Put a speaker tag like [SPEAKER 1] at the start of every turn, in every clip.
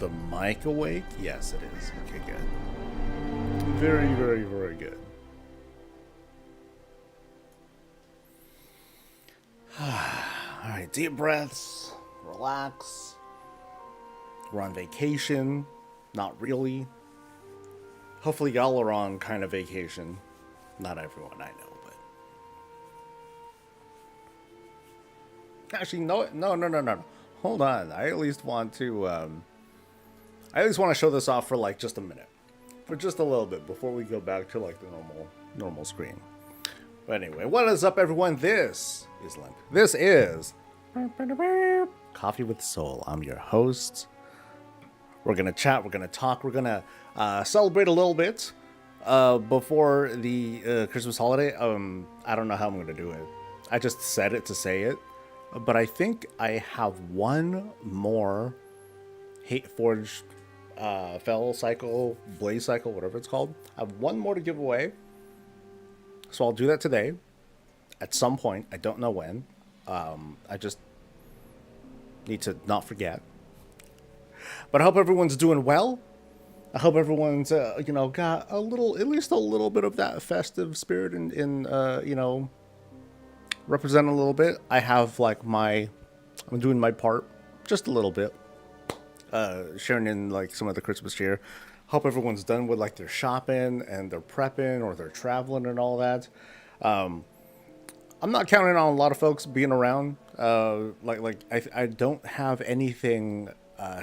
[SPEAKER 1] the mic awake? Yes, it is. Okay, good. Very, very, very good. Alright, deep breaths. Relax. We're on vacation. Not really. Hopefully y'all are on kind of vacation. Not everyone, I know, but... Actually, no. Hold on. I at least want to show this off for like just a minute. For just a little bit before we go back to like the normal screen. But anyway, what is up everyone? This is Limp. This is Coffee with Soul. I'm your host. We're gonna chat, we're gonna talk, we're gonna celebrate a little bit before the Christmas holiday. I don't know how I'm gonna do it. I just said it to say it. But I think I have one more Hate Forged Fell Cycle, Blaze Cycle, whatever it's called. I have one more to give away. So I'll do that today. At some point. I don't know when. I just need to not forget. But I hope everyone's doing well. I hope everyone's, got a little, at least a little bit of that festive spirit in represent a little bit. I have like I'm doing my part just a little bit, sharing in like some of the Christmas cheer. Hope everyone's done with like their shopping and their prepping or their traveling and all that. I'm not counting on a lot of folks being around. I don't have anything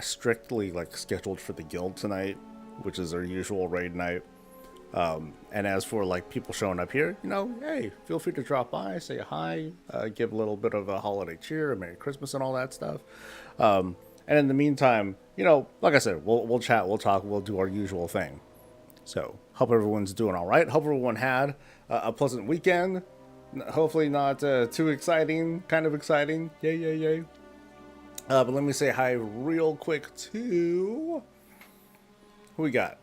[SPEAKER 1] strictly like scheduled for the guild tonight, which is our usual raid night. And as for like people showing up here, hey, feel free to drop by, say hi, give a little bit of a holiday cheer, a Merry Christmas and all that stuff. And in the meantime, like I said, we'll chat, we'll talk, we'll do our usual thing. So hope everyone's doing all right. Hope everyone had a pleasant weekend. Hopefully not too exciting, kind of exciting. Yay. But let me say hi real quick to who we got.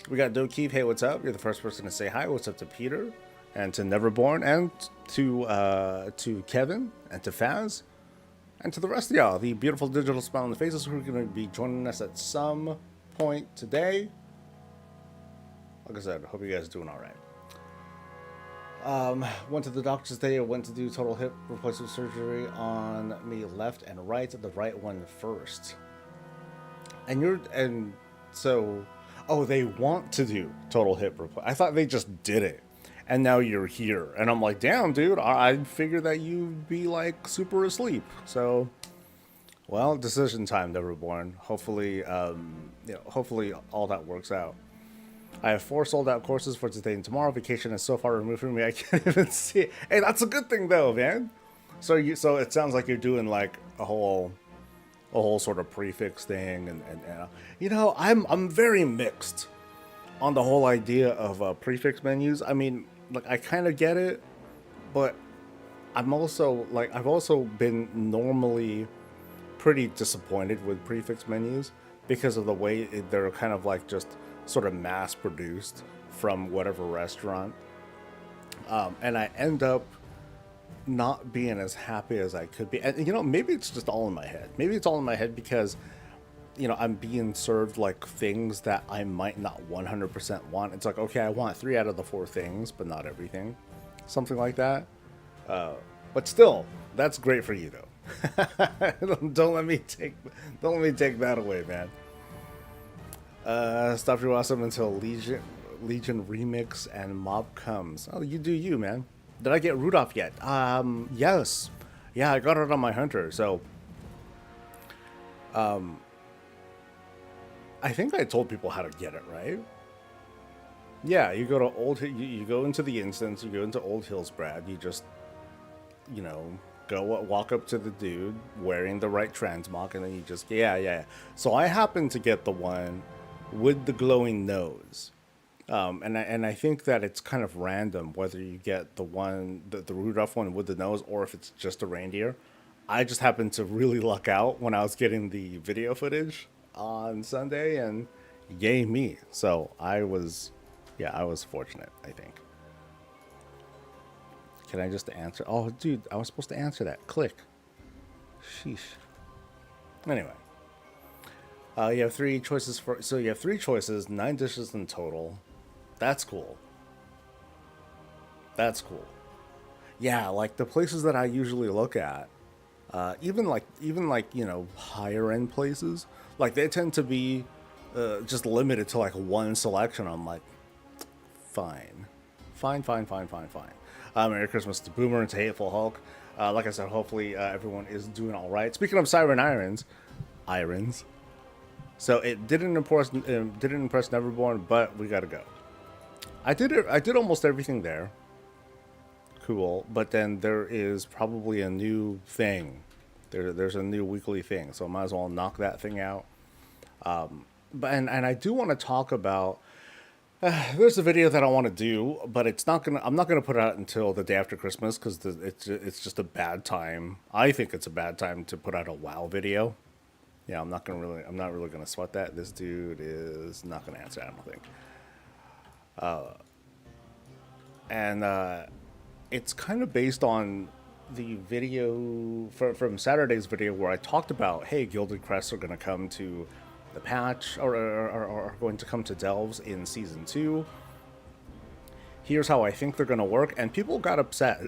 [SPEAKER 1] We got Dokeef. Hey, what's up? You're the first person to say hi. What's up to Peter and to Neverborn and to Kevin and to Faz and to the rest of y'all. The beautiful digital smile on the faces who are going to be joining us at some point today. Like I said, hope you guys are doing all right. Went to the doctor today. I went to do total hip replacement surgery on me left and right. The right one first. Oh, they want to do total hip replacement. I thought they just did it. And now you're here. And I'm like, damn, dude, I figured that you'd be like super asleep. So, well, decision time, Neverborn. Hopefully, hopefully all that works out. I have 4 sold out courses for today and tomorrow. Vacation is so far removed from me, I can't even see it. Hey, that's a good thing though, man. So it sounds like you're doing like a whole sort of prefix thing, and I'm very mixed on the whole idea of prefix menus. I mean, like I kind of get it, but I've also been normally pretty disappointed with prefix menus because of the way they're kind of like just sort of mass produced from whatever restaurant, and I end up not being as happy as I could be. And maybe it's just all in my head. Maybe it's all in my head because I'm being served like things that I might not 100% want. It's like, okay, I want 3 out of the 4 things, but not everything, something like that. But still, that's great for you though. Don't let me take that away, man. Stop your awesome until Legion Remix and Mob comes. Oh, you do you, man. Did I get Rudolph yet? Yes. Yeah, I got it on my hunter. So, I think I told people how to get it, right? Yeah, you go to you go into the instance, you go into Old Hillsbrad, you just, walk up to the dude wearing the right transmog, and then you just, yeah. So I happened to get the one with the glowing nose. And I think that it's kind of random whether you get the Rudolph one with the nose or if it's just a reindeer. I just happened to really luck out when I was getting the video footage on Sunday, and yay me. So I was fortunate, I think. Can I just answer? Oh, dude, I was supposed to answer that. Click. Sheesh. Anyway. You have three choices for. So you have three choices, 9 dishes in total. That's cool. That's cool. Yeah, like the places that I usually look at, even like higher end places, like they tend to be just limited to like one selection. I'm like, fine, fine. Merry Christmas to Boomer and to Hateful Hulk. Like I said, hopefully everyone is doing all right. Speaking of Siren Irons. So it didn't impress Neverborn, but we gotta go. I did it. I did almost everything there. Cool, but then there is probably a new thing. There's a new weekly thing, so I might as well knock that thing out. But and I do want to talk about. There's a video that I want to do, but it's not gonna. I'm not gonna put it out until the day after Christmas because it's just a bad time. I think it's a bad time to put out a WoW video. Yeah, I'm not really gonna sweat that. This dude is not gonna answer. I don't think. And it's kind of based on the video from Saturday's video where I talked about, hey, Gilded Crests are going to come to the patch or are going to come to Delves in Season 2. Here's how I think they're going to work. And people got upset.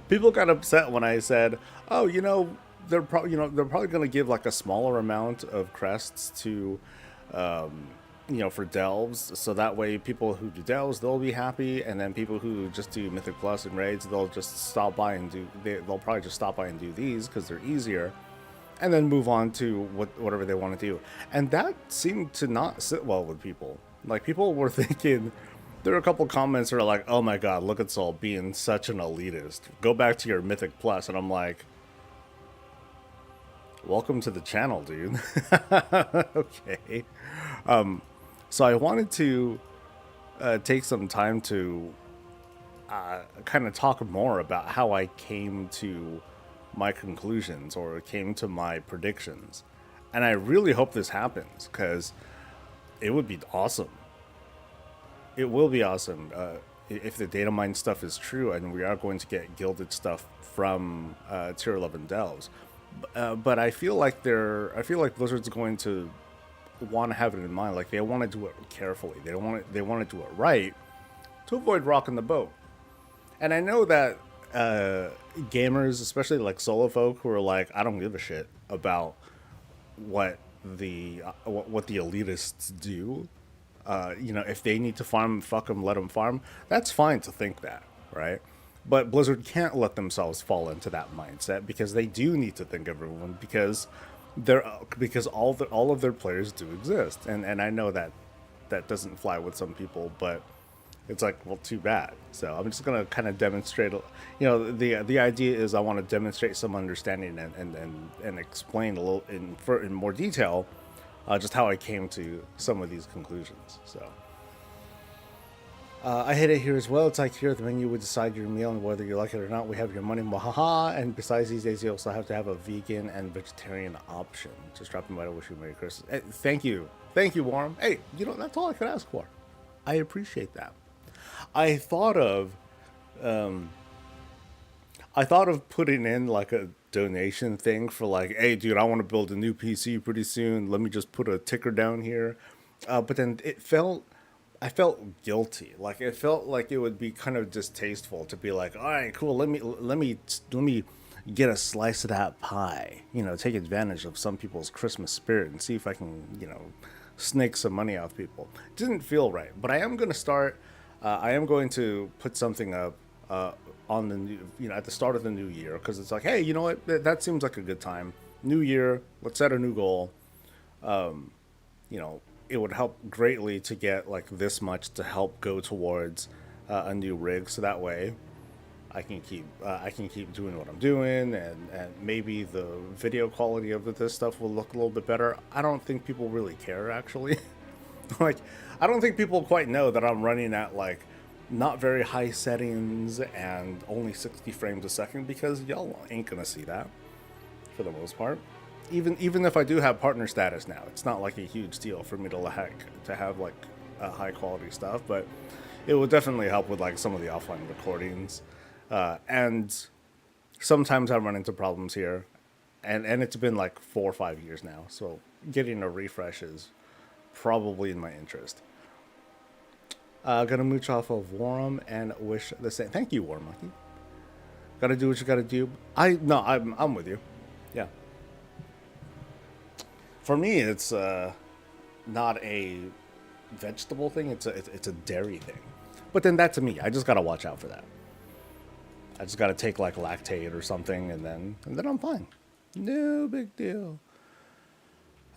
[SPEAKER 1] People got upset when I said, oh, they're probably going to give like a smaller amount of crests to for delves, so that way people who do delves, they'll be happy, and then people who just do Mythic Plus and raids, they'll just stop by and they'll probably just stop by and do these because they're easier, and then move on to whatever they want to do. And that seemed to not sit well with people. Like, people were thinking, there were a couple comments that are like, oh my god, look at Saul being such an elitist, go back to your Mythic Plus. And I'm like, welcome to the channel, dude. Okay. So I wanted to take some time to kind of talk more about how I came to my conclusions or came to my predictions. And I really hope this happens because it would be awesome. It will be awesome if the data mine stuff is true and we are going to get gilded stuff from tier 11 delves. But I feel like Blizzard's going to want to have it in mind. Like, they want to do it carefully. They want to do it right to avoid rocking the boat. And I know that gamers, especially like solo folk, who are like, I don't give a shit about what the elitists do. If they need to farm, fuck them, let them farm. That's fine to think that, right? But Blizzard can't let themselves fall into that mindset because they do need to think everyone because all of their players do exist, and I know that doesn't fly with some people, but it's like, well, too bad. So I'm just gonna kind of demonstrate. The idea is I want to demonstrate some understanding and explain a little in more detail just how I came to some of these conclusions. So. I hit it here as well. It's like here the menu would decide your meal and whether you like it or not. We have your money, mahaha. And besides these days, you also have to have a vegan and vegetarian option. Just dropping by to wish you Merry Christmas. Hey, thank you, Warren. Hey, that's all I could ask for. I appreciate that. I thought of putting in like a donation thing for like, hey, dude, I want to build a new PC pretty soon. Let me just put a ticker down here. But then I felt guilty. Like, it felt like it would be kind of distasteful to be like, all right, cool. Let me get a slice of that pie. Take advantage of some people's Christmas spirit and see if I can, snake some money off people. It didn't feel right. But I am going to start. I am going to put something up on the new, at the start of the new year, because it's like, hey, you know what? That seems like a good time. New year. Let's set a new goal. It would help greatly to get like this much to help go towards a new rig, so that way I can keep doing what I'm doing, and maybe the video quality of this stuff will look a little bit better. I don't think people really care, actually. Like, I don't think people quite know that I'm running at like not very high settings and only 60 frames a second, because y'all ain't gonna see that for the most part. Even if I do have partner status now, it's not like a huge deal for me to have like high quality stuff, but it will definitely help with like some of the offline recordings. And sometimes I run into problems here. and it's been like 4 or 5 years now, so getting a refresh is probably in my interest. Gonna mooch off of Warm and wish the same. Thank you, War Monkey. Gotta do what you gotta do. I'm with you. Yeah. For me, it's not a vegetable thing. It's a dairy thing. But then that's me. I just gotta watch out for that. I just gotta take like lactate or something, and then I'm fine. No big deal.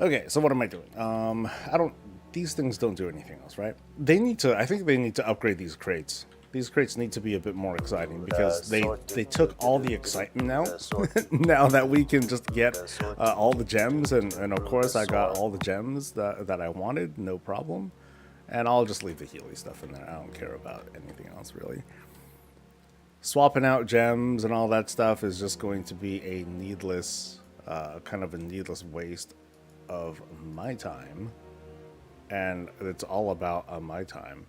[SPEAKER 1] Okay, so what am I doing? I don't. These things don't do anything else, right? They need to. I think they need to upgrade these crates. These crates need to be a bit more exciting because they took all the excitement out. Now that we can just get all the gems, and of course I got all the gems that I wanted, no problem. And I'll just leave the Healy stuff in there. I don't care about anything else really. Swapping out gems and all that stuff is just going to be a needless, kind of a needless waste of my time. And it's all about my time.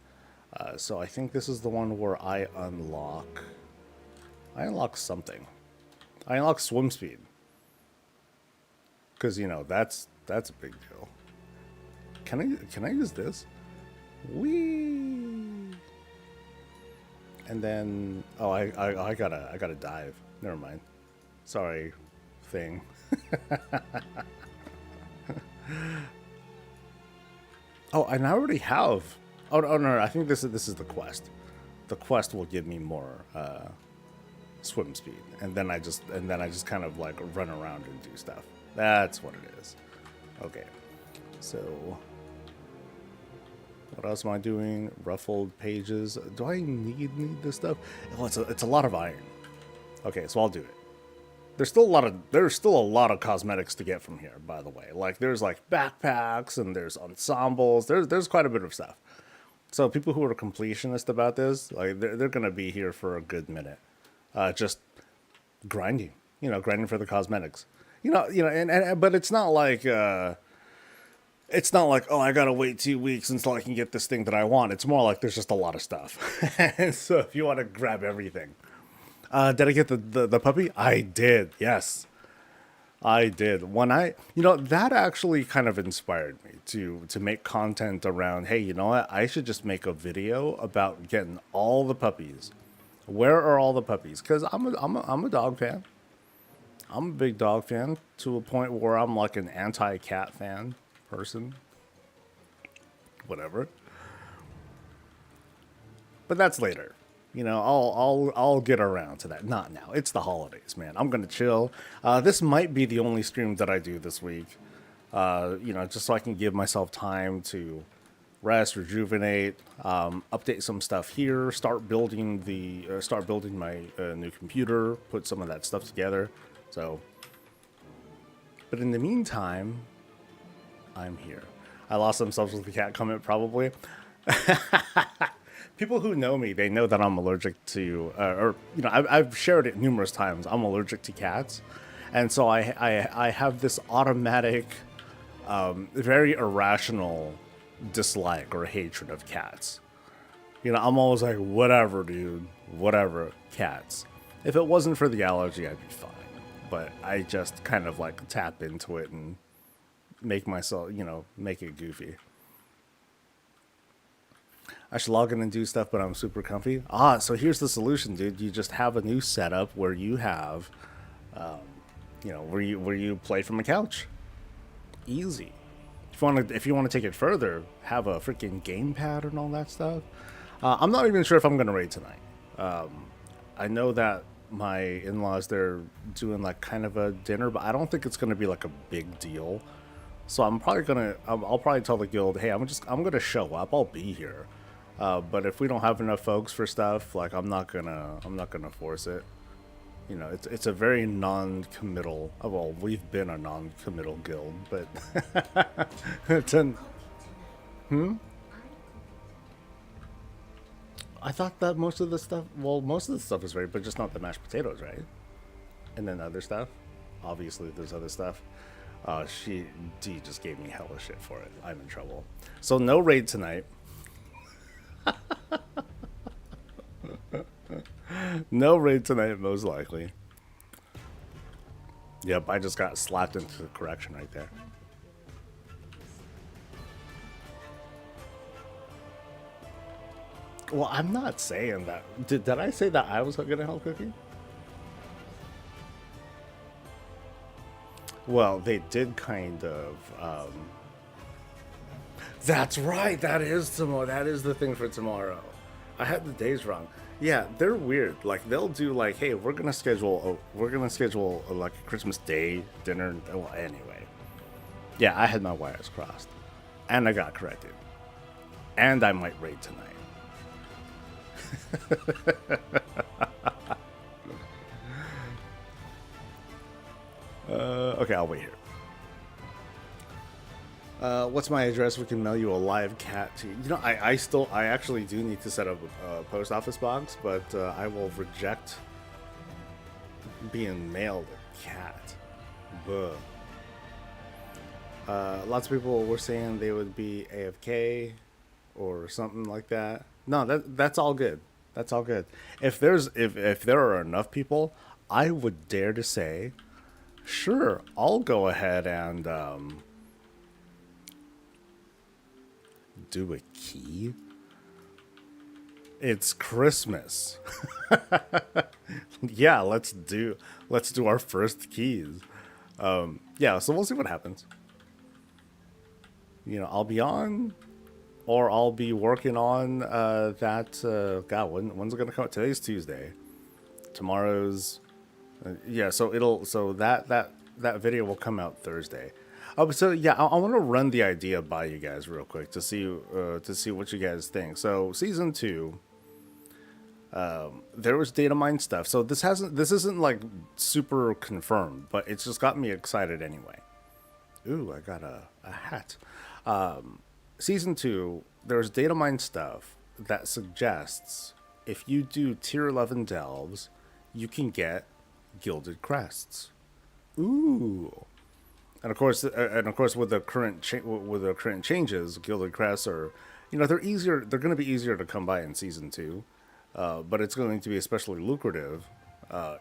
[SPEAKER 1] So I think this is the one where I unlock something. I unlock swim speed. Because, you know, that's a big deal. Can I use this? Whee! And then, oh, I gotta dive. Never mind. Sorry, thing. Oh, and I already have. Oh no! I think this is the quest. The quest will give me more swim speed, and then I just kind of like run around and do stuff. That's what it is. Okay, so what else am I doing? Ruffled pages. Do I need this stuff? Oh, it's a lot of iron. Okay, so I'll do it. There's still a lot of cosmetics to get from here, by the way. Like there's like backpacks and there's ensembles. There's quite a bit of stuff. So people who are completionist about this, like they're gonna be here for a good minute, just grinding. You know, grinding for the cosmetics. And but it's not like oh, I gotta wait 2 weeks until I can get this thing that I want. It's more like there's just a lot of stuff. And so if you want to grab everything. Did I get the puppy? I did, yes. I did. That actually kind of inspired me to make content around, hey, you know what? I should just make a video about getting all the puppies. Where are all the puppies? Because I'm a dog fan. I'm a big dog fan to a point where I'm like an anti-cat fan person. Whatever. But that's later. You know, I'll get around to that. Not now. It's the holidays, man. I'm gonna chill. This might be the only stream that I do this week. Just so I can give myself time to rest, rejuvenate, update some stuff here, start building my new computer, put some of that stuff together. So, but in the meantime, I'm here. I lost some subs with the cat comment, probably. People who know me, they know that I'm allergic to, I've shared it numerous times. I'm allergic to cats. And so I have this automatic, very irrational dislike or hatred of cats. You know, I'm always like, whatever, dude, whatever, cats. If it wasn't for the allergy, I'd be fine. But I just kind of like tap into it and make myself, make it goofy. I should log in and do stuff, but I'm super comfy. So here's the solution, dude. You just have a new setup where you have, where you play from a couch. Easy. If you want to take it further, have a freaking gamepad and all that stuff. I'm not even sure if I'm gonna raid tonight. I know that my in-laws, they're doing like kind of a dinner, but I don't think it's gonna be like a big deal. So I'll probably tell the guild, hey, I'm gonna show up. I'll be here. But if we don't have enough folks for stuff, like I'm not gonna force it. You know, it's a very non-committal. Well, we've been a non-committal guild, but I thought that most of the stuff is ready, but just not the mashed potatoes, right? And then other stuff. Obviously, there's other stuff. D just gave me hella shit for it. I'm in trouble. So no raid tonight. No raid tonight, most likely. Yep, I just got slapped into the correction right there. Well, I'm not saying that. Did I say that I was going to help Cookie? Well, they did kind of. That's right. That is tomorrow. That is the thing for tomorrow. I had the days wrong. Yeah, they're weird. Like they'll do like, hey, we're gonna schedule like a Christmas Day dinner. Well, anyway, yeah, I had my wires crossed, and I got corrected, and I might raid tonight. Okay, I'll wait here. What's my address? We can mail you a live cat to you. You know, I actually do need to set up a post office box, but I will reject being mailed a cat. Buh. Lots of people were saying they would be AFK or something like that. No, that's all good. That's all good. If there are enough people, I would dare to say, sure, I'll go ahead and do a key. It's Christmas. Yeah, let's do our first keys. Yeah, so we'll see what happens. You know, I'll be on, or I'll be working on that. God, when's it gonna come out? Today's Tuesday. Tomorrow's. Yeah, so that video will come out Thursday. So yeah, I want to run the idea by you guys real quick to see what you guys think. So season 2, there was data mine stuff. So this isn't like super confirmed, but it's just got me excited anyway. Ooh, I got a hat. Season 2, there's data mine stuff that suggests if you do tier 11 delves, you can get gilded crests. Ooh. And of course, with the current changes, gilded crests are, you know, they're easier. They're going to be easier to come by in season 2, but it's going to be especially lucrative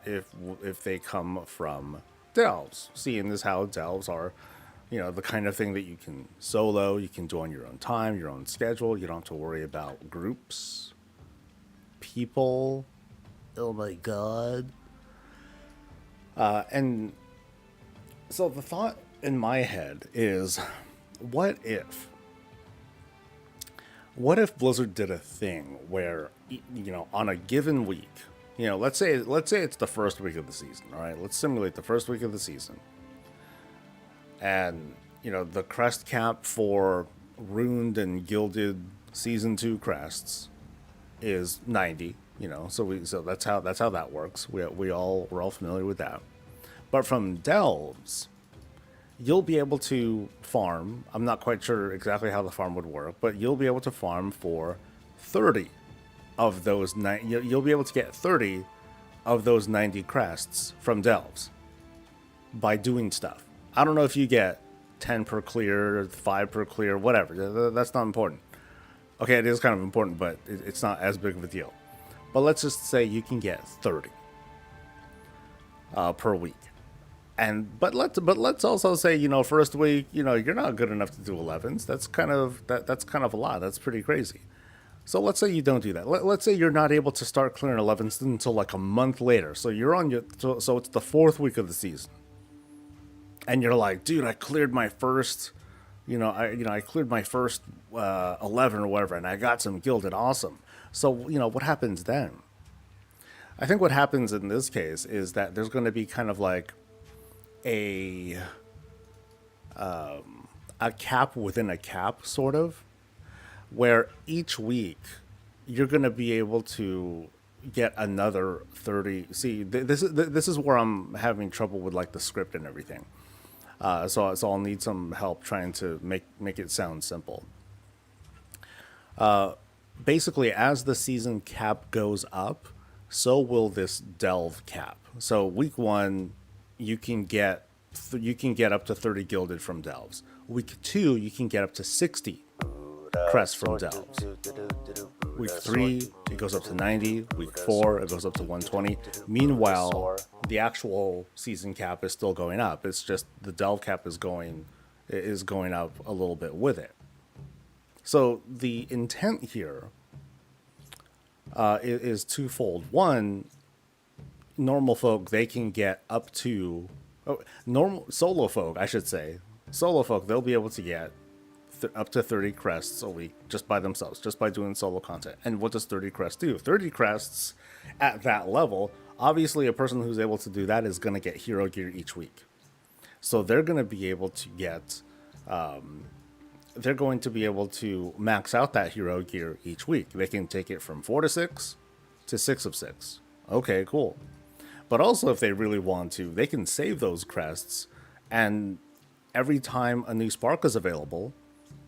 [SPEAKER 1] if they come from delves. Seeing as how delves are, you know, the kind of thing that you can solo, you can do on your own time, your own schedule. You don't have to worry about groups, people. Oh my god. And so the thought in my head is, what if Blizzard did a thing where, you know, on a given week, you know, let's say it's the first week of the season, all right? Let's simulate the first week of the season. And, you know, the crest cap for runed and gilded season 2 crests is 90, you know, so that's how that works. We're all familiar with that. But from delves, you'll be able to farm. I'm not quite sure exactly how the farm would work, but you'll be able to farm for 30 of those. You'll be able to get 30 of those 90 crests from delves by doing stuff. I don't know if you get 10 per clear, 5 per clear, whatever. That's not important. Okay, it is kind of important, but it's not as big of a deal. But let's just say you can get 30 per week. But let's also say, you know, first week, you know, you're not good enough to do 11s. That's kind of a lot. That's pretty crazy. So let's say you don't do that. Let's say you're not able to start clearing 11s until like a month later. So you're on so it's the 4th week of the season, and you're like, dude, I cleared my first, I cleared my first 11 or whatever, and I got some gilded, awesome. So you know what happens then? I think what happens in this case is that there's going to be kind of like a cap within a cap, sort of, where each week you're going to be able to get another 30. See, this is where I'm having trouble with like the script and everything. So I'll need some help trying to make it sound simple. Basically, as the season cap goes up, so will this delve cap. So week 1, you can get up to 30 gilded from delves. Week 2, you can get up to 60 crests from delves. Week 3, it goes up to 90. Week 4, it goes up to 120. Meanwhile, the actual season cap is still going up. It's just the delve cap is going up a little bit with it. So the intent here is twofold. One, normal folk, they can get up to normal solo folk, I should say. Solo folk, they'll be able to get up to 30 crests a week just by themselves, just by doing solo content. And what does 30 crests do? 30 crests at that level, obviously a person who's able to do that is going to get hero gear each week. So they're going to be able to get they're going to be able to max out that hero gear each week. They can take it from 4 to 6 to 6 of 6. Okay, cool. But also, if they really want to, they can save those crests, and every time a new spark is available,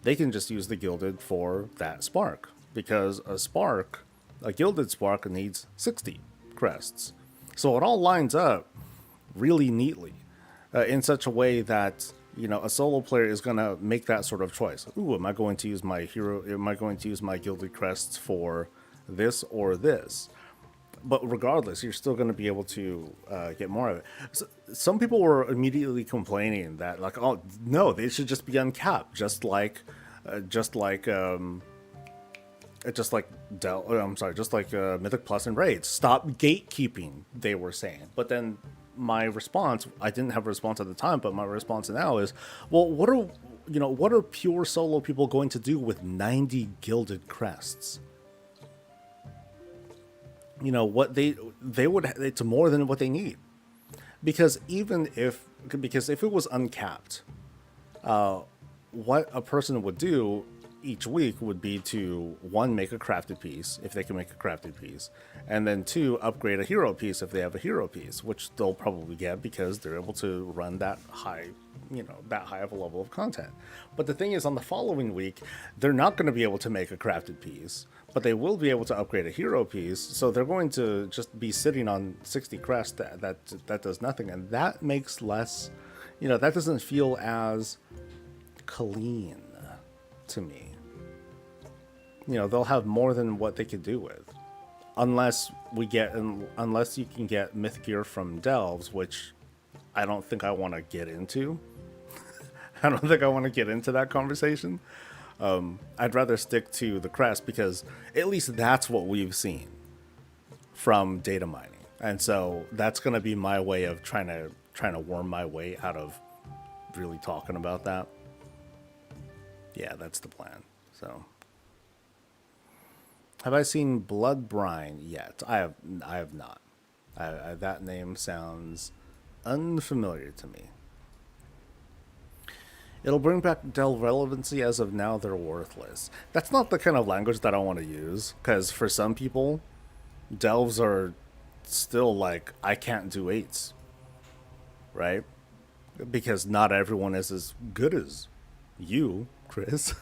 [SPEAKER 1] they can just use the Gilded for that spark. Because a Gilded spark needs 60 crests. So it all lines up really neatly in such a way that, you know, a solo player is going to make that sort of choice. Ooh, am I going to use my Gilded crests for this or this? But regardless, you're still going to be able to get more of it. So, some people were immediately complaining that, like, oh no, they should just be uncapped, just like Mythic Plus and Raids. Stop gatekeeping, they were saying. But then my response, I didn't have a response at the time, but my response now is, well, what are pure solo people going to do with 90 Gilded crests? You know, what it's more than what they need. Because if it was uncapped, what a person would do each week would be to, one, make a crafted piece, if they can make a crafted piece, and then two, upgrade a hero piece if they have a hero piece, which they'll probably get because they're able to run that high of a level of content. But the thing is, on the following week, they're not going to be able to make a crafted piece, but they will be able to upgrade a hero piece, so they're going to just be sitting on 60 crests that does nothing, and that makes less, that doesn't feel as clean to me. They'll have more than what they could do with, unless you can get myth gear from delves, which I don't think I want to get into. I don't think I want to get into that conversation. I'd rather stick to the crest, because at least that's what we've seen from data mining, and so that's going to be my way of trying to worm my way out of really talking about that. Yeah, that's the plan. So, have I seen Blood Brine yet? I have not. That name sounds unfamiliar to me. It'll bring back delve relevancy. As of now, they're worthless. That's not the kind of language that I want to use, because for some people, delves are still like, I can't do 8s, right? Because not everyone is as good as you, Chris.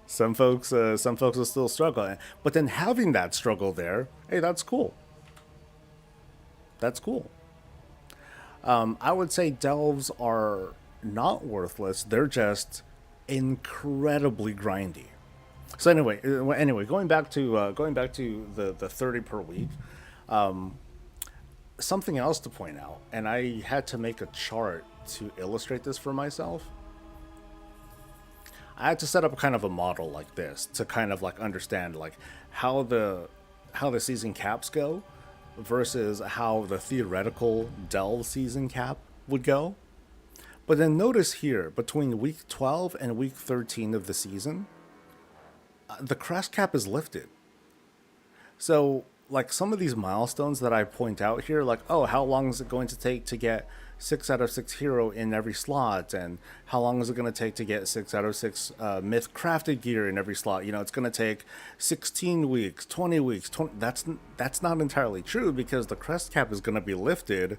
[SPEAKER 1] Some folks will still struggle, but then having that struggle there, hey, that's cool. That's cool. I would say delves are not worthless. They're just incredibly grindy. So anyway, going back to the 30 per week. Something else to point out, and I had to make a chart to illustrate this for myself. I had to set up kind of a model like this to kind of like understand like how the season caps go versus how the theoretical delve season cap would go. But then notice here, between week 12 and week 13 of the season, the crest cap is lifted. So like some of these milestones that I point out here, like, oh, how long is it going to take to get 6 out of 6 hero in every slot, and how long is it going to take to get 6 out of 6 myth crafted gear in every slot? It's going to take 16 weeks, 20 weeks. That's not entirely true, because the crest cap is going to be lifted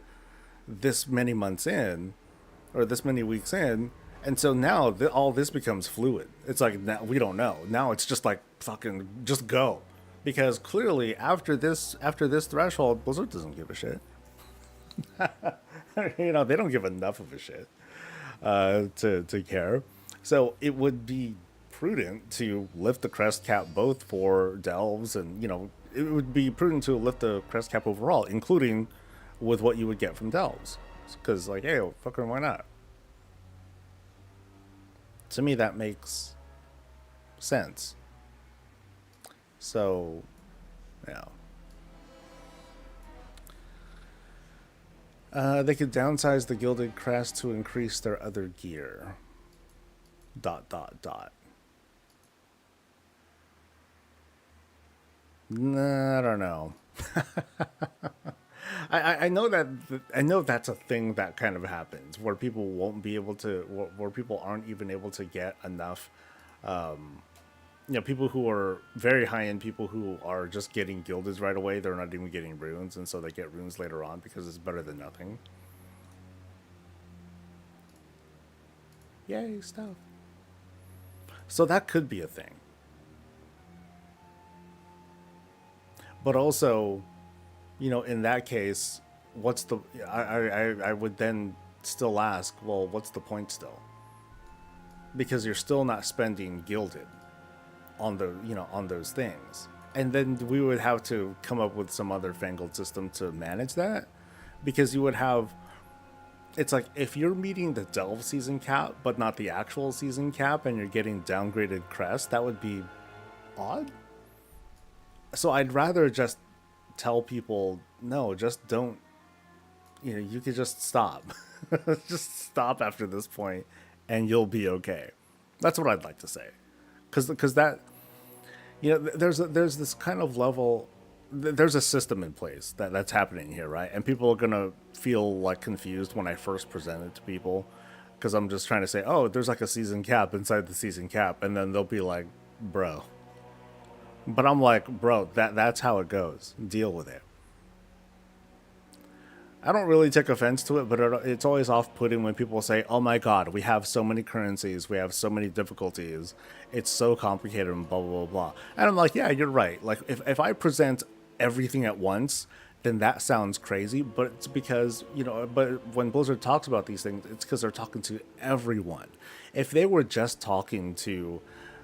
[SPEAKER 1] this many months in, or this many weeks in, and so now all this becomes fluid. It's like, now we don't know. Now it's just like, fucking just go, because clearly after this threshold, Blizzard doesn't give a shit. They don't give enough of a shit to care. So it would be prudent to lift the crest cap both for delves and, you know, it would be prudent to lift the crest cap overall, including with what you would get from delves. Because, like, hey, fucking why not? To me, that makes sense. So, yeah. They could downsize the Gilded Crest to increase their other gear. ... Nah, I don't know. I know that I know that's a thing that kind of happens where people won't be able to where people aren't even able to get enough. You know, people who are very high end, people who are just getting gildeds right away, they're not even getting runes, and so they get runes later on because it's better than nothing. Yay, stuff. So that could be a thing. But also, you know, in that case, what's the I would then still ask, well, what's the point still? Because you're still not spending gilded on the, you know, on those things. And then we would have to come up with some other fangled system to manage that, because you would have, it's like if you're meeting the delve season cap but not the actual season cap and you're getting downgraded crest, that would be odd. So I'd rather just tell people, no, just don't, you know, you could just stop. Just stop after this point and you'll be okay. That's what I'd like to say. Because that, you know, there's this kind of level, there's a system in place that's happening here, right? And people are going to feel like confused when I first present it to people, because I'm just trying to say, oh, there's like a season cap inside the season cap. And then they'll be like, bro. But I'm like, bro, that's how it goes. Deal with it. I don't really take offense to it, but it's always off-putting when people say, oh my god, we have so many currencies, we have so many difficulties, it's so complicated and blah, blah, blah, blah. And I'm like, yeah, you're right. Like, if I present everything at once, then that sounds crazy, but it's because, you know, but when Blizzard talks about these things, it's because they're talking to everyone. If they were just talking to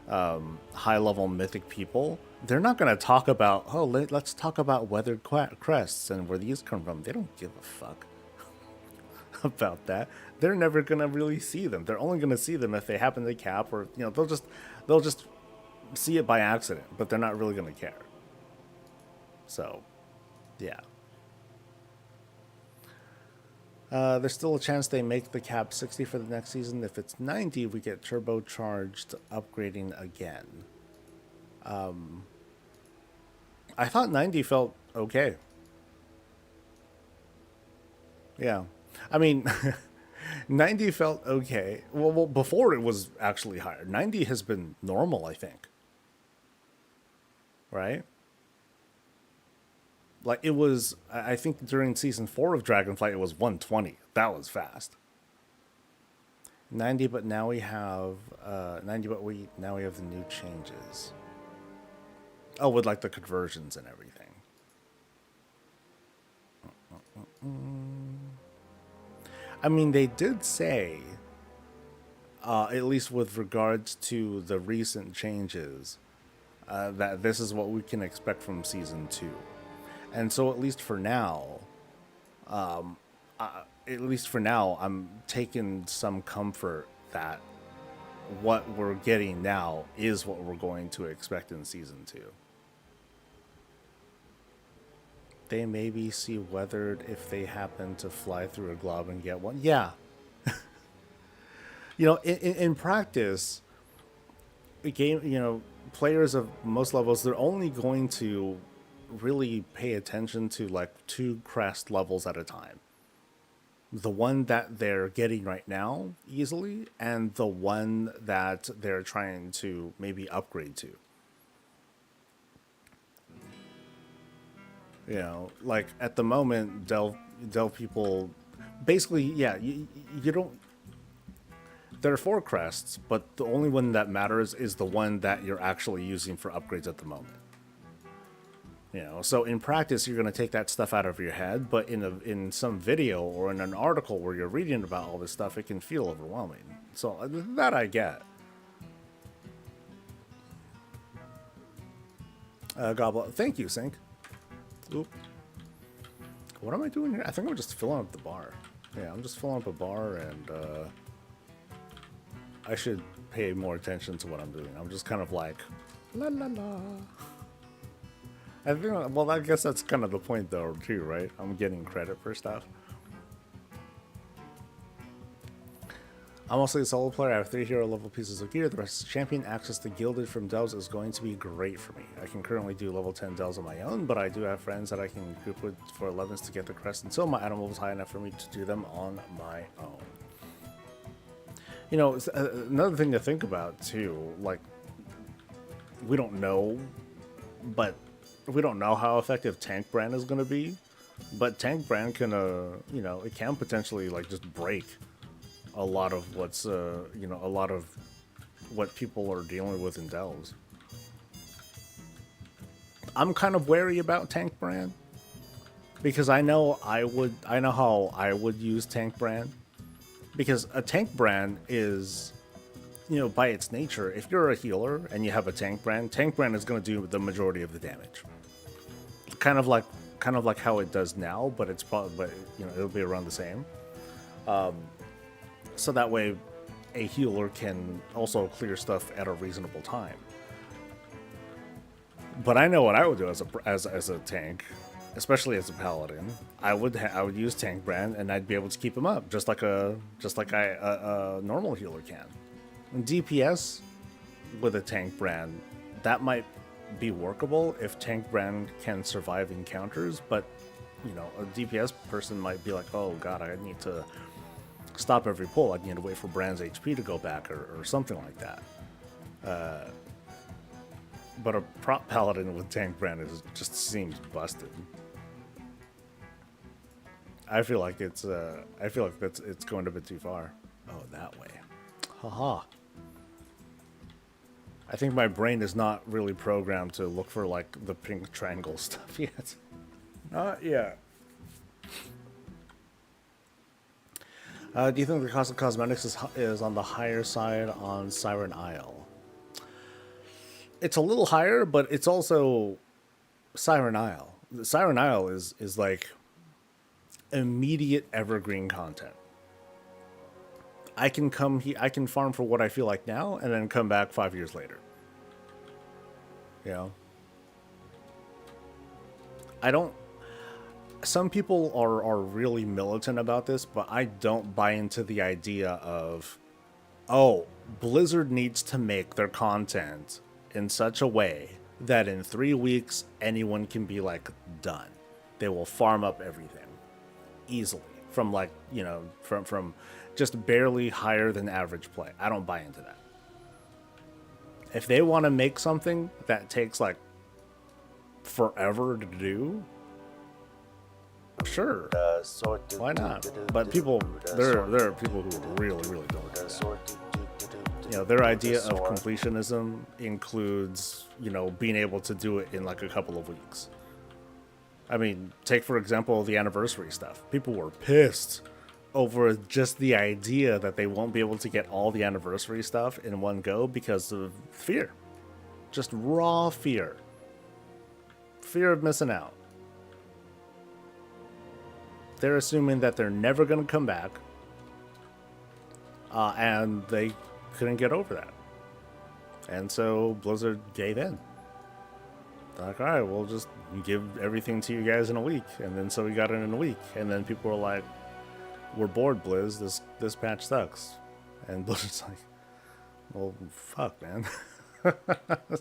[SPEAKER 1] high-level mythic people, they're not going to talk about, oh, let's talk about weathered crests and where these come from. They don't give a fuck about that. They're never going to really see them. They're only going to see them if they happen to cap, or, you know, they'll just see it by accident, but they're not really going to care. So, yeah. There's still a chance they make the cap 60 for the next season. If it's 90, we get turbocharged upgrading again. I thought 90 felt okay. Yeah. I mean, 90 felt okay. Well, before it was actually higher. 90 has been normal, I think. Right? Like, it was, I think during season 4 of Dragonflight, it was 120. That was fast. 90, but now we have, 90, but now we have the new changes. Oh, with like the conversions and everything. I mean, they did say, at least with regards to the recent changes, that this is what we can expect from season 2. And so at least for now, I'm taking some comfort that what we're getting now is what we're going to expect in season 2. They maybe see weathered if they happen to fly through a glob and get one. Yeah. You know, in practice, players of most levels, they're only going to really pay attention to like 2 crest levels at a time. The one that they're getting right now easily, and the one that they're trying to maybe upgrade to. You know, like at the moment, Delve people, basically, yeah, you don't. There are 4 crests, but the only one that matters is the one that you're actually using for upgrades at the moment. You know, so in practice, you're going to take that stuff out of your head, but in some video or in an article where you're reading about all this stuff, it can feel overwhelming. So that I get. Goblet. Thank you, Sync. Oop. What am I doing here? I think I'm just filling up the bar. Yeah, I'm just filling up a bar, and I should pay more attention to what I'm doing. I'm just kind of like, la la la. I think, well, I guess that's kind of the point, though, too, right? I'm getting credit for stuff. I'm mostly a solo player. I have 3 hero level pieces of gear. The rest is champion. Access to Gilded from delves is going to be great for me. I can currently do level 10 delves on my own, but I do have friends that I can group with for 11s to get the crest until my item level is high enough for me to do them on my own. You know, another thing to think about, too, like, we don't know, but we don't know how effective Tank Brand is going to be, but Tank Brand can, you know, it can potentially, like, just break a lot of what's, you know, a lot of what people are dealing with in delves. I'm kind of wary about Tank Brand because I know how I would use Tank Brand, because a Tank Brand is, you know, by its nature, if you're a healer and you have a Tank Brand is going to do the majority of the damage. Kind of like how it does now, but it's probably, but you know, it'll be around the same. So that way, a healer can also clear stuff at a reasonable time. But I know what I would do as a tank, especially as a paladin. I would use Tank Brand, and I'd be able to keep him up, just like a normal healer can. And DPS with a Tank Brand, that might be workable if Tank Brand can survive encounters. But you know, a DPS person might be like, oh god, I need to stop every pull. I need to wait for Brand's HP to go back, or something like that. But a prop paladin with Tank Brand just seems busted. I feel like it's going a bit too far. Oh, that way. Haha. I think my brain is not really programmed to look for like the pink triangle stuff yet. Not yet. Do you think the cost of cosmetics is on the higher side on Siren Isle? It's a little higher, but it's also Siren Isle. Siren Isle is like immediate evergreen content. I can come here, I can farm for what I feel like now, and then come back 5 years later. You know? I don't... Some people are really militant about this, but I don't buy into the idea of, oh, Blizzard needs to make their content in such a way that in 3 weeks, anyone can be, like, done. They will farm up everything easily from, like, you know, from just barely higher than average play. I don't buy into that. If they want to make something that takes, like, forever to do, sure, why not? But people, there are people who really don't do that. You know, their idea of completionism includes, you know, being able to do it in like a couple of weeks. I mean, take for example the anniversary stuff. People were pissed over just the idea that they won't be able to get all the anniversary stuff in one go because of fear. Just raw fear. Fear of missing out. They're assuming that they're never going to come back, and they couldn't get over that. And so Blizzard gave in. They're like, all right, we'll just give everything to you guys in a week. And then so we got it in a week. And then people were like, we're bored, Blizz. This patch sucks. And Blizzard's like, well, fuck, man.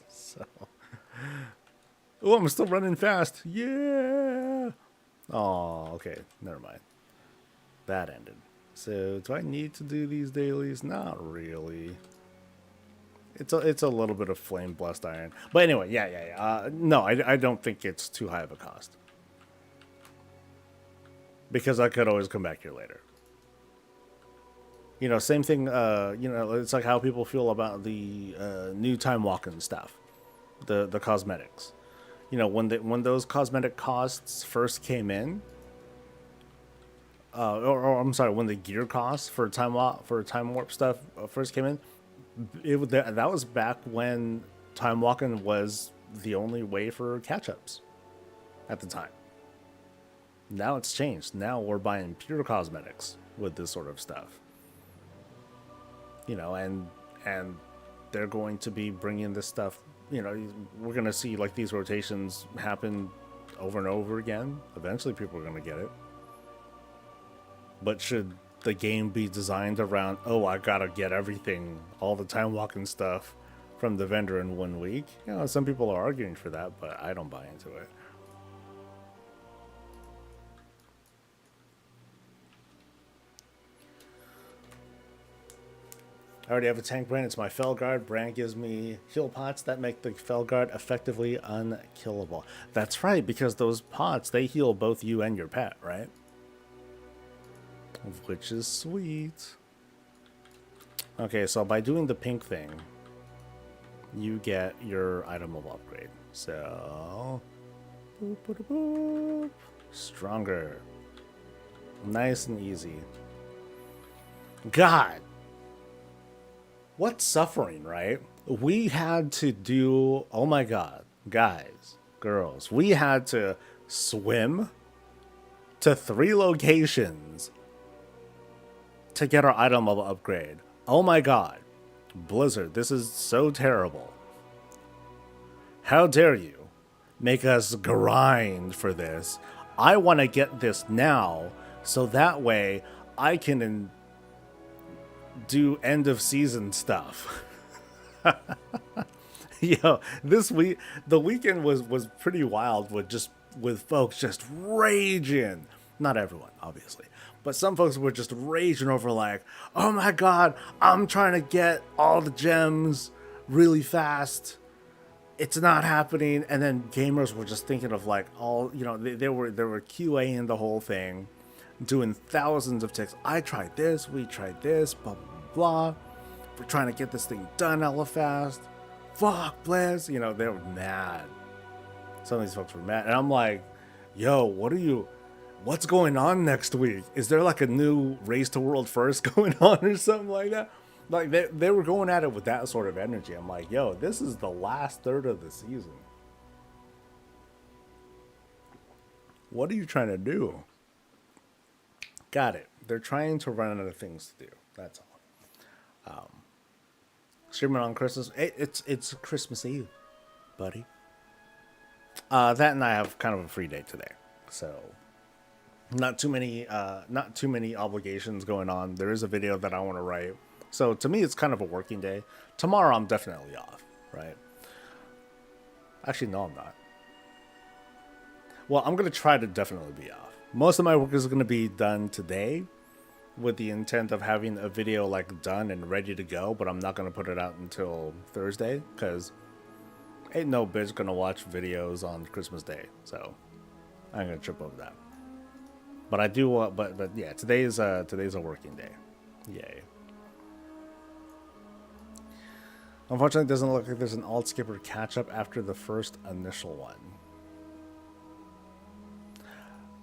[SPEAKER 1] So, oh, I'm still running fast. Yeah. Oh, okay. Never mind. That ended. So, do I need to do these dailies? Not really. It's a little bit of flame blessed iron. But anyway, yeah. No, I don't think it's too high of a cost. Because I could always come back here later. You know, same thing, you know, it's like how people feel about the new time walking stuff. The cosmetics. You know, when those cosmetic costs first came in, or I'm sorry, when the gear costs for time warp stuff first came in, that was back when time walking was the only way for catch-ups at the time. Now it's changed. Now we're buying pure cosmetics with this sort of stuff. You know, and they're going to be bringing this stuff, you know, we're going to see like these rotations happen over and over again. Eventually people are going to get it. But should the game be designed around, oh, I got to get everything, all the time walking stuff from the vendor in 1 week? You know, some people are arguing for that, but I don't buy into it. I already have a tank brand. It's my Felguard. Brand gives me heal pots that make the Felguard effectively unkillable. That's right, because those pots, they heal both you and your pet, right? Which is sweet. Okay, so by doing the pink thing, you get your item level upgrade. So, boop, boop, boop. Stronger. Nice and easy. God. What suffering, right? We had to do, oh my God, guys, girls, we had to swim to 3 locations to get our item level upgrade. Oh my God, Blizzard, this is so terrible. How dare you make us grind for this? I want to get this now, so that way I can do end of season stuff. Yo, this week, the weekend was pretty wild with folks just raging. Not everyone, obviously, but some folks were just raging over like, oh my God, I'm trying to get all the gems really fast. It's not happening. And then gamers were just thinking of like all, you know, they were QAing the whole thing, doing thousands of ticks. I tried this, we tried this, blah, blah, blah. We're trying to get this thing done hella fast. Fuck, Blizz. You know, they were mad. Some of these folks were mad. And I'm like, yo, what's going on next week? Is there like a new Race to World First going on or something like that? Like they were going at it with that sort of energy. I'm like, yo, this is the last third of the season. What are you trying to do? Got it. They're trying to run out of things to do. That's all. Streaming on Christmas. It's Christmas Eve, buddy. That and I have kind of a free day today, so not too many obligations going on. There is a video that I want to write, so to me it's kind of a working day. Tomorrow I'm definitely off, right? Actually, no, I'm not. Well, I'm gonna try to definitely be off. Most of my work is gonna be done today, with the intent of having a video like done and ready to go, but I'm not going to put it out until Thursday because ain't no bitch going to watch videos on Christmas Day. So I'm going to trip over that. But I do want, but yeah, today's a working day. Yay. Unfortunately, it doesn't look like there's an alt skipper catch up after the first initial one.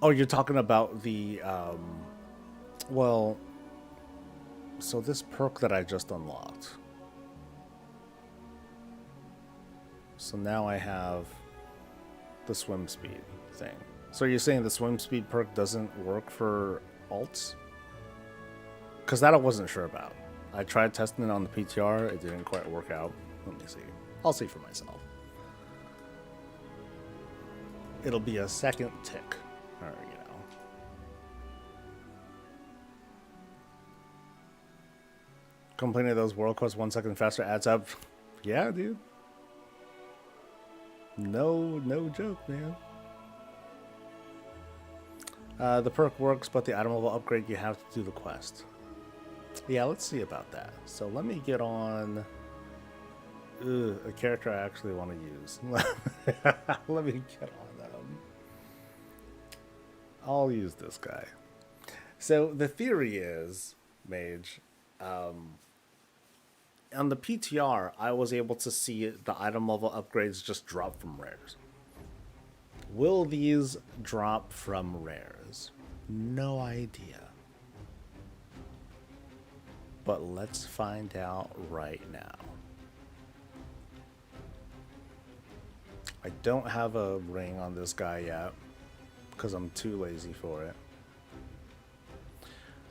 [SPEAKER 1] Oh, you're talking about the, well, so this perk that I just unlocked. So now I have the swim speed thing. So you're saying the swim speed perk doesn't work for alts? Because that I wasn't sure about. I tried testing it on the PTR. It didn't quite work out. Let me see. I'll see for myself. It'll be a second tick. Or, you know. Completing those world quests 1 second faster adds up. Yeah, dude. No joke, man. The perk works, but the item level upgrade, you have to do the quest. Yeah, let's see about that. So let me get on a character I actually want to use. Let me get on them. I'll use this guy. So the theory is, Mage, on the PTR, I was able to see the item level upgrades just drop from rares. Will these drop from rares? No idea. But let's find out right now. I don't have a ring on this guy yet because I'm too lazy for it.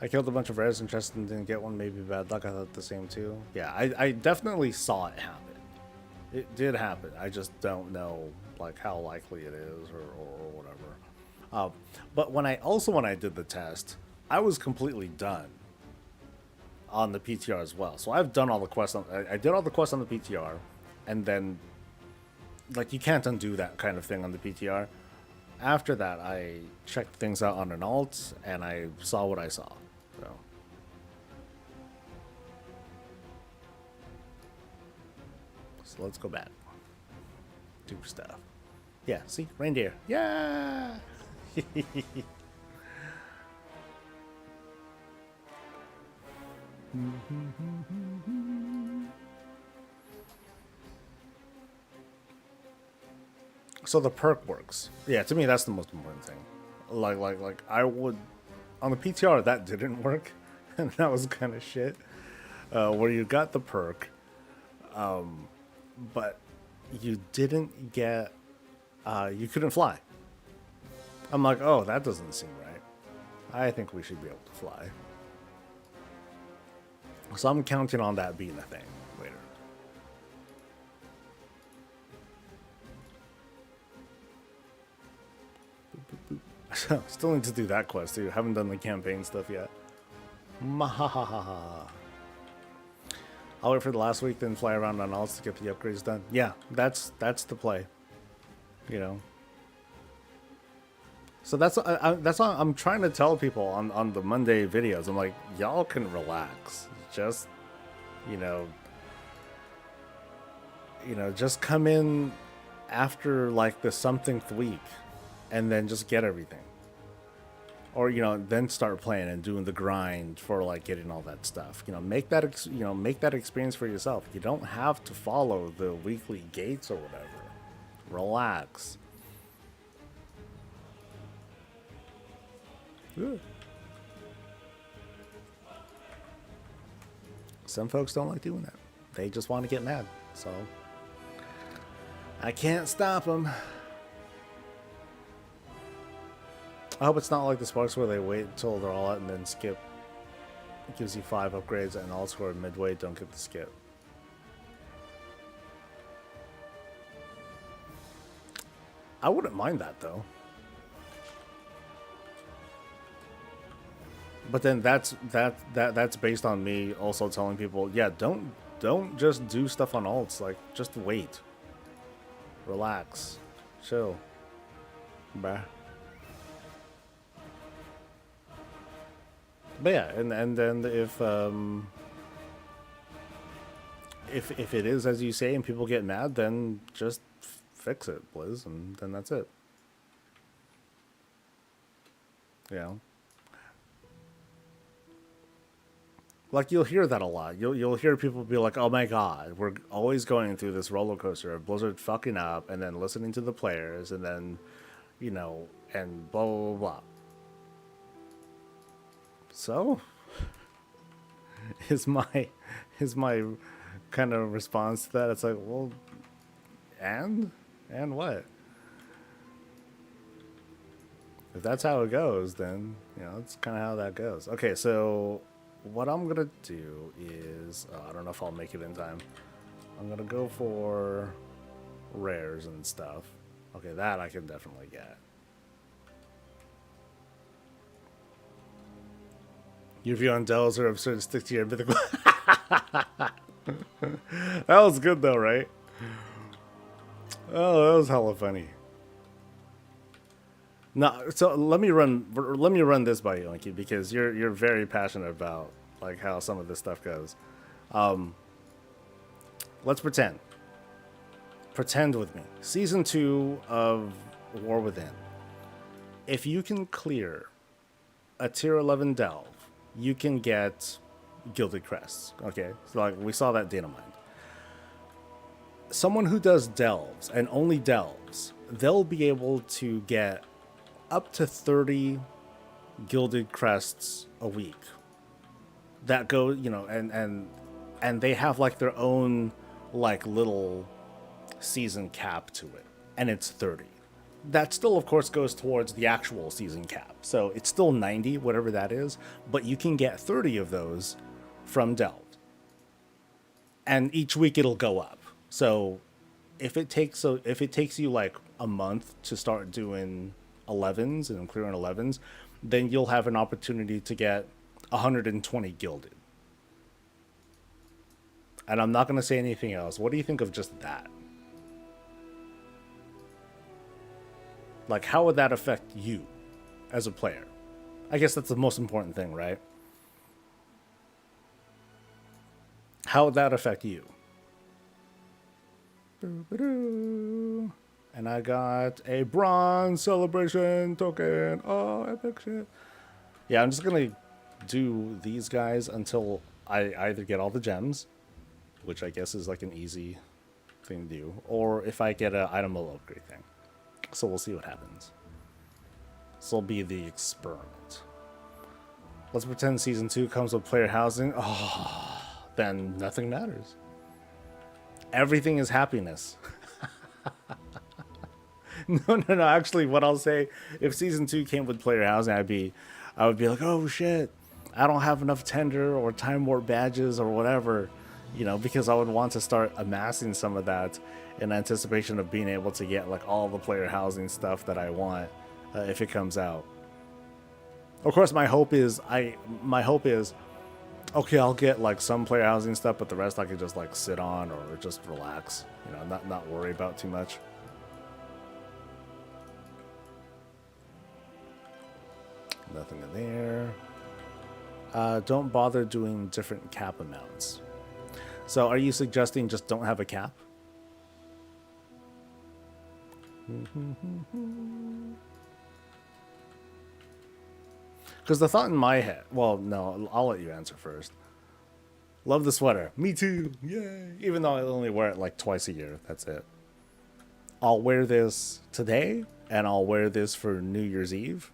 [SPEAKER 1] I killed a bunch of rares and chests and didn't get one. Maybe bad luck. I thought the same too. Yeah, I definitely saw it happen. It did happen. I just don't know like how likely it is or whatever. But when I did the test, I was completely done on the PTR as well. So I've done all the quests. I did all the quests on the PTR, and then like you can't undo that kind of thing on the PTR. After that, I checked things out on an alt, and I saw what I saw. So let's go back. Do stuff. Yeah, see? Reindeer. Yeah! So the perk works. Yeah, to me that's the most important thing. Like I would on the PTR that didn't work, and that was kind of shit. Where you got the perk, but you didn't get, you couldn't fly. I'm like, oh, that doesn't seem right. I think we should be able to fly. So I'm counting on that being a thing later. Still need to do that quest too. Haven't done the campaign stuff yet. Mahahaha. I'll wait for the last week, then fly around on alts to get the upgrades done. Yeah, that's the play. You know. So that's all I'm trying to tell people on the Monday videos. I'm like, y'all can relax. Just, you know, just come in after like the somethingth week, and then just get everything. Or, you know, then start playing and doing the grind for like getting all that stuff. You know, make that experience for yourself. You don't have to follow the weekly gates or whatever. Relax. Ooh. Some folks don't like doing that. They just want to get mad. So I can't stop them. I hope it's not like the Sparks where they wait until they're all out and then skip. It gives you 5 upgrades and all score midway, don't get the skip. I wouldn't mind that though. But then that's based on me also telling people, yeah, don't just do stuff on alts, like just wait. Relax. Chill. Bruh. But yeah, and then if it is as you say and people get mad, then just fix it, Blizz, and then that's it. You know? Like you'll hear that a lot. You'll hear people be like, "Oh my God, we're always going through this roller coaster of Blizzard fucking up, and then listening to the players, and then, you know, and blah blah blah." Blah. So, is my kind of response to that? It's like, well, and what? If that's how it goes, then you know that's kind of how that goes. Okay, so. What I'm gonna do is, I don't know if I'll make it in time. I'm gonna go for rares and stuff. Okay, that I can definitely get. Your view on Dells are absurd. Stick to your mythical. That was good though, right? Oh, that was hella funny. No, so let me run this by you, Unky, because you're very passionate about like how some of this stuff goes. Let's pretend with me. Season 2 of War Within. If you can clear a tier 11 delve, you can get Gilded Crests. Okay, so like we saw that data mine. Someone who does delves and only delves, they'll be able to get up to 30 Gilded Crests a week that go, you know, and they have like their own like little season cap to it. and it's 30. That still, of course, goes towards the actual season cap. So it's still 90, whatever that is, but you can get 30 of those from Delved. And each week it'll go up. So if it takes you like a month to start doing 11s and clearing 11s, then you'll have an opportunity to get 120 gilded. And I'm not going to say anything else. What do you think of just that? Like, how would that affect you as a player? I guess that's the most important thing, right? How would that affect you? And I got a bronze celebration token. Oh, epic shit. Yeah, I'm just going to do these guys until I either get all the gems, which I guess is like an easy thing to do, or if I get an item level upgrade thing. So we'll see what happens. This will be the experiment. Let's pretend season 2 comes with player housing. Oh, then nothing matters. Everything is happiness. No. Actually, what I'll say, if season 2 came with player housing, I would be like, oh shit, I don't have enough tender or time warp badges or whatever, because I would want to start amassing some of that in anticipation of being able to get like all the player housing stuff that I want if it comes out. Of course, my hope is okay, I'll get like some player housing stuff, but the rest I could just like sit on or just relax, not worry about too much. Nothing in there. Don't bother doing different cap amounts. So are you suggesting just don't have a cap? Because the thought in my head, well, no, I'll let you answer first. Love the sweater. Me too. Yay. Even though I only wear it like twice a year. That's it. I'll wear this today, and I'll wear this for New Year's Eve,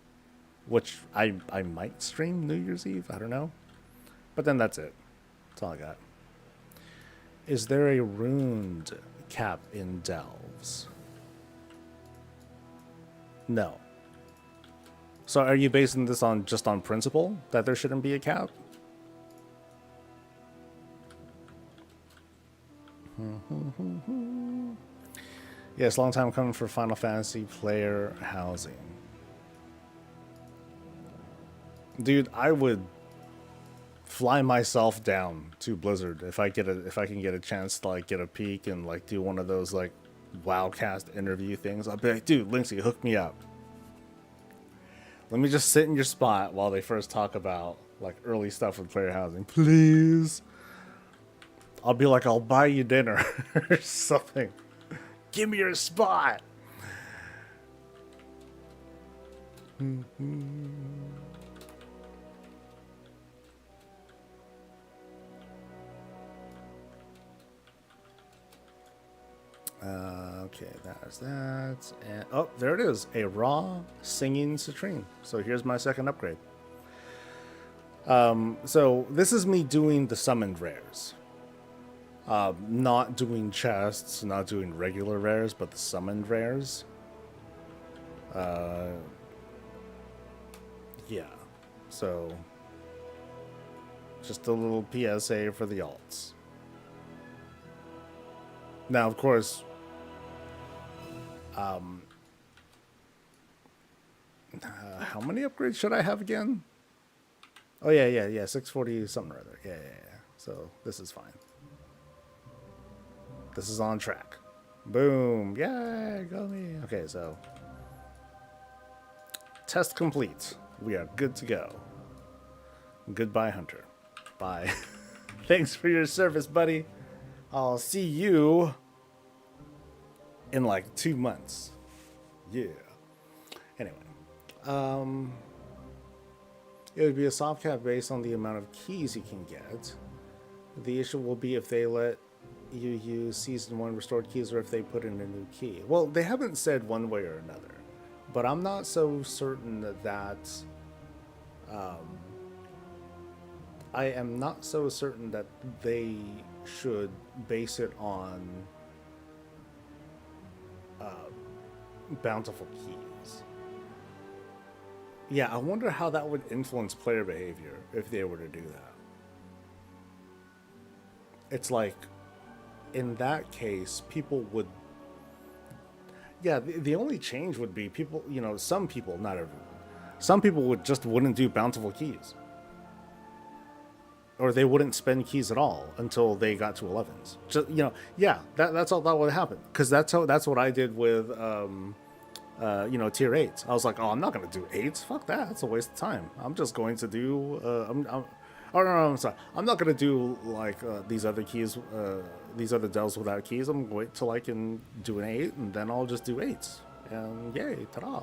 [SPEAKER 1] which I might stream New Year's Eve. I don't know. But then that's it. That's all I got. Is there a runed cap in Delves? No. So are you basing this on just on principle that there shouldn't be a cap? Yes, long time coming for Final Fantasy player housing. Dude, I would fly myself down to Blizzard if I can get a chance to like get a peek and like do one of those like Wowcast interview things. I'll be like, dude, Linksy, hook me up. Let me just sit in your spot while they first talk about like early stuff with player housing, please. I'll be like, I'll buy you dinner or something. Give me your spot. Okay, that's that. And oh, there it is. A raw singing citrine. So here's my second upgrade. So this is me doing the summoned rares. Not doing chests, not doing regular rares, but the summoned rares. Yeah. So just a little PSA for the alts. Now, of course, how many upgrades should I have again? Oh, yeah, 640 something or other. Yeah. So this is fine. This is on track. Boom. Yay, go me. Okay, so test complete. We are good to go. Goodbye, Hunter. Bye. Thanks for your service, buddy. I'll see you in like 2 months. Yeah. Anyway, it would be a soft cap based on the amount of keys you can get. The issue will be if they let you use season 1 restored keys or if they put in a new key. Well, they haven't said one way or another, but I'm not so certain that I am not so certain that they should base it on bountiful keys. Yeah, I wonder how that would influence player behavior if they were to do that. It's like, in that case, people would. Yeah, the only change would be people, some people, not everyone, some people wouldn't do bountiful keys. Or they wouldn't spend keys at all until they got to 11s. Just, yeah, that's all that would happen. Because that's what I did with, tier 8s. I was like, oh, I'm not going to do 8s. Fuck that. That's a waste of time. I'm just going to do, oh, no, I'm sorry. I'm not going to do, like, these other keys, these other delves without keys. I'm going to wait till I can do an 8, and then I'll just do 8s. And yay, ta-da.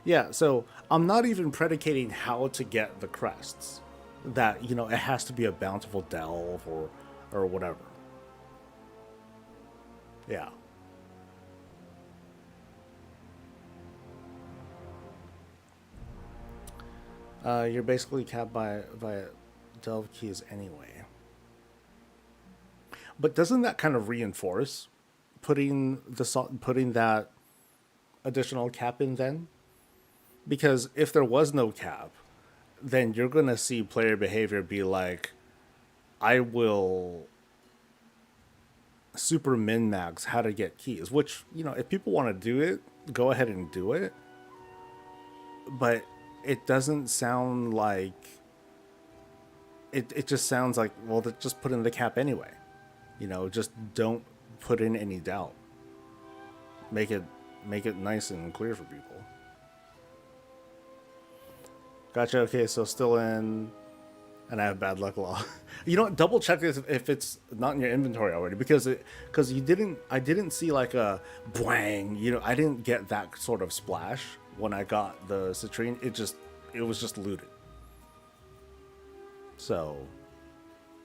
[SPEAKER 1] Yeah, so I'm not even predicating how to get the crests. That, it has to be a bountiful delve or whatever. Yeah. You're basically capped by delve keys anyway. But doesn't that kind of reinforce putting that additional cap in then? Because if there was no cap, then you're going to see player behavior be like, I will super min-max how to get keys. Which, if people want to do it, go ahead and do it. But it doesn't sound like... It just sounds like, well, just put in the cap anyway. Just don't put in any doubt. Make it nice and clear for people. Gotcha. Okay, so still in, and I have bad luck law. Double check this if it's not in your inventory already, because I didn't see like a bwang. I didn't get that sort of splash when I got the citrine. It was just looted. So,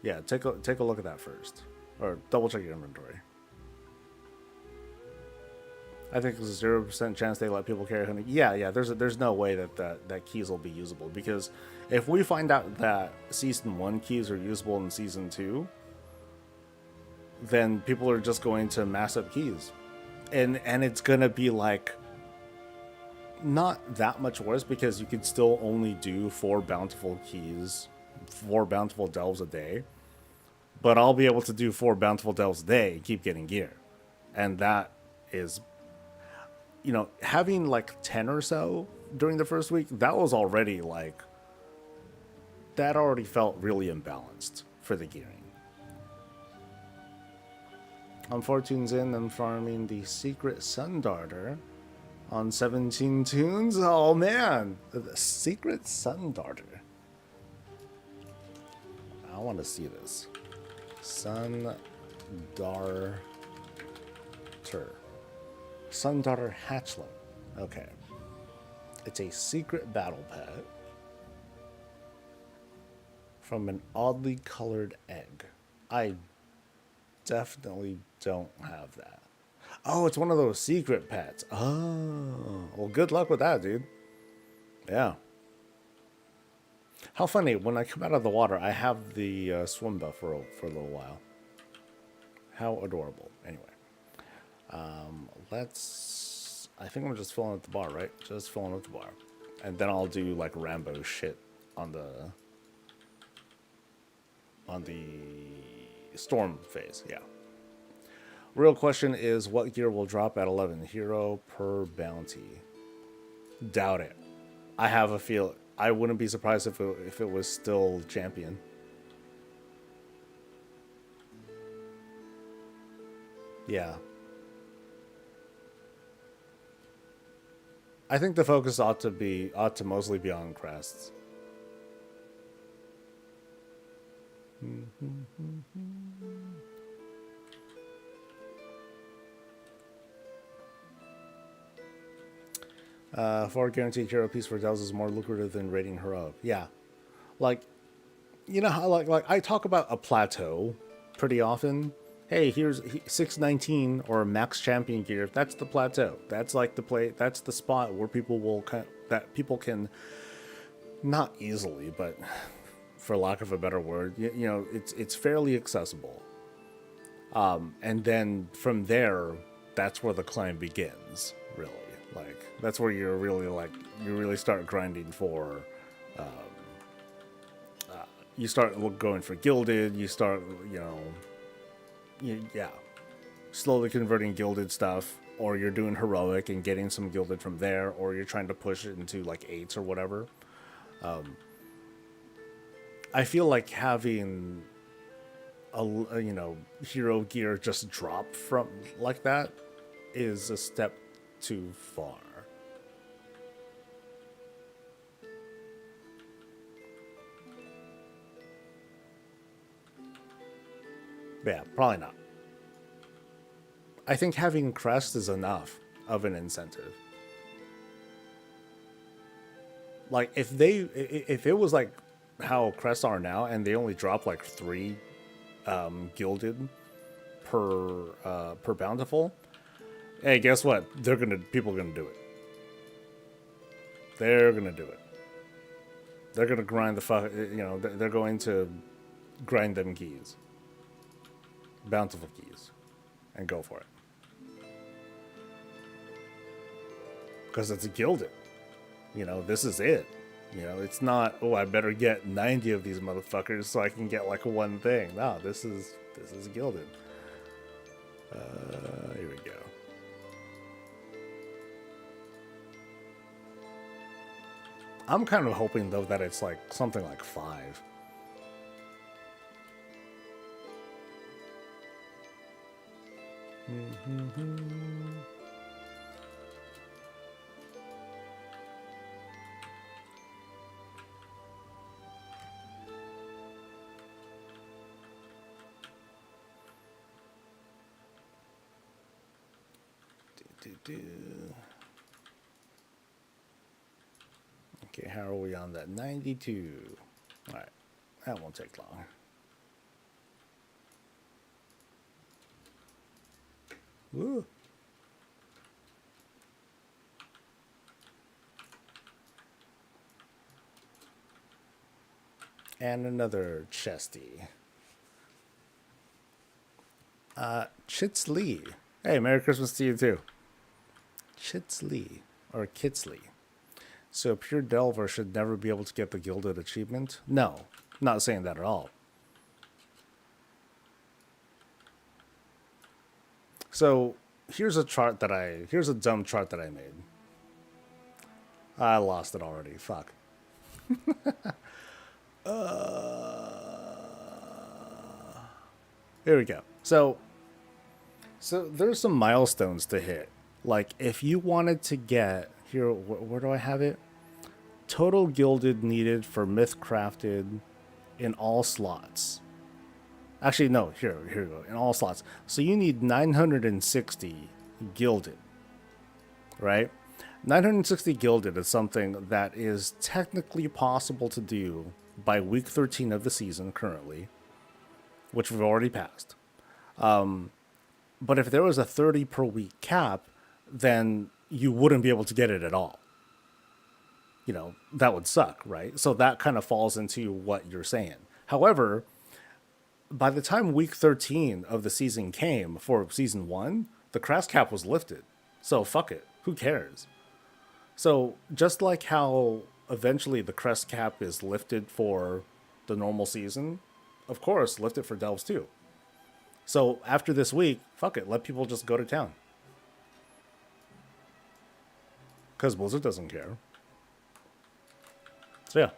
[SPEAKER 1] yeah, take a look at that first, or double check your inventory. I think there's a 0% chance they let people carry hunting. Yeah. There's no way that keys will be usable, because if we find out that season 1 keys are usable in season 2, then people are just going to mass up keys, and it's gonna be like not that much worse, because you could still only do 4 bountiful delves a day, but I'll be able to do 4 bountiful delves a day and keep getting gear, and that is. Having like 10 or so during the first week, that was already like, that already felt really imbalanced for the gearing. I'm 4 tunes in, I'm farming the Secret Sun Darter on 17 tunes. Oh man, the Secret Sun Darter. I want to see this. Sun Darter. Sun Darter Hatchling. Okay. It's a secret battle pet from an oddly colored egg. I definitely don't have that. Oh, it's one of those secret pets. Oh, well, good luck with that, dude. Yeah. How funny, when I come out of the water, I have the swim buff for a little while. How adorable. Anyway. I think I'm just filling up the bar, right? Just filling up the bar. And then I'll do like Rambo shit on the storm phase, yeah. Real question is, what gear will drop at 11? Hero per bounty. Doubt it. I have a feel. I wouldn't be surprised if it was still champion. Yeah. I think the focus ought to mostly be on crests. For guaranteed hero piece for Dells is more lucrative than rating her up. Yeah, like, how like I talk about a plateau pretty often. Hey, here's 619 or max champion gear. That's the plateau. That's like that's the spot where people can not easily, but for lack of a better word, it's fairly accessible. And then from there, that's where the climb begins, really. Like, that's where you're really, like, you really start grinding for, you start going for Gilded, you start, you know, yeah, slowly converting Gilded stuff, or you're doing Heroic and getting some Gilded from there, or you're trying to push it into, like, 8s or whatever. I feel like having you know, hero gear just drop from like that is a step too far. But yeah, probably not. I think having Crest is enough of an incentive. Like, if it was like how Crests are now, and they only drop like 3 Gilded per bountiful, hey, guess what? People are gonna do it. They're gonna do it. They're gonna grind the fuck. You know, they're going to grind them keys, bountiful keys, and go for it. Because it's Gilded. You know, this is it. You know, it's not, oh, I better get 90 of these motherfuckers so I can get like one thing. No, this is Gilded. Here we go. I'm kind of hoping though that it's like something like 5. Okay, how are we on that? 92. All right, that won't take long. Woo. And another chesty. Chits Lee. Hey, Merry Christmas to you too. Chits Lee, or Kitsley. So Pure Delver should never be able to get the Gilded achievement? No, not saying that at all. So here's a dumb chart that I made. I lost it already. Fuck. Here we go. So there's some milestones to hit. Like, if you wanted to get here, where do I have it? Total Gilded needed for Myth crafted in all slots. Actually, no, here we go. In all slots. So you need 960 Gilded, right? 960 Gilded is something that is technically possible to do by week 13 of the season currently, which we've already passed. But if there was a 30 per week cap, then you wouldn't be able to get it at all. You know, that would suck, right? So that kind of falls into what you're saying. However, by the time week 13 of the season came for season 1, the Crest cap was lifted. So fuck it. Who cares? So just like how eventually the Crest cap is lifted for the normal season, of course, lift it for Delves too. So after this week, fuck it. Let people just go to town. Because Blizzard doesn't care. So yeah.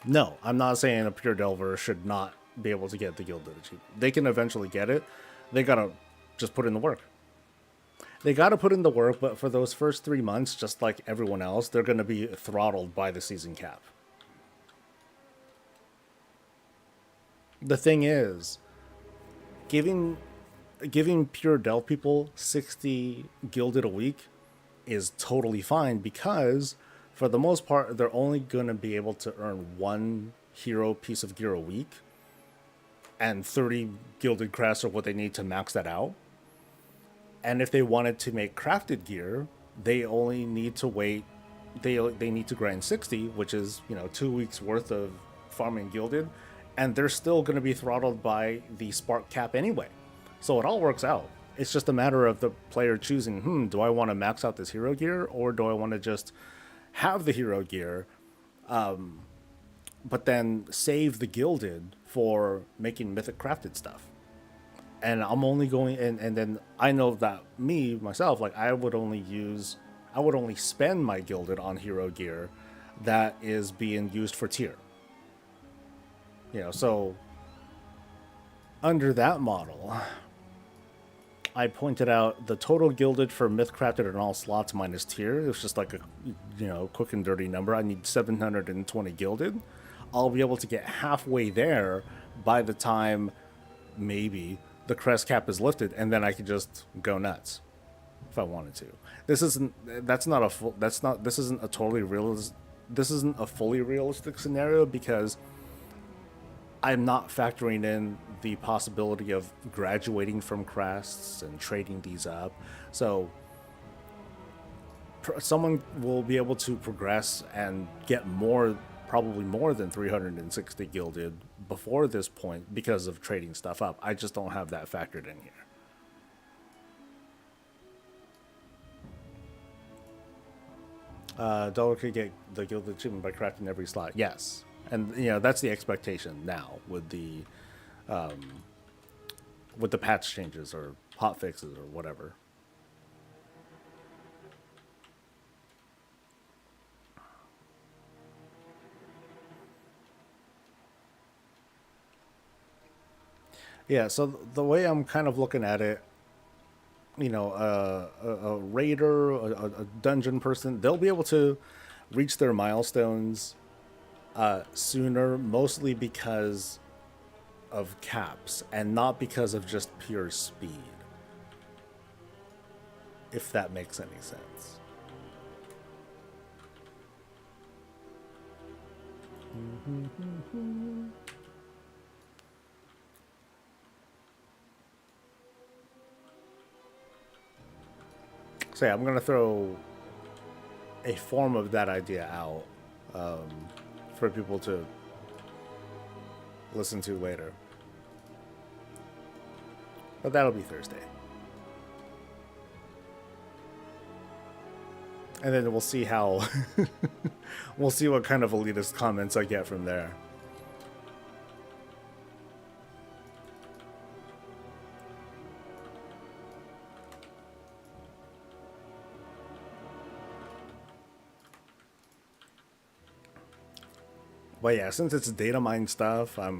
[SPEAKER 1] No, I'm not saying a Pure Delver should not be able to get the Gilded achievement. They can eventually get it. They gotta just put in the work. They gotta put in the work, but for those first 3 months, just like everyone else, they're gonna be throttled by the season cap. The thing is, giving Pure Delve people 60 Gilded a week is totally fine, because for the most part, they're only going to be able to earn 1 hero piece of gear a week, and 30 Gilded crests are what they need to max that out. And if they wanted to make crafted gear, they only need to wait. They need to grind 60, which is, you know, 2 weeks worth of farming Gilded, and they're still going to be throttled by the spark cap anyway. So it all works out. It's just a matter of the player choosing, do I want to max out this hero gear, or do I want to just have the hero gear, but then save the gilded for making mythic crafted stuff? And I'm only going, and then I know that myself, like I would only spend my gilded on hero gear that is being used for tier. So under that model, I pointed out the total gilded for myth crafted in all slots minus tier. It was just like a, quick and dirty number. I need 720 gilded. I'll be able to get halfway there by the time maybe the crest cap is lifted, and then I could just go nuts if I wanted to. This isn't a fully realistic scenario, because I'm not factoring in the possibility of graduating from crests and trading these up. So someone will be able to progress and get probably more than 360 gilded before this point because of trading stuff up. I just don't have that factored in here. Dollar could get the gilded achievement by crafting every slot. Yes. And that's the expectation now with the patch changes or hot fixes or whatever. Yeah, so the way I'm kind of looking at it, a raider, a dungeon person, they'll be able to reach their milestones sooner, mostly because of caps and not because of just pure speed, if that makes any sense. So yeah, I'm gonna throw a form of that idea out for people to listen to later. But that'll be Thursday. And then we'll see how we'll see what kind of elitist comments I get from there. But yeah, since it's data mine stuff, I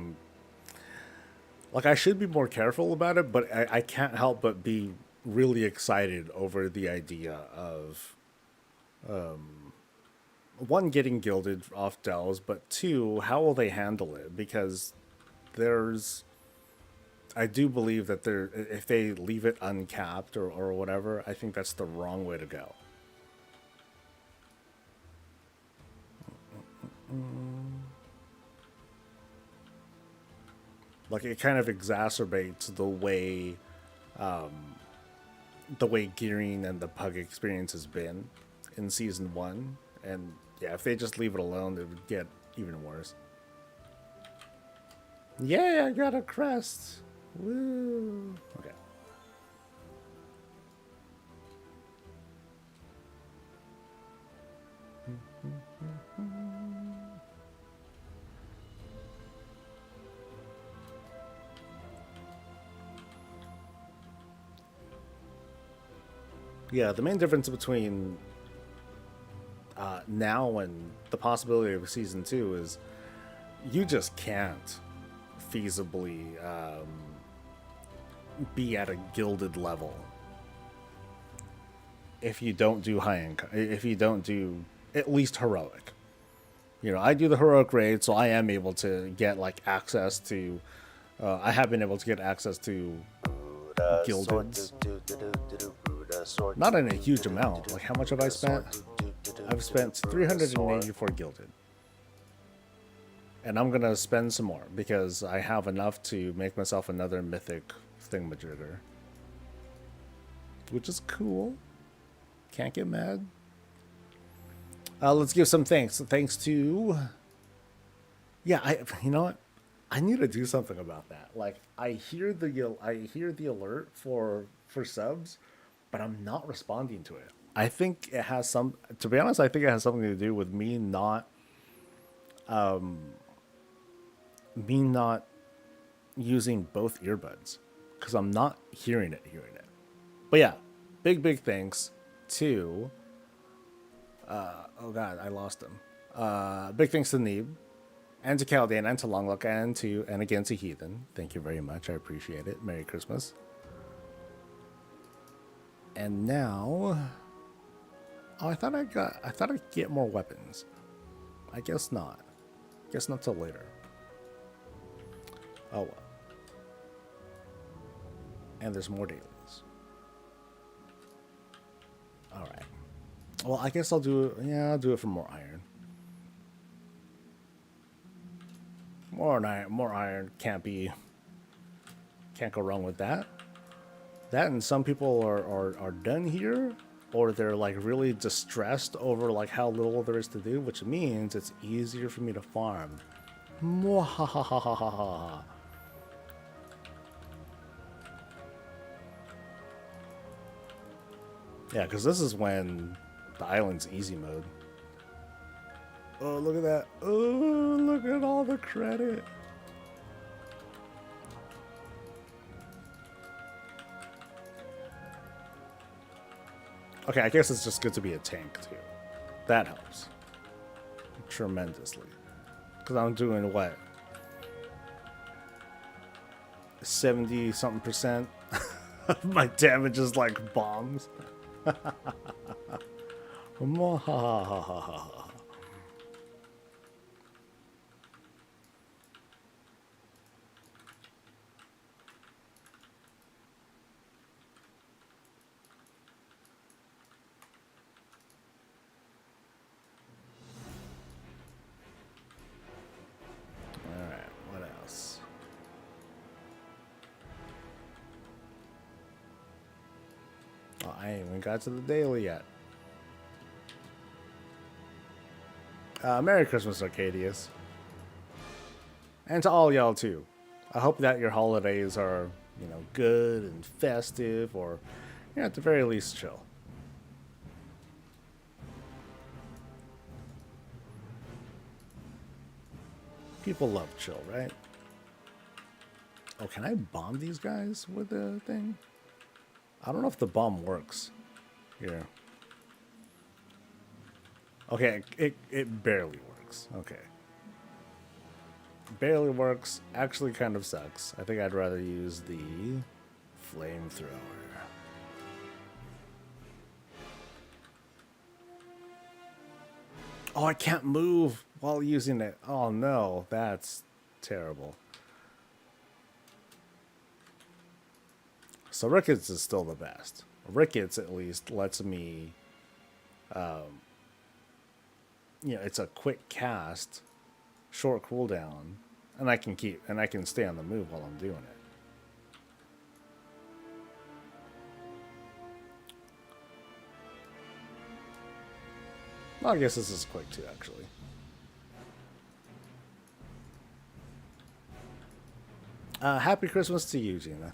[SPEAKER 1] should be more careful about it, but I can't help but be really excited over the idea of one, getting gilded off dells, but two, how will they handle it? Because I do believe that if they leave it uncapped or whatever, I think that's the wrong way to go. Like, it kind of exacerbates the way gearing and the pug experience has been in season 1, and yeah, if they just leave it alone, it would get even worse. Yeah, I got a crest. Woo. Okay. Yeah, the main difference between now and the possibility of season 2 is you just can't feasibly be at a gilded level if you don't do if you don't do at least heroic. I do the heroic raid, so I am able to get access to. I have been able to get access to gildeds. Not in a huge amount. How much have I spent? I've spent 384 gilded. And I'm gonna spend some more because I have enough to make myself another mythic thingamajigger. Which is cool. Can't get mad. Let's give some thanks. Thanks to... Yeah, you know what? I need to do something about that. Like I hear the alert for subs, but I'm not responding to it. I think it has some. To be honest, I think it has something to do with me not using both earbuds because I'm not hearing it. But yeah, big thanks to oh god, I lost him. Big thanks to Neeb and to Caldan and to Longlook and again to Heathen. Thank you very much. I appreciate it. Merry Christmas. And now, oh, I thought I'd get more weapons. I guess not. Guess not till later. Oh well. And there's more dailies. All right. Well, I guess I'll do it. Yeah, I'll do it for more iron. More iron. More iron. Can't go wrong with that. That and some people are done here, or they're like really distressed over like how little there is to do, which means it's easier for me to farm. Mwahahahaha. Yeah, because this is when the island's easy mode. Oh, look at that. Oh, look at all the credit. Okay, I guess it's just good to be a tank, too. That helps. Tremendously. Because I'm doing, what? 70-something% of my damage is like bombs. I ain't even got to the daily yet. Merry Christmas, Arcadius. And to all y'all, too. I hope that your holidays are, good and festive, or, at the very least, chill. People love chill, right? Oh, can I bomb these guys with the thing? I don't know if the bomb works. Here. Okay, it barely works. Okay. Barely works. Actually kind of sucks. I think I'd rather use the flamethrower. Oh, I can't move while using it. Oh no, that's terrible. So Ricketts is still the best. Ricketts at least lets me, it's a quick cast, short cooldown, and I can stay on the move while I'm doing it. Well, I guess this is quick too, actually. Happy Christmas to you, Gina.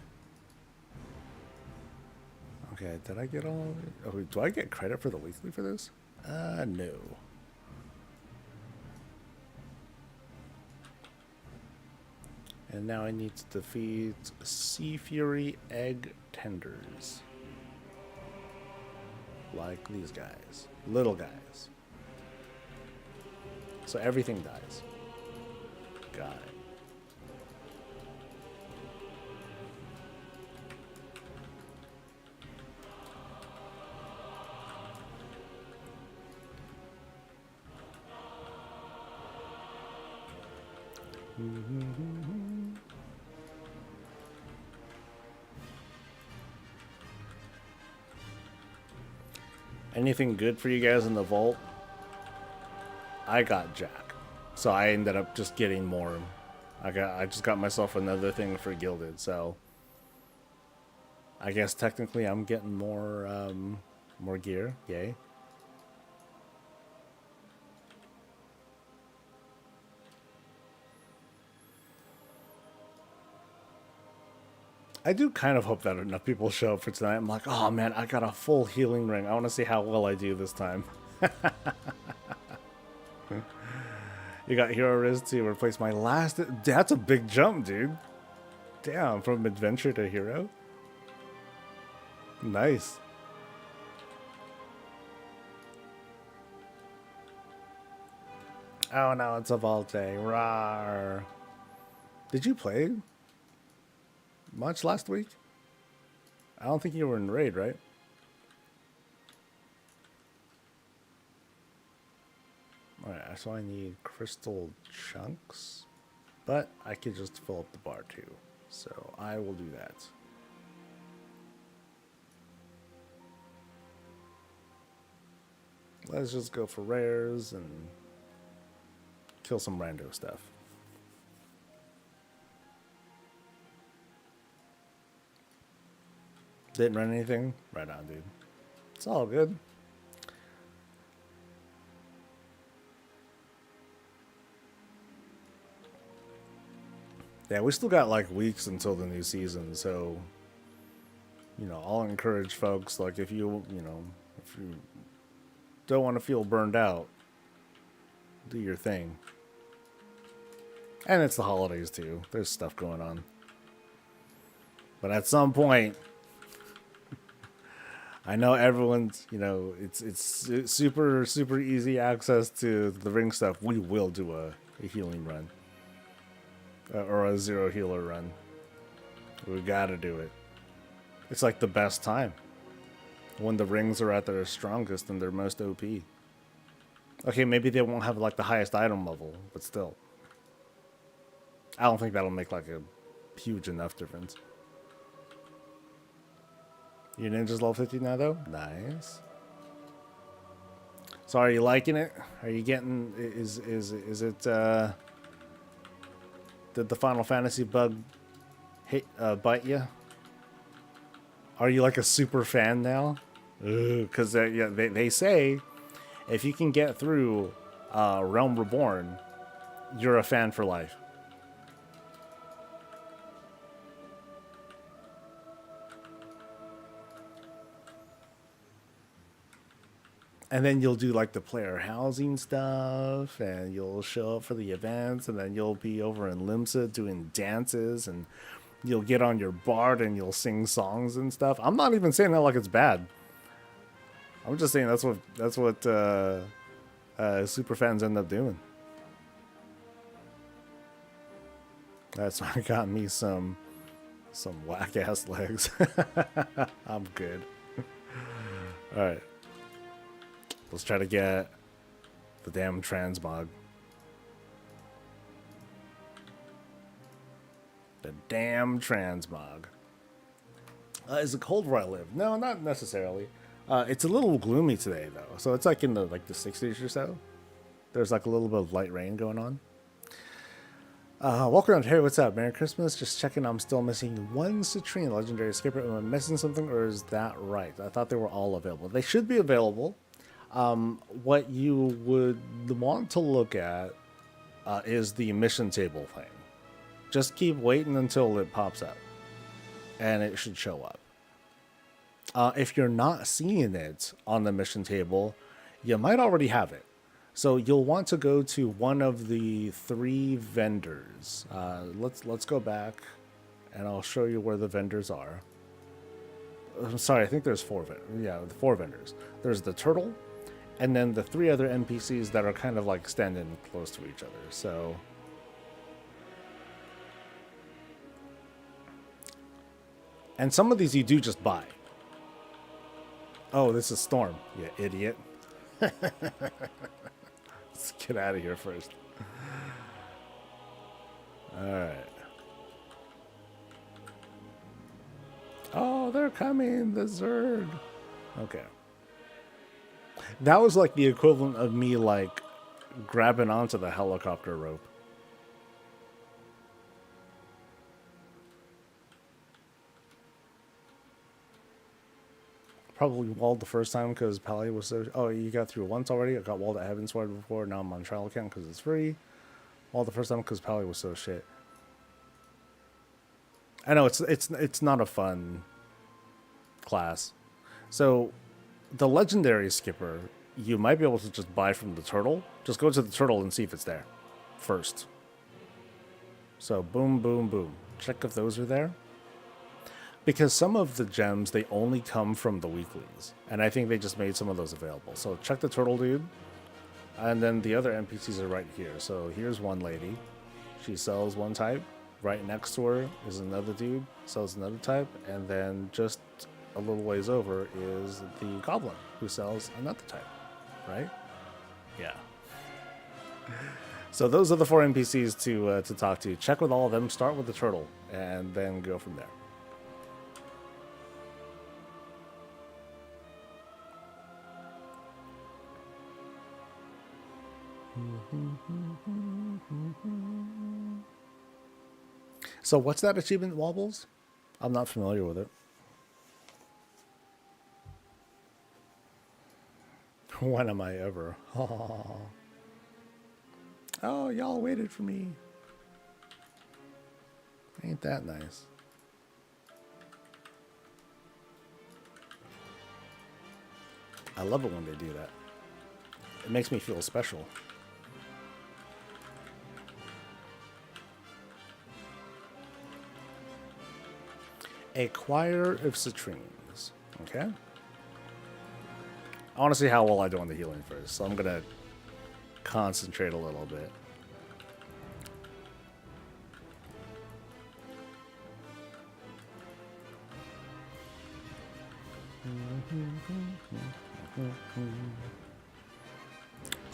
[SPEAKER 1] Okay, did I get all of it? Oh, do I get credit for the weekly for this? No. And now I need to defeat Sea Fury Egg Tenders. Like these guys. Little guys. So everything dies. Got it. Anything good for you guys in the vault? I got Jack, so I ended up just getting more. I just got myself another thing for Gilded, so I guess technically I'm getting more gear. Yay. I do kind of hope that enough people show up for tonight. I'm like, oh man, I got a full healing ring. I want to see how well I do this time. You got Hero Riz to replace my last... That's a big jump, dude. Damn, from adventure to hero. Nice. Oh no, it's a Valte. Rawr. Did you play much last week? I don't think you were in raid, right? Alright, so I need crystal chunks, but I could just fill up the bar too. So I will do that. Let's just go for rares and kill some rando stuff. Didn't run anything? Right on, dude. It's all good. Yeah, we still got like weeks until the new season, so you know, I'll encourage folks, like, if you don't want to feel burned out, do your thing. And it's the holidays too. There's stuff going on. But at some point, I know everyone's, you know, it's super easy access to the ring stuff. We will do a healing run. Or a zero healer run. We gotta do it. It's like the best time. When the rings are at their strongest and their most OP. Okay, maybe they won't have like the highest item level, but still. I don't think that'll make like a huge enough difference. Your ninja's level 50 now though? Nice. So are you liking it? Are you getting, is it did the Final Fantasy bug bite you? Are you like a super fan now? Because yeah, they say if you can get through Realm Reborn, you're a fan for life. And then you'll do like the player housing stuff, and you'll show up for the events, and then you'll be over in Limsa doing dances, and you'll get on your bard and you'll sing songs and stuff. I'm not even saying that like it's bad. I'm just saying that's what super fans end up doing. That's why I got me some whack ass legs. I'm good. All right. Let's try to get the damn transmog. The damn transmog. Is it cold where I live? No, not necessarily. It's a little gloomy today, though. So it's like in the 60s or so. There's like a little bit of light rain going on. Welcome around. Hey, what's up? Merry Christmas. Just checking. I'm still missing one Citrine Legendary Escaper. Am I missing something, or is that right? I thought they were all available. They should be available. What you would want to look at is the mission table thing. Just keep waiting until it pops up, and it should show up. If you're not seeing it on the mission table, you might already have it. So you'll want to go to one of the 3 vendors. Let's go back, and I'll show you where the vendors are. I'm sorry, I think there's 4 vendors. Yeah, 4 vendors. There's the turtle, and then the 3 other NPCs that are kind of like standing close to each other. So and some of these you do just buy. Oh, this is Storm, you idiot. Let's get out of here first. Alright. Oh, they're coming, the Zerg. Okay. That was like the equivalent of me like grabbing onto the helicopter rope. Probably walled the first time because Pally was so... Oh, you got through once already? I got walled at Heavensward before. Now I'm on trial account because it's free. Walled the first time because Pally was so shit. I know it's not a fun class. So the legendary skipper, you might be able to just buy from the turtle. Just go to the turtle and see if it's there first. So boom, boom, boom. Check if those are there. Because some of the gems, they only come from the weeklies. And I think they just made some of those available. So check the turtle dude. And then the other NPCs are right here. So here's one lady. She sells one type. Right next to her is another dude. Sells another type. And then just a little ways over is the goblin who sells another type. Right? Yeah. So those are the 4 NPCs to talk to. Check with all of them. Start with the turtle. And then go from there. So what's that achievement, Wobbles? I'm not familiar with it. When am I ever? Oh, y'all waited for me. Ain't that nice? I love it when they do that. It makes me feel special. A choir of citrines. Okay. I want to see how well I do on the healing first, so I'm going to concentrate a little bit.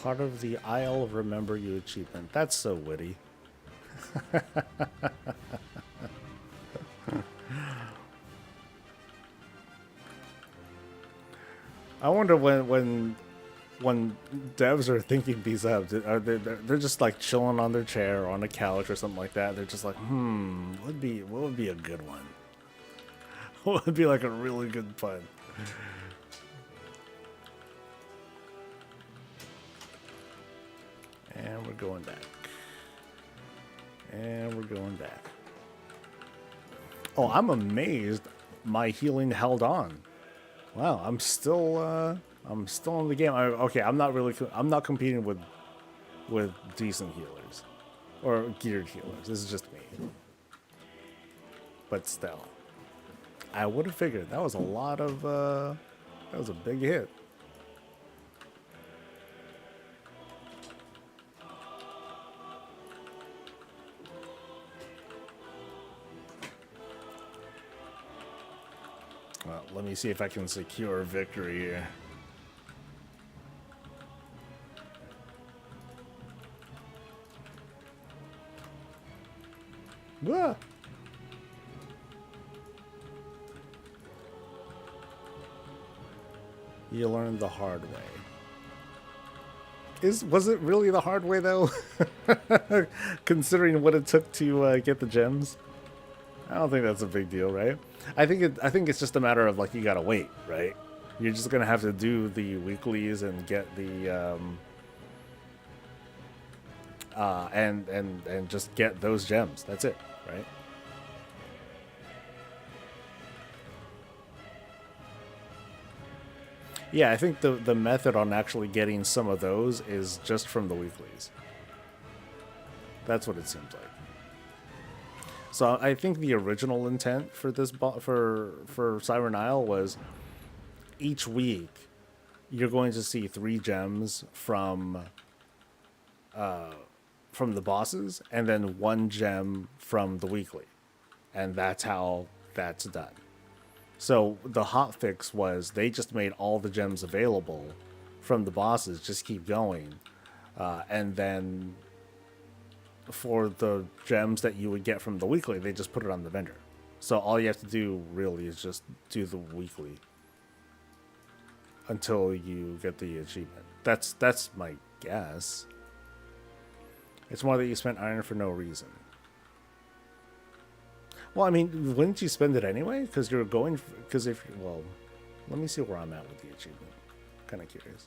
[SPEAKER 1] Part of the Isle of Remember You achievement. That's so witty. I wonder when devs are thinking these up, they're just like chilling on their chair or on a couch or something like that. They're just like, what would be a good one? What would be like a really good pun? And we're going back. And we're going back. Oh, I'm amazed my healing held on. Wow, I'm still in the game. Okay, I'm not competing with decent healers or geared healers. This is just me. But still, I would have figured that was a lot of that was a big hit. Well, let me see if I can secure victory here. Ah. You learned the hard way. Was it really the hard way though? Considering what it took to get the gems, I don't think that's a big deal, right? I think it's just a matter of like you gotta wait, right? You're just gonna have to do the weeklies and get the and just get those gems. That's it, right? Yeah, I think the method on actually getting some of those is just from the weeklies. That's what it seems like. So I think the original intent for this for Siren Isle was each week you're going to see 3 gems from the bosses and then 1 gem from the weekly, and that's how that's done. So the hotfix was they just made all the gems available from the bosses, just keep going, and then for the gems that you would get from the weekly, they just put it on the vendor. So all you have to do really is just do the weekly until you get the achievement. That's my guess. It's more that you spent iron for no reason. Well, I mean, wouldn't you spend it anyway? Because you're going. Because well, let me see where I'm at with the achievement. Kind of curious,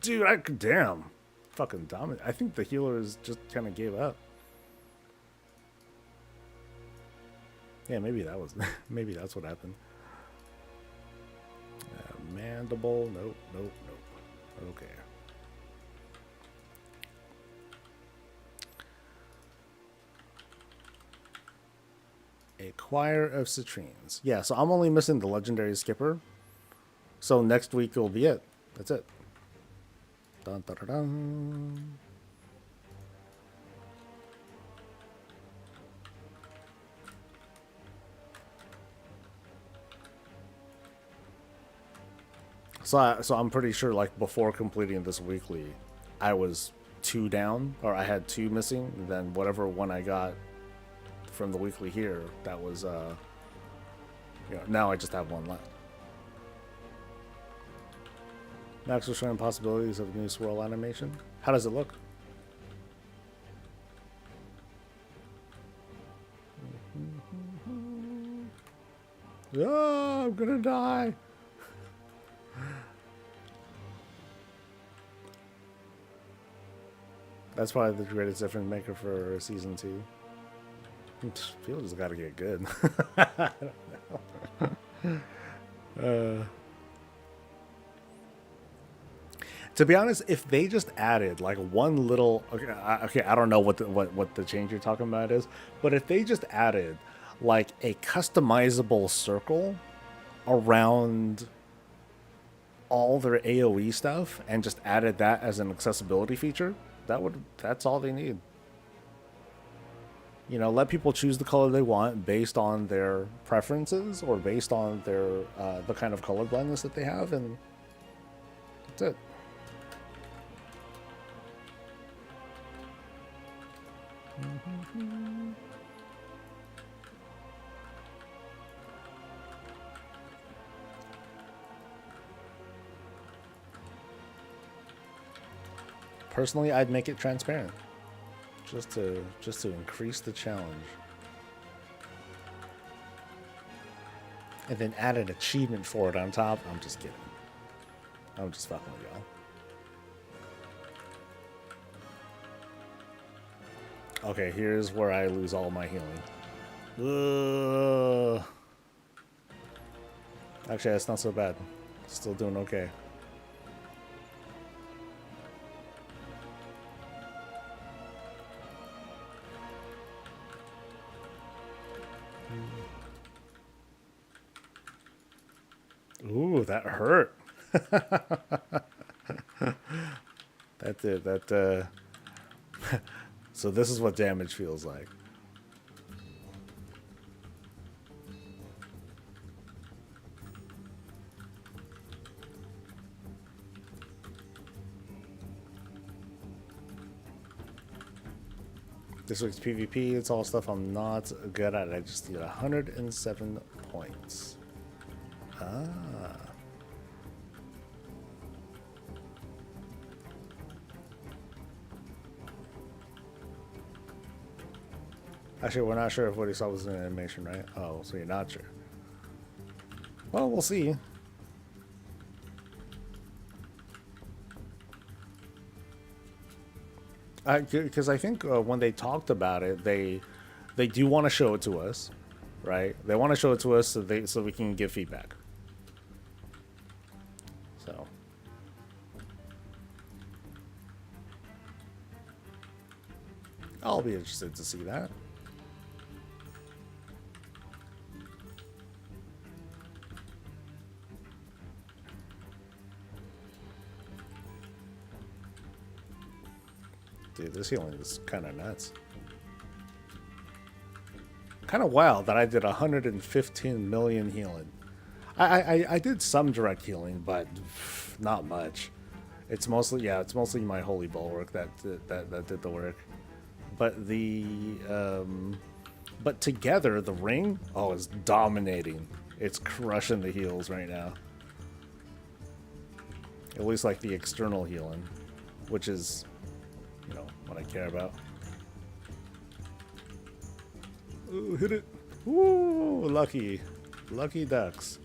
[SPEAKER 1] dude. Damn, fucking dominant. I think the healers just kind of gave up. Yeah, maybe that was maybe that's what happened. Mandible. Nope. Nope. Nope. Okay. A choir of citrines. Yeah, so I'm only missing the legendary skipper. So next week will be it. That's it. Dun, dun, dun, dun. So I'm pretty sure, like, before completing this weekly, I was 2 down, or I had 2 missing. And then whatever one I got from the weekly here, that was now I just have 1 left. Max was showing possibilities of a new swirl animation. How does it look? Oh, I'm gonna die. That's probably the greatest difference maker for season 2. People just gotta get good. I don't know. To be honest, if they just added like one little okay, I don't know what the change you're talking about is, but if they just added like a customizable circle around all their AoE stuff and just added that as an accessibility feature, that's all they need. Let people choose the color they want based on their preferences or based on their the kind of color blindness that they have, and that's it. Personally, I'd make it transparent, just to increase the challenge, and then add an achievement for it on top. I'm just kidding. I'm just fucking with y'all. Okay, here's where I lose all my healing. Actually, that's not so bad. Still doing okay. Ooh, that hurt. That did. That, so this is what damage feels like. This week's PvP, it's all stuff I'm not good at. I just need 107 points. Ah. Actually, we're not sure if what he saw was an animation, right? Oh, so you're not sure. Well, we'll see. Because I think when they talked about it, they do want to show it to us, right? They want to show it to us so we can give feedback. So. I'll be interested to see that. Dude, this healing is kind of nuts. Kind of wild that I did 115 million healing. I did some direct healing, but not much. It's mostly my holy bulwark that did the work. But but together the ring, is dominating. It's crushing the heals right now. At least like the external healing, which is what I care about. Ooh, hit it. Ooh, lucky ducks.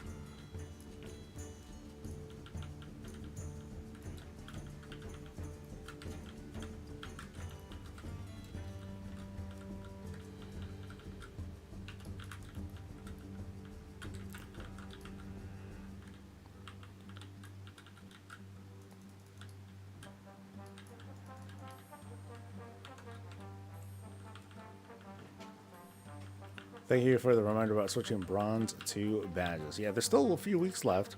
[SPEAKER 1] Thank you for the reminder about switching bronze to badges. Yeah, there's still a few weeks left,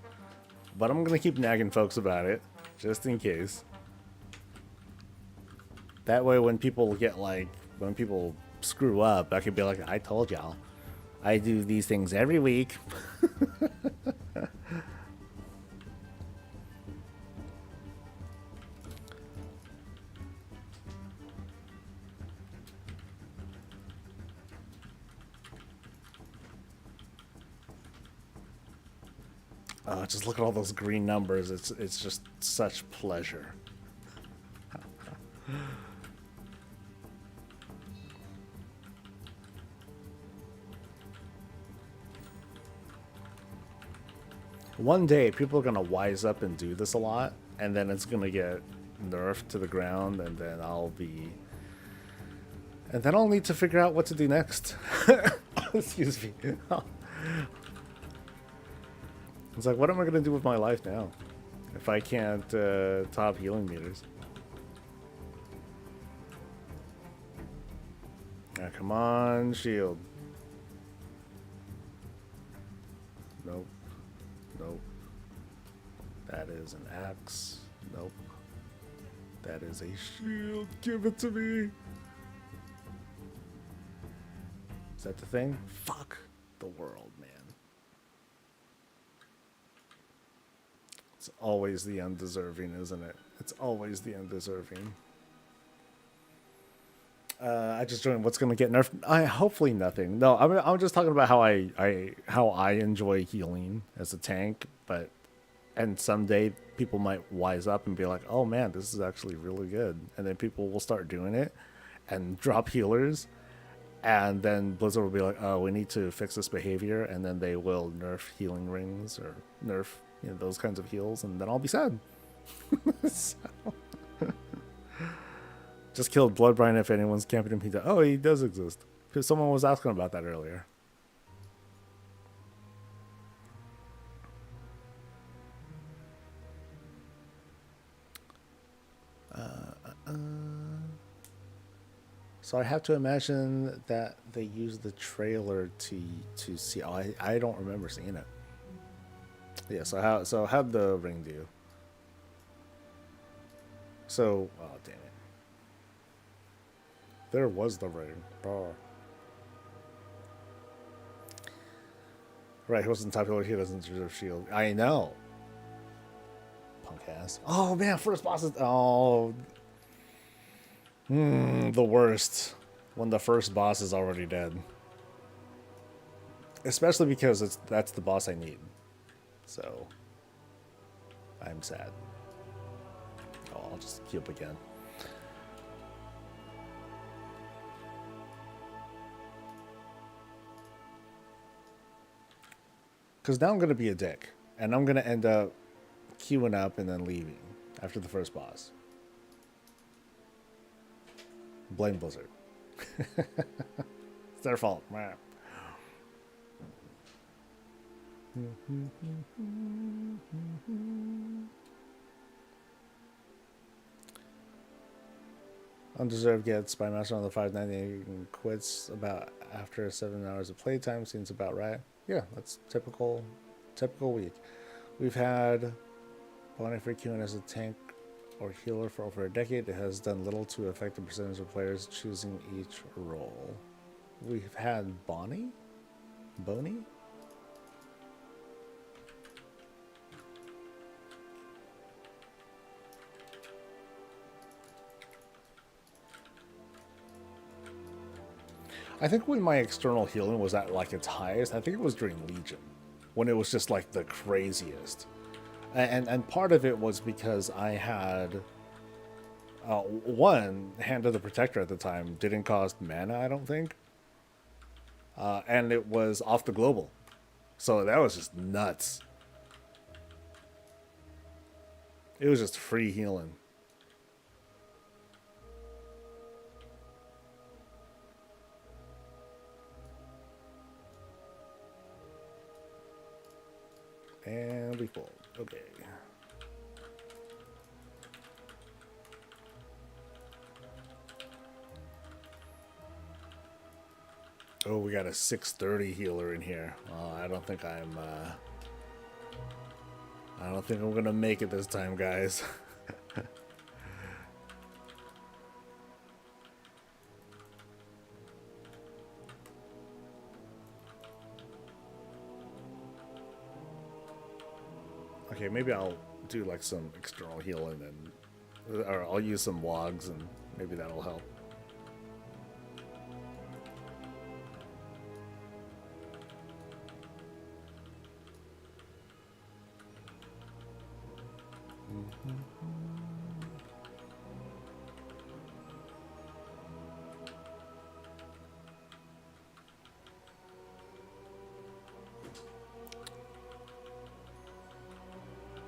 [SPEAKER 1] but I'm gonna keep nagging folks about it, just in case. That way when people get like, when people screw up, I could be like, I told y'all. I do these things every week. Just look at all those green numbers. It's just such pleasure. One day, people are gonna wise up and do this a lot, and then it's gonna get nerfed to the ground, and then I'll need to figure out what to do next. Excuse me. It's like, what am I gonna do with my life now if I can't top healing meters? Ah, come on, shield. Nope. Nope. That is an axe. Nope. That is a shield. Give it to me. Is that the thing? Fuck the world, man. It's always the undeserving, isn't it? It's always the undeserving. I just joined. What's going to get nerfed? Hopefully nothing. No, I'm just talking about how I enjoy healing as a tank, and someday people might wise up and be like, oh man, this is actually really good, and then people will start doing it and drop healers, and then Blizzard will be like, oh, we need to fix this behavior, and then they will nerf healing rings or nerf those kinds of heals, and then I'll be sad. So. Just killed Bloodbrine if anyone's camping him. He does exist. Because someone was asking about that earlier. So I have to imagine that they use the trailer to see. Oh, I don't remember seeing it. Yeah. So how'd the ring do? So, oh damn it. There was the ring. Oh. Right, he wasn't top healer, he doesn't deserve shield. I know. Punk ass. Oh man, first boss is the worst. When the first boss is already dead. Especially because that's the boss I need. So I'm sad. Oh, I'll just queue up again. Because now I'm going to be a dick. And I'm going to end up queuing up and then leaving after the first boss. Blame Blizzard. It's their fault. Undeserved gets by Master on the 590 and quits about after 7 hours of playtime. Seems about right. Yeah, that's typical week. We've had Bonnie for queuing as a tank or healer for over a decade. It has done little to affect the percentage of players choosing each role. We've had Bonnie? I think when my external healing was at like its highest, I think it was during Legion, when it was just like the craziest. And part of it was because I had one, Hand of the Protector at the time didn't cost mana, I don't think, and it was off the global, so that was just nuts. It was just free healing. And we fold. Okay. Oh, we got a 630 healer in here. I don't think I'm gonna make it this time, guys. Okay, maybe I'll do like some external healing and, or I'll use some logs and maybe that'll help.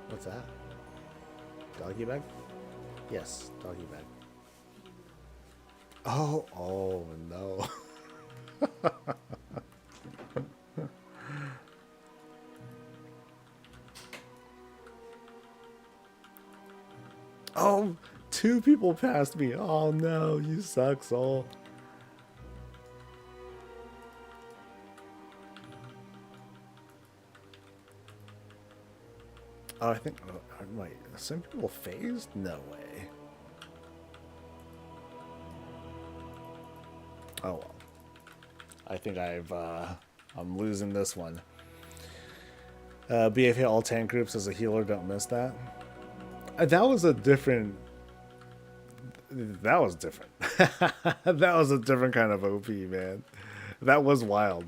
[SPEAKER 1] What's that? Doggy bag? Yes, doggy bag. Oh no. Oh, 2 people passed me. Oh no, you suck, Soul. Oh, I think. Wait, some people phased? No way. Oh well. I think I'm losing this one. BFA all tank groups as a healer. Don't miss that. That was a different. That was different. That was a different kind of OP, man. That was wild.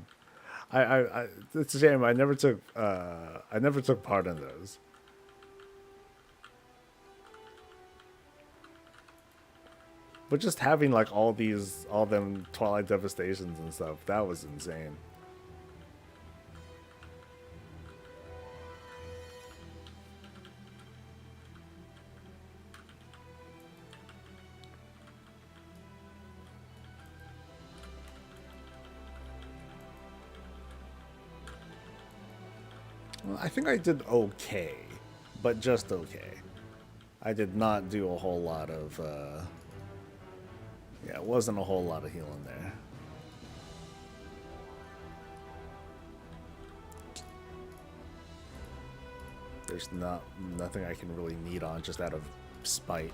[SPEAKER 1] It's a shame I never took part in those. But just having like all them Twilight Devastations and stuff, that was insane. Well, I think I did okay, but just okay. I did not do a whole lot of yeah, it wasn't a whole lot of healing there. There's nothing I can really need on just out of spite.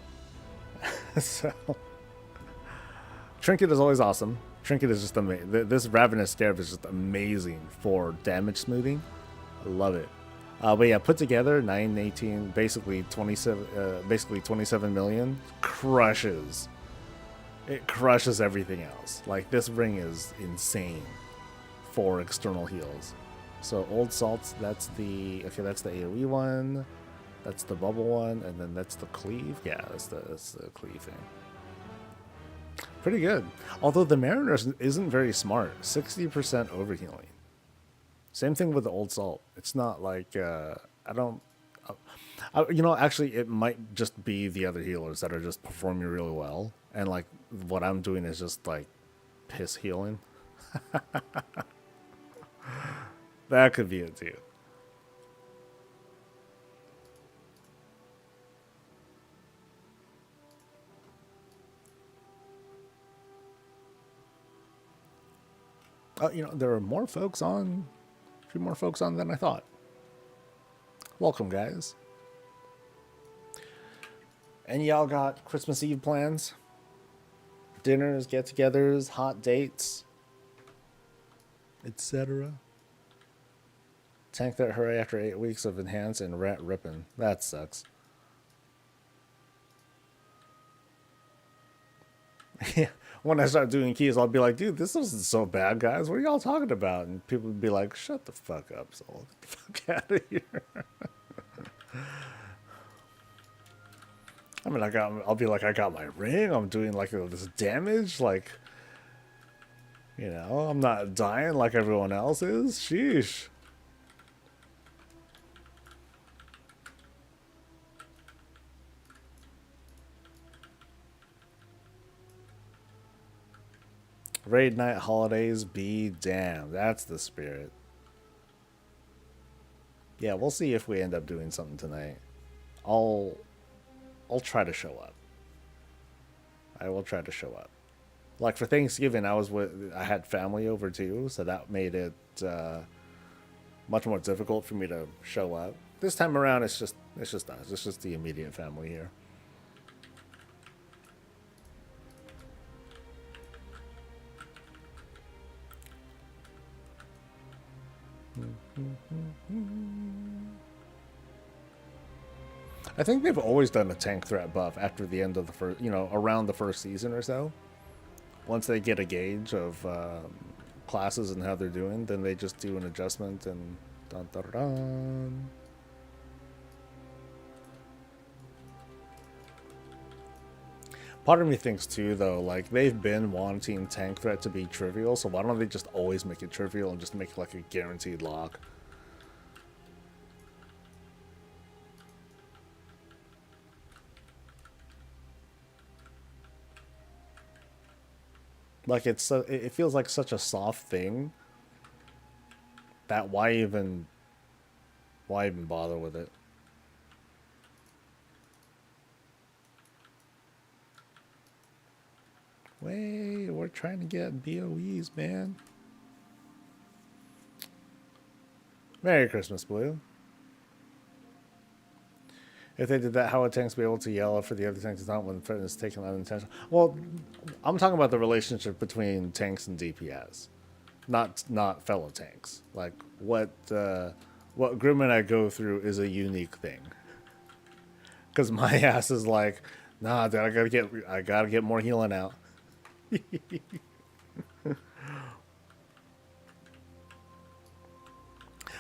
[SPEAKER 1] So Trinket is always awesome. Trinket is just amazing. This Ravenous Scarab is just amazing for damage smoothing. I love it. But yeah, put together 918, basically 27 million, crushes. It crushes everything else. Like, this ring is insane for external heals. So Old Salts, that's the AoE one, that's the bubble one, and then that's the cleave. Yeah, that's the cleave thing. Pretty good. Although the Mariner isn't very smart. 60% overhealing. Same thing with the Old Salt. It's not like actually, it might just be the other healers that are just performing really well, and like what I'm doing is just like piss healing. That could be it too. There are more folks on. A few more folks on than I thought. Welcome, guys. And y'all got Christmas Eve plans? Dinners, get-togethers, hot dates, etc. Tank that hooray after 8 weeks of enhance and rat ripping. That sucks. Yeah. When I start doing keys, I'll be like, dude, this isn't so bad, guys. What are y'all talking about? And people would be like, shut the fuck up, Soul. Get the fuck out of here. I mean, I'll be like, I got my ring. I'm doing like this damage. Like, I'm not dying like everyone else is. Sheesh. Raid night holidays be damned. That's the spirit. Yeah, we'll see if we end up doing something tonight. I'll try to show up. I will try to show up. Like for Thanksgiving, I had family over too, so that made it much more difficult for me to show up. This time around, it's just us. It's just the immediate family here. I think they've always done a tank threat buff after the end of the first, around the first season or so. Once they get a gauge of classes and how they're doing, then they just do an adjustment and dun dun dun. Part of me thinks too, though, like they've been wanting tank threat to be trivial, so why don't they just always make it trivial and just make like a guaranteed lock? Like it feels like such a soft thing that why even bother with it? Wait, we're trying to get BOEs, man. Merry Christmas, Blue. If they did that, how would tanks be able to yell for the other tanks not when the threat is taken unintentional? Well, I'm talking about the relationship between tanks and DPS, not fellow tanks. Like what Grim and I go through is a unique thing. Because my ass is like, nah, dude, I gotta get more healing out.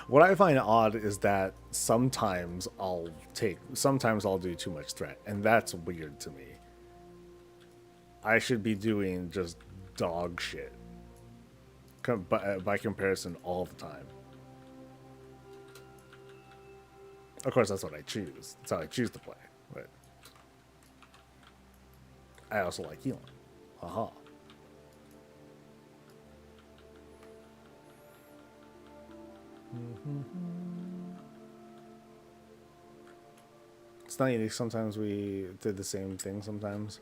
[SPEAKER 1] What I find odd is that sometimes I'll do too much threat, and that's weird to me. I should be doing just dog shit by comparison all the time. Of course, that's what I choose. That's how I choose to play. But I also like healing. Haha. It's not unique. Sometimes we did the same thing sometimes.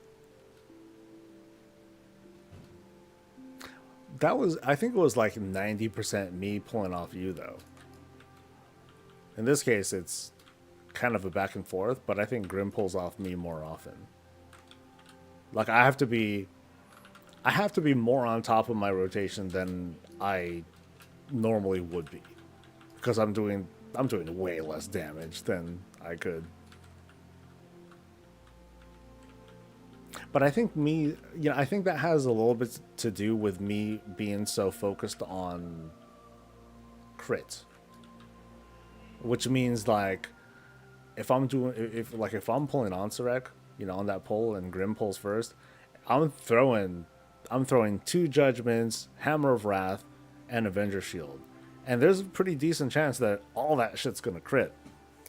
[SPEAKER 1] I think it was like 90% me pulling off you, though. In this case, it's kind of a back and forth, but I think Grim pulls off me more often. Like, I have to be more on top of my rotation than I normally would be. Because I'm doing way less damage than I could. But I think I think that has a little bit to do with me being so focused on crit. Which means like if I'm pulling on Sarek, on that pull and Grim pulls first, I'm throwing 2 judgments, Hammer of Wrath, and Avenger Shield. And there's a pretty decent chance that all that shit's gonna crit.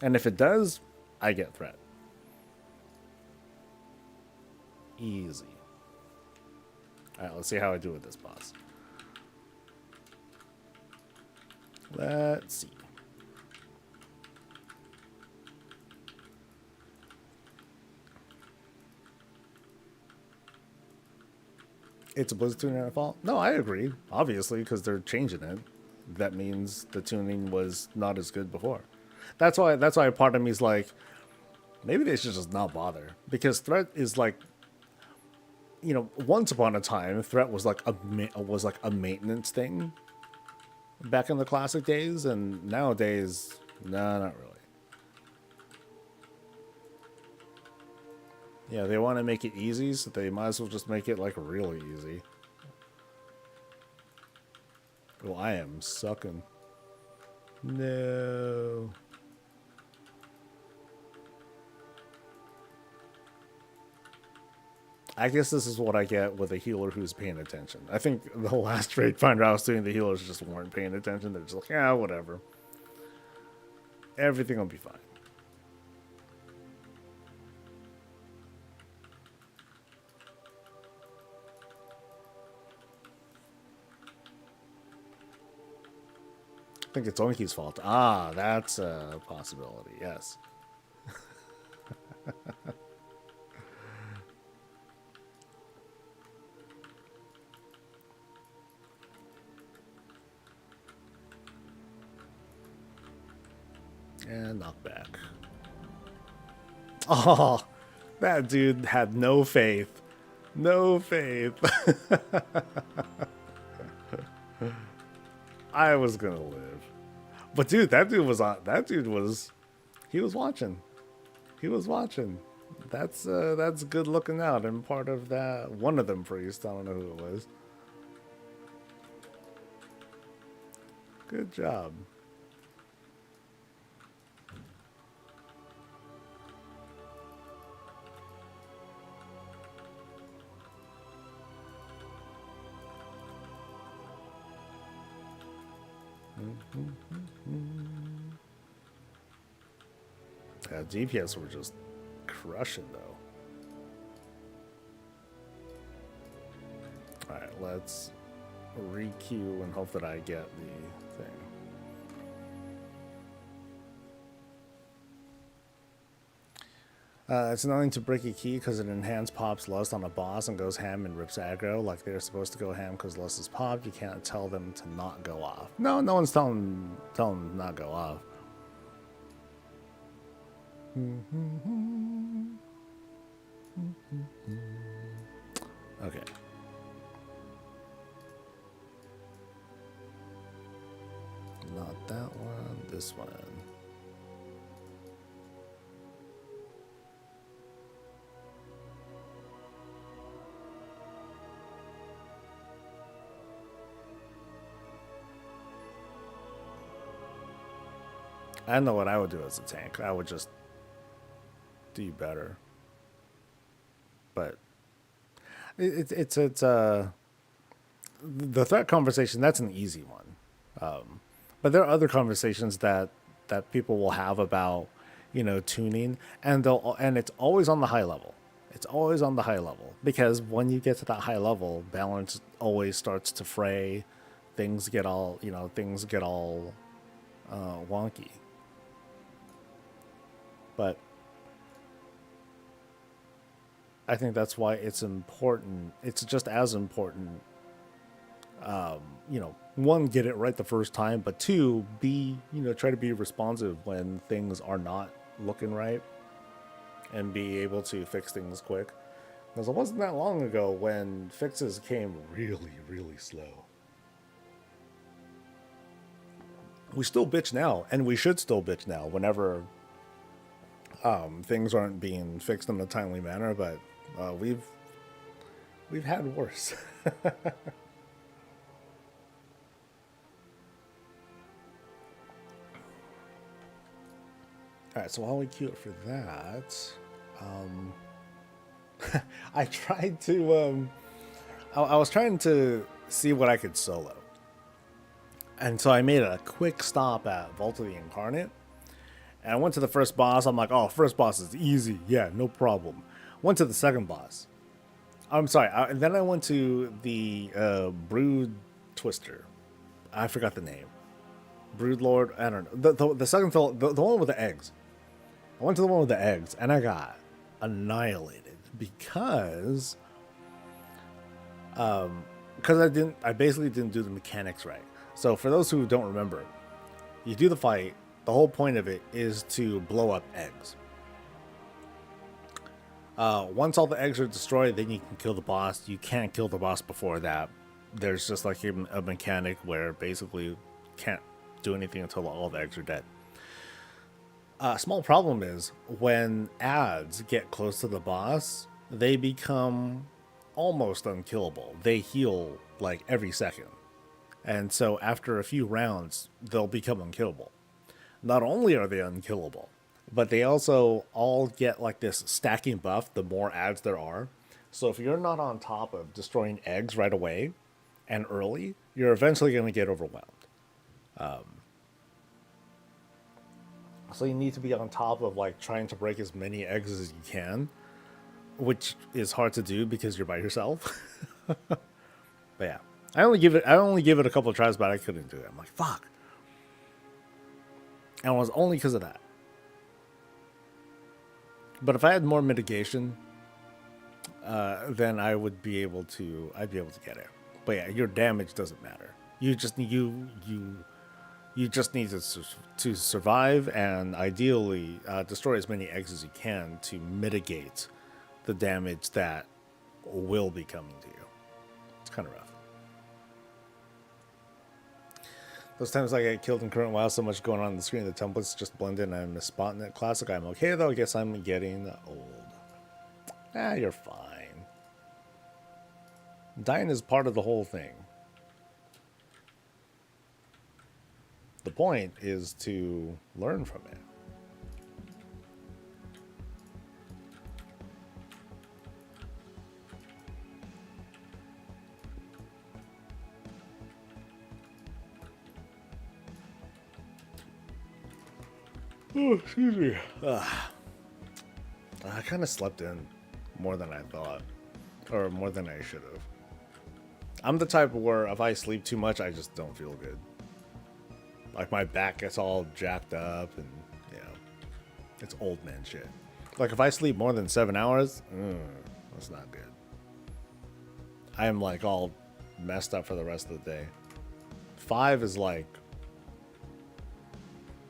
[SPEAKER 1] And if it does, I get threat. Easy. Alright, let's see how I do with this boss. Let's see. It's a Blizzard tuning at fault? No, I agree. Obviously, because they're changing it. That means the tuning was not as good before. That's why part of me is like, maybe they should just not bother. Because threat is like, once upon a time, threat was like a maintenance thing back in the classic days, and nowadays, no, not really. Yeah, they want to make it easy, so they might as well just make it like really easy. Oh, I am sucking. No. I guess this is what I get with a healer who's paying attention. I think the last raid finder I was doing, the healers just weren't paying attention. They're just like, yeah, whatever. Everything will be fine. I think it's Onki's fault. Ah, that's a possibility, yes. And knockback. Oh, that dude had no faith. No faith. I was gonna live. But dude, that dude was on. That dude was. He was watching. He was watching. That's good looking out. And part of that, one of them priests. I don't know who it was. Good job. Yeah, DPS were just crushing though. Alright, let's re-queue and hope that I get the thing. It's annoying to break a key because it enhances Pop's lust on a boss and goes ham and rips aggro. Like they're supposed to go ham because lust is popped. You can't tell them to not go off. No, no one's telling them to not go off. Okay. Not that one, this one. I know what I would do as a tank. I would just do better. But it's the threat conversation, that's an easy one. But there are other conversations that people will have about, tuning, and it's always on the high level. It's always on the high level because when you get to that high level, balance always starts to fray. Things get all wonky. But I think that's why it's important. It's just as important. One, get it right the first time, but two, try to be responsive when things are not looking right and be able to fix things quick. Because it wasn't that long ago when fixes came really, really slow. We still bitch now, and we should still bitch now whenever things aren't being fixed in a timely manner, but we've had worse. Alright, so while we queue it for that, I tried to, I was trying to see what I could solo. And so I made a quick stop at Vault of the Incarnate. And I went to the first boss. I'm like, oh, first boss is easy. Yeah, no problem. Went to the second boss. I'm sorry. And then I went to the Brood Twister. I forgot the name. Brood Lord. I don't know. The second, the one with the eggs. I went to the one with the eggs, and I got annihilated because I basically didn't do the mechanics right. So for those who don't remember, you do the fight. The whole point of it is to blow up eggs. Once all the eggs are destroyed, then you can kill the boss. You can't kill the boss before that. There's just like a mechanic where basically you can't do anything until all the eggs are dead. Small problem is when ads get close to the boss, they become almost unkillable. They heal like every second. And so after a few rounds, they'll become unkillable. Not only are they unkillable, but they also all get like this stacking buff the more ads there are. So if you're not on top of destroying eggs right away and early, you're eventually going to get overwhelmed. So you need to be on top of like trying to break as many eggs as you can, which is hard to do because you're by yourself. But yeah, I only give it a couple of tries, but I couldn't do it. I'm like, fuck. And it was only because of that. But if I had more mitigation, then I'd be able to get it. But yeah, your damage doesn't matter. You You just need to survive and ideally destroy as many eggs as you can to mitigate the damage that will be coming to you. It's kind of rough. Those times I get killed in current WoW, so much going on the screen, the templates just blend in and I miss spotting it. Classic, I'm okay though. I guess I'm getting old. You're fine. Dying is part of the whole thing. The point is to learn from it. Oh, excuse me. I kind of slept in more than I thought, or more than I should have. I'm the type where if I sleep too much, I just don't feel good. Like my back gets all jacked up, and it's old man shit. Like if I sleep more than 7 hours, that's not good. I am like all messed up for the rest of the day. 5 is like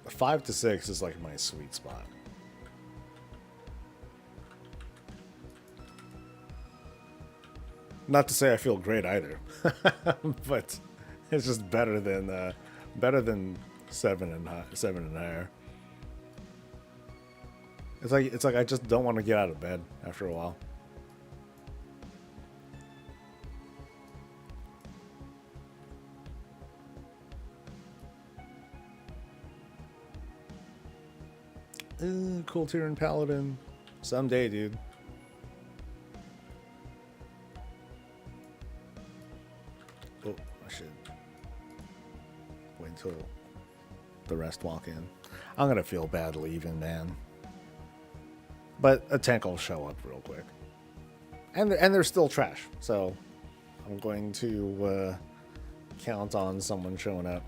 [SPEAKER 1] 5 to 6 is like my sweet spot. Not to say I feel great either, but it's just better than 7 and higher. It's like I just don't want to get out of bed after a while. Cool Tyrion Paladin. Someday, dude. Oh, I should wait until the rest walk in. I'm gonna feel bad leaving, man. But a tank will show up real quick. And they're still trash, so I'm going to count on someone showing up.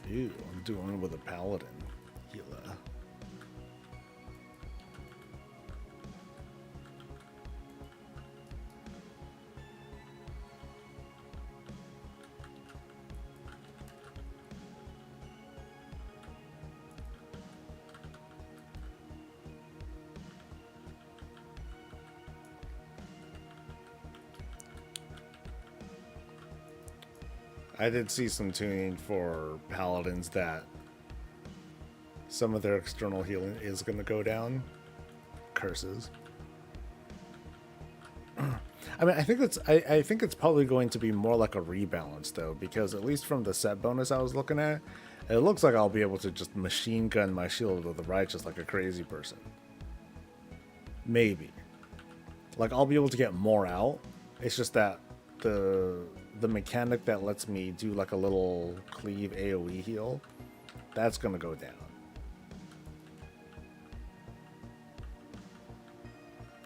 [SPEAKER 1] Ew, I'm doing it with a paladin. Healer. I did see some tuning for paladins that some of their external healing is going to go down. Curses. I mean, I think it's probably going to be more like a rebalance though, because at least from the set bonus I was looking at, it looks like I'll be able to just machine gun my shield with the righteous like a crazy person. Maybe. Like I'll be able to get more out. It's just that the mechanic that lets me do like a little cleave AoE heal, that's gonna go down.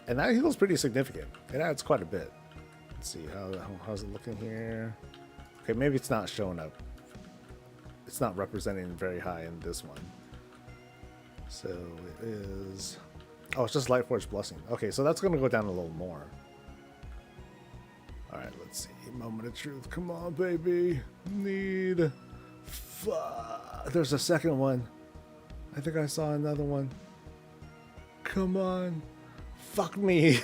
[SPEAKER 1] And that heal's pretty significant. It adds quite a bit. Let's see, how's it looking here? Okay, maybe it's not showing up. It's not representing very high in this one. So it is... Oh, it's just Lightforge Blessing. Okay, so that's gonna go down a little more. Alright, let's see. Moment of truth. Come on, baby. Need. There's a second one. I think I saw another one. Come on. Fuck me.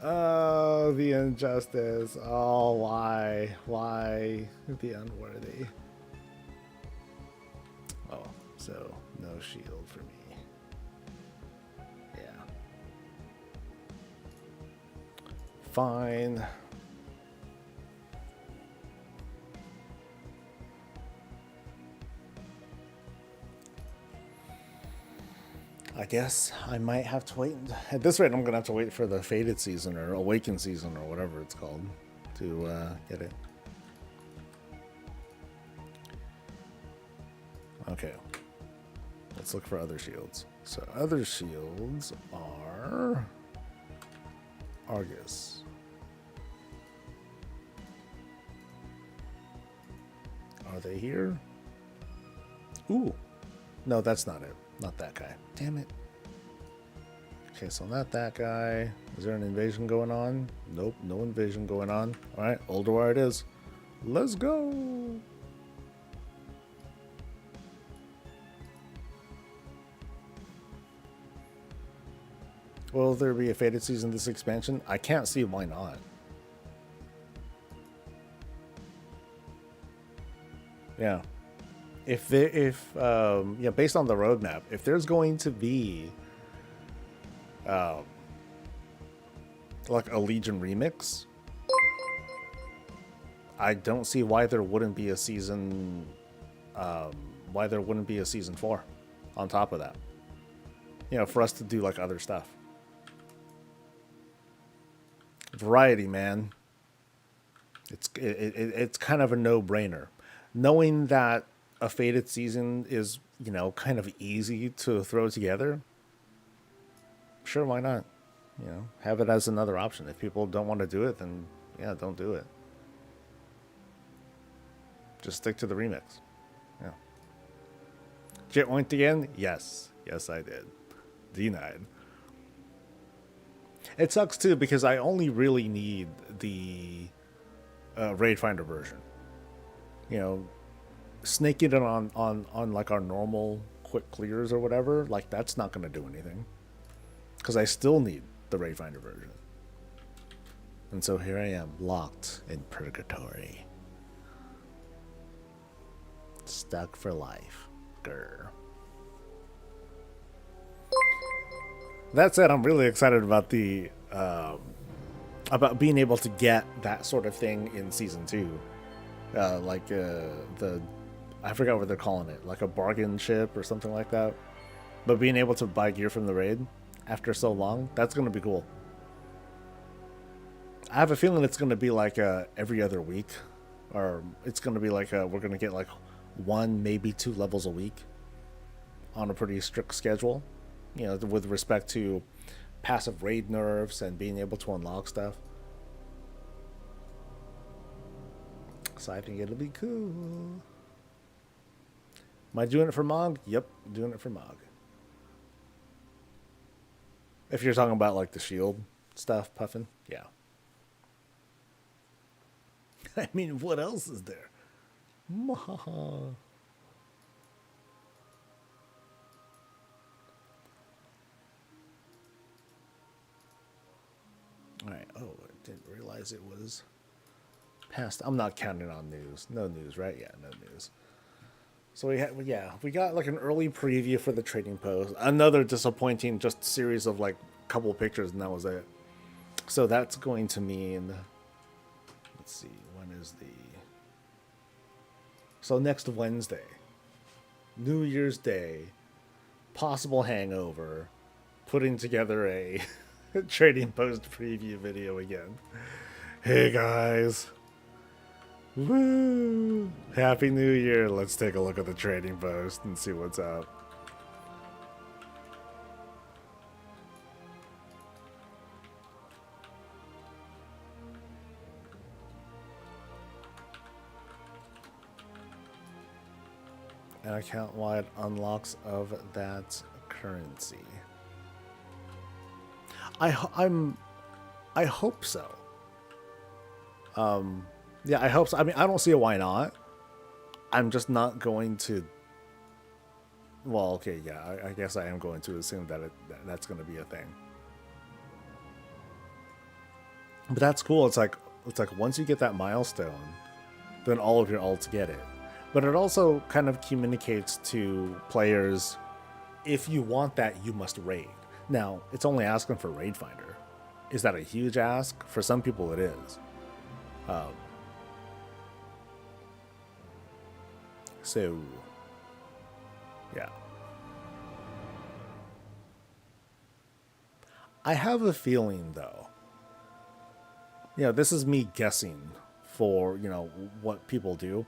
[SPEAKER 1] Oh, the injustice. Oh, why? Why the unworthy? Oh, so no shield for me. Fine. I guess I might have to wait. At this rate, I'm going to have to wait for the Fated season or Awakened season or whatever it's called to get it. Okay. Let's look for other shields. So other shields are Argus. Are they here? Ooh. No, that's not it. Not that guy. Damn it. Okay, so not that guy. Is there an invasion going on? Nope, no invasion going on. Alright, Ulduar it is. Let's go! Will there be a Fated Season this expansion? I can't see why not. Yeah. Yeah, based on the roadmap, if there's going to be like a Legion remix, I don't see why there wouldn't be a season why there wouldn't be a season 4 on top of that. You know, for us to do like other stuff. Variety, man. It's kind of a no-brainer. Knowing that a Fated Season is, you know, kind of easy to throw together, sure, why not? You know, have it as another option. If people don't want to do it, then yeah, don't do it. Just stick to the remix. Yeah. Jit oinked again? Yes. Yes, I did. Denied. It sucks too because I only really need the Raid Finder version. You know, snaking it on like our normal quick clears or whatever, like that's not going to do anything. Because I still need the Raid Finder version. And so here I am, locked in purgatory. Stuck for life. Grr. That said, I'm really excited about the about being able to get that sort of thing in season 2. I forgot what they're calling it, like a bargain ship or something like that. But being able to buy gear from the raid after so long, that's going to be cool. I have a feeling it's going to be like every other week, or it's going to be like we're going to get like 1, maybe 2 levels a week on a pretty strict schedule, you know, with respect to passive raid nerfs and being able to unlock stuff. So I think it'll be cool. Am I doing it for Mog? Yep, doing it for Mog. If you're talking about like the shield stuff, Puffin, yeah. I mean, what else is there? Alright, oh, I didn't realize it was past. I'm not counting on news. No news, right? Yeah, no news. So we got like an early preview for the trading post. Another disappointing just series of like a couple pictures, and that was it. So that's going to mean, let's see, when is the... So next Wednesday, New Year's Day, possible hangover, putting together a trading post preview video again. Hey guys. Woo! Happy New Year. Let's take a look at the trading post and see what's up. An account-wide unlocks of that currency. I hope so. Yeah, I hope so. I mean, I don't see a why not. I'm just not going to... Well, okay, yeah, I guess I am going to assume that that's going to be a thing. But that's cool. It's like once you get that milestone, then all of your alts get it. But it also kind of communicates to players, if you want that, you must raid. Now, it's only asking for Raid Finder. Is that a huge ask? For some people, it is. So, yeah. I have a feeling, though, you know, this is me guessing for, you know, what people do.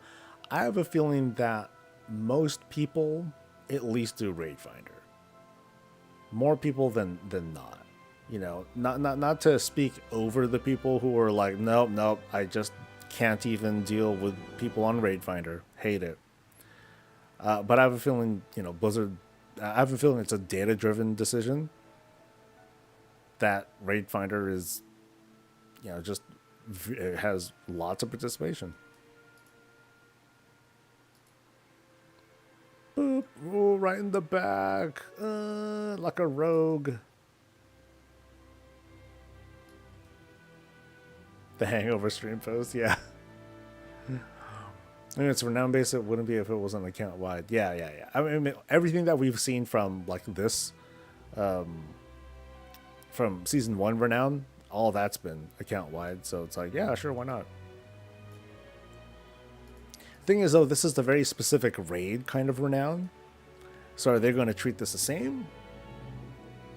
[SPEAKER 1] I have a feeling that most people at least do Raid Finder. More people than not. You know, not to speak over the people who are like, nope, I just can't even deal with people on Raid Finder. Hate it. But I have a feeling, Blizzard. I have a feeling it's a data-driven decision. That Raid Finder is, just it has lots of participation. Boop! Oh, right in the back, like a rogue. The Hangover stream post, yeah. I mean, it's renown based. It wouldn't be if it wasn't account wide. Yeah. I mean, everything that we've seen from like this, from season 1 renown, all that's been account wide. So it's like, yeah, sure, why not? Thing is, though, this is the very specific raid kind of renown. So are they going to treat this the same,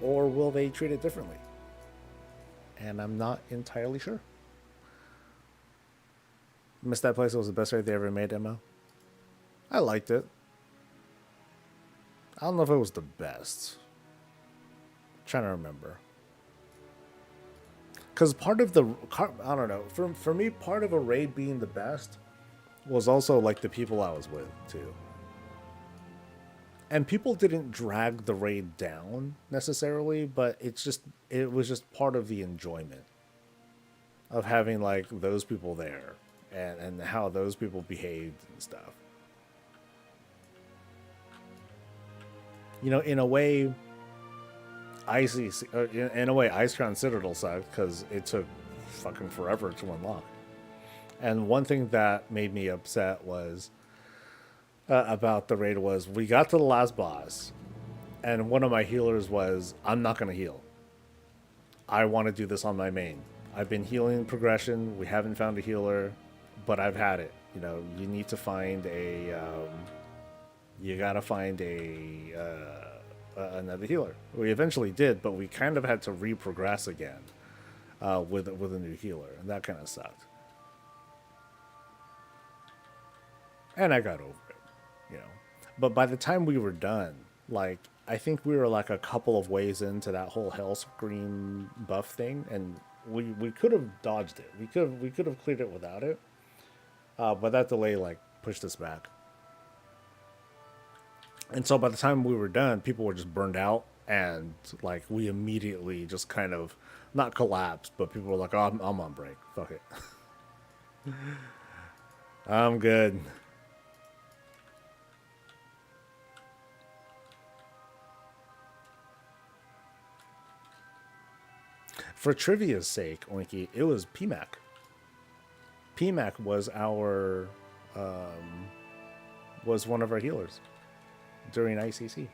[SPEAKER 1] or will they treat it differently? And I'm not entirely sure. Missed that place. It was the best raid they ever made, Emma. I liked it. I don't know if it was the best. I'm trying to remember. Because part of the, I don't know, for me, part of a raid being the best was also like the people I was with too. And people didn't drag the raid down necessarily, but it was just part of the enjoyment of having like those people there and how those people behaved and stuff. In a way, Icecrown Citadel sucked because it took fucking forever to unlock. And one thing that made me upset was about the raid was we got to the last boss, and one of my healers was, I'm not going to heal. I want to do this on my main. I've been healing progression. We haven't found a healer, but I've had it. You need to find you got to find another healer. We eventually did, but we kind of had to reprogress again with a new healer, and that kind of sucked. And I got over it, But by the time we were done, like, I think we were like a couple of ways into that whole Hell Scream buff thing, and we could have dodged it. We could have cleared it without it, but that delay like pushed us back. And so by the time we were done, people were just burned out, and like we immediately just kind of not collapsed, but people were like, "Oh, I'm on break. Fuck it, I'm good." For trivia's sake, Oinky, it was PMAC. PMAC was was one of our healers during ICC.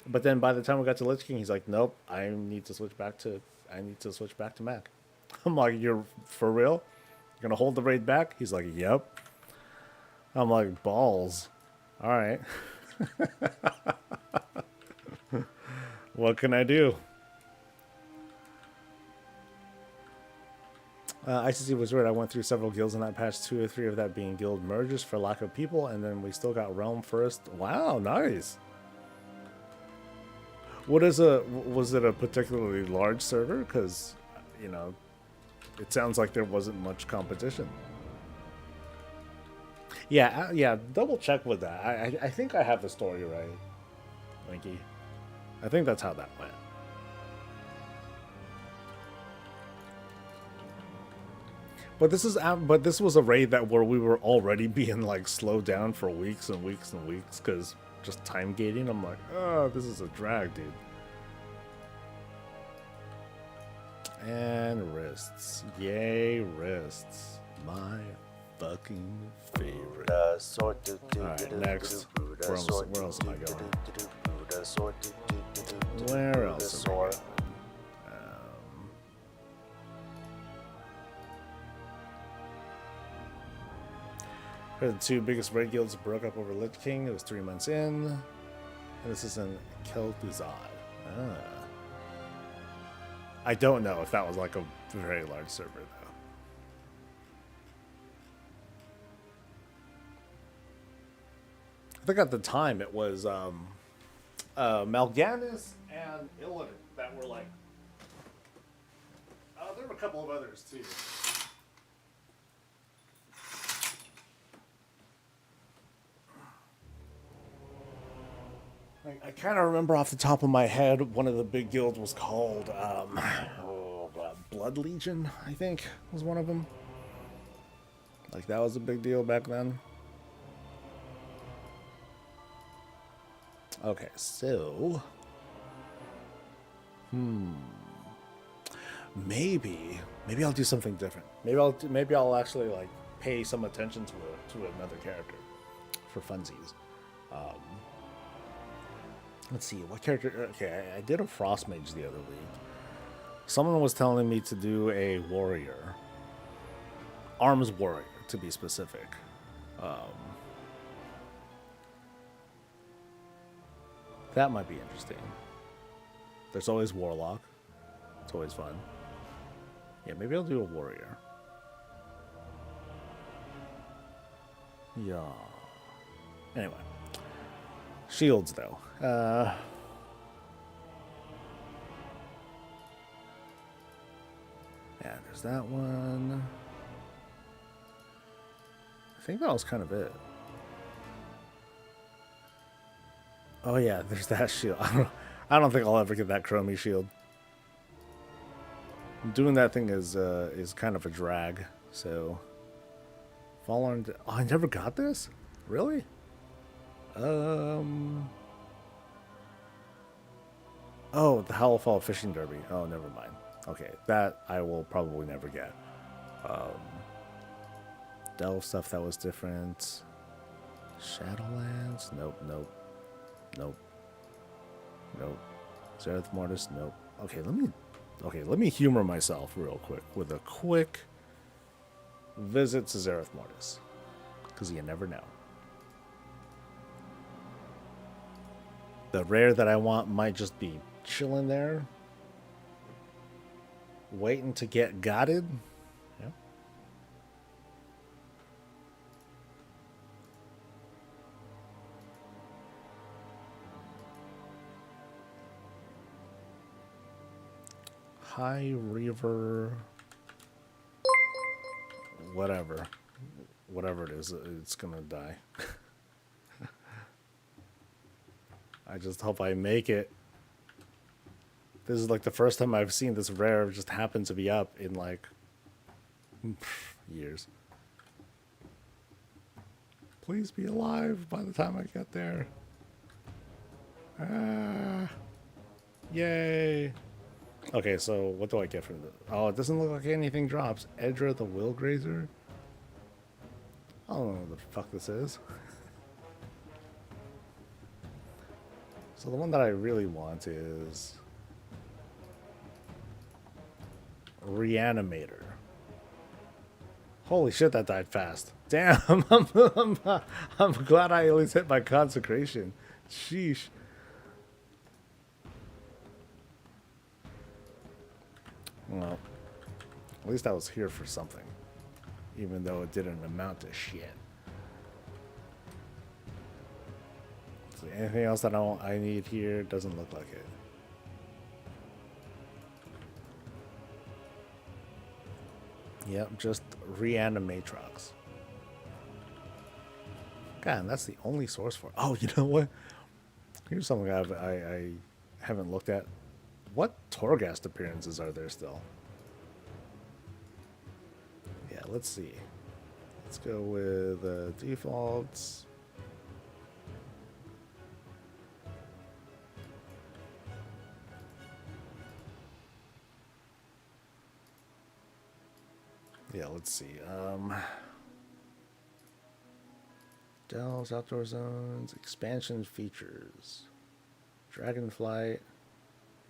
[SPEAKER 1] But then by the time we got to Lich King, he's like, "Nope, I need to switch back to Mac." I'm like, "You're for real? You're gonna hold the raid back?" He's like, "Yep." I'm like, "Balls. All right." What can I do? ICC was weird. I went through several guilds in that patch, 2 or 3 of that being guild mergers for lack of people, and then we still got Realm first. Wow, nice. Was it a particularly large server? Because, it sounds like there wasn't much competition. Yeah, double check with that. I think I have the story right, Winky. I think that's how that went. But this was a raid where we were already being like slowed down for weeks and weeks and weeks because just time gating. I'm like, oh, this is a drag, dude. And wrists, yay wrists, my fucking favorite. All right, next. Where else am I going? Where else am I going? The 2 biggest raid guilds broke up over Lich King. It was 3 months in. And this is in Gilded. I don't know if that was like a very large server, though. I think at the time it was Mal'Ganis and Illidan that were like... there were a couple of others, too. I kind of remember off the top of my head, one of the big guilds was called Blood Legion, I think, was one of them. Like, that was a big deal back then. Okay, so... Maybe I'll do something different. Maybe I'll actually, like, pay some attention to another character for funsies. Let's see, what character... Okay, I did a Frost Mage the other week. Someone was telling me to do a warrior. Arms warrior, to be specific. That might be interesting. There's always Warlock. It's always fun. Yeah, maybe I'll do a warrior. Yeah. Anyway. Shields, though. Yeah, there's that one. I think that was kind of it. Oh yeah, there's that shield. I don't think I'll ever get that Chromie shield. Doing that thing is kind of a drag. So, Fallen. Oh, I never got this. Really? Oh, the Howlfall Fishing Derby. Oh, never mind. Okay, that I will probably never get. Delve stuff that was different. Shadowlands? Nope. Zereth Mortis? Nope. Okay, let me humor myself real quick with a quick visit to Zereth Mortis. Because you never know. The rare that I want might just be chilling there, waiting to get gotted. Yeah. High River, whatever it is, it's gonna die. I just hope I make it. This is like the first time I've seen this rare just happen to be up in like years. Please be alive by the time I get there. Ah, yay. Okay, so what do I get from this? Oh, it doesn't look like anything drops. Edra the Willgrazer? I don't know what the fuck this is. So the one that I really want is Reanimator. Holy shit, that died fast. Damn, I'm glad I at least hit my consecration. Sheesh. Well, at least I was here for something. Even though it didn't amount to shit. So anything else that I need here? Doesn't look like it. Yep, just Reanimatrox. God, and that's the only source for it. Oh, you know what? Here's something I haven't looked at. What Torghast appearances are there still? Yeah, let's see. Let's go with defaults. Yeah, let's see. Delves, outdoor zones, expansion features, Dragonflight.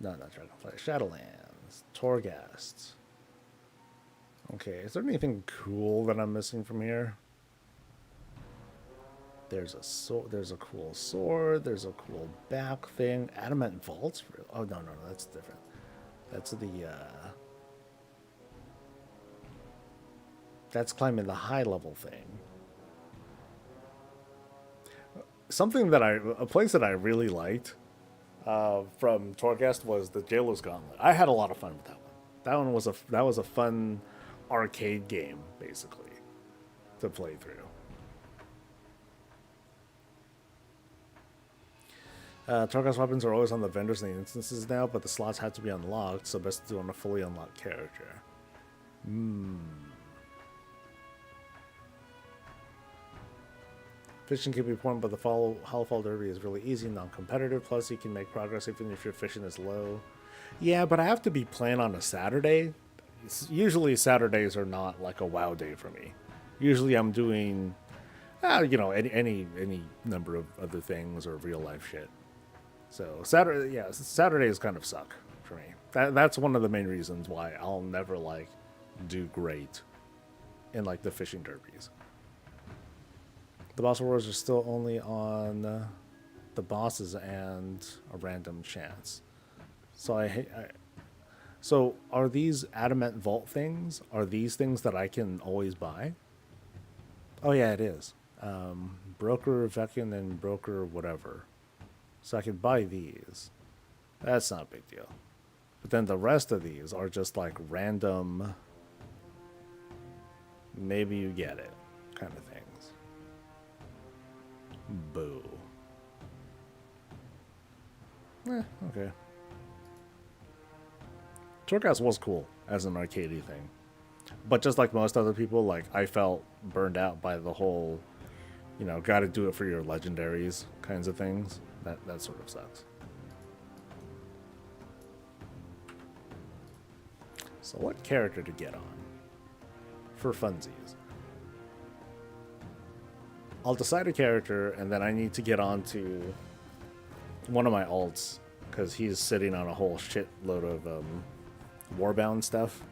[SPEAKER 1] No, not Dragonflight. Shadowlands, Torghast. Okay, is there anything cool that I'm missing from here? There's a cool sword. There's a cool back thing. Adamant vaults. Oh no, that's different. That's that's climbing the high level thing. Something that a place that I really liked from Torghast was the Jailer's Gauntlet. I had a lot of fun with that one. That was a fun arcade game basically to play through. Tarkos weapons are always on the vendors in the instances now, but the slots have to be unlocked, so best to do on a fully unlocked character. Fishing can be important, but the Hollowfall Derby is really easy, non-competitive, plus you can make progress even if your fishing is low. Yeah, but I have to be playing on a Saturday. Usually Saturdays are not like a WoW day for me. Usually I'm doing, any number of other things or real life shit. So Saturdays kind of suck for me. That's one of the main reasons why I'll never like do great in like the fishing derbies. The boss awards are still only on the bosses and a random chance. So so are these adamant vault things? Are these things that I can always buy? Oh yeah, it is. Broker Vecchian and broker whatever. So I can buy these. That's not a big deal. But then the rest of these are just like random, maybe you get it kind of things. Boo. Okay. Torghast was cool as an arcadey thing. But just like most other people, like I felt burned out by the whole, gotta do it for your legendaries kinds of things. That sort of sucks. So what character to get on? For funsies. I'll decide a character, and then I need to get on to one of my alts, because he's sitting on a whole shitload of Warbound stuff.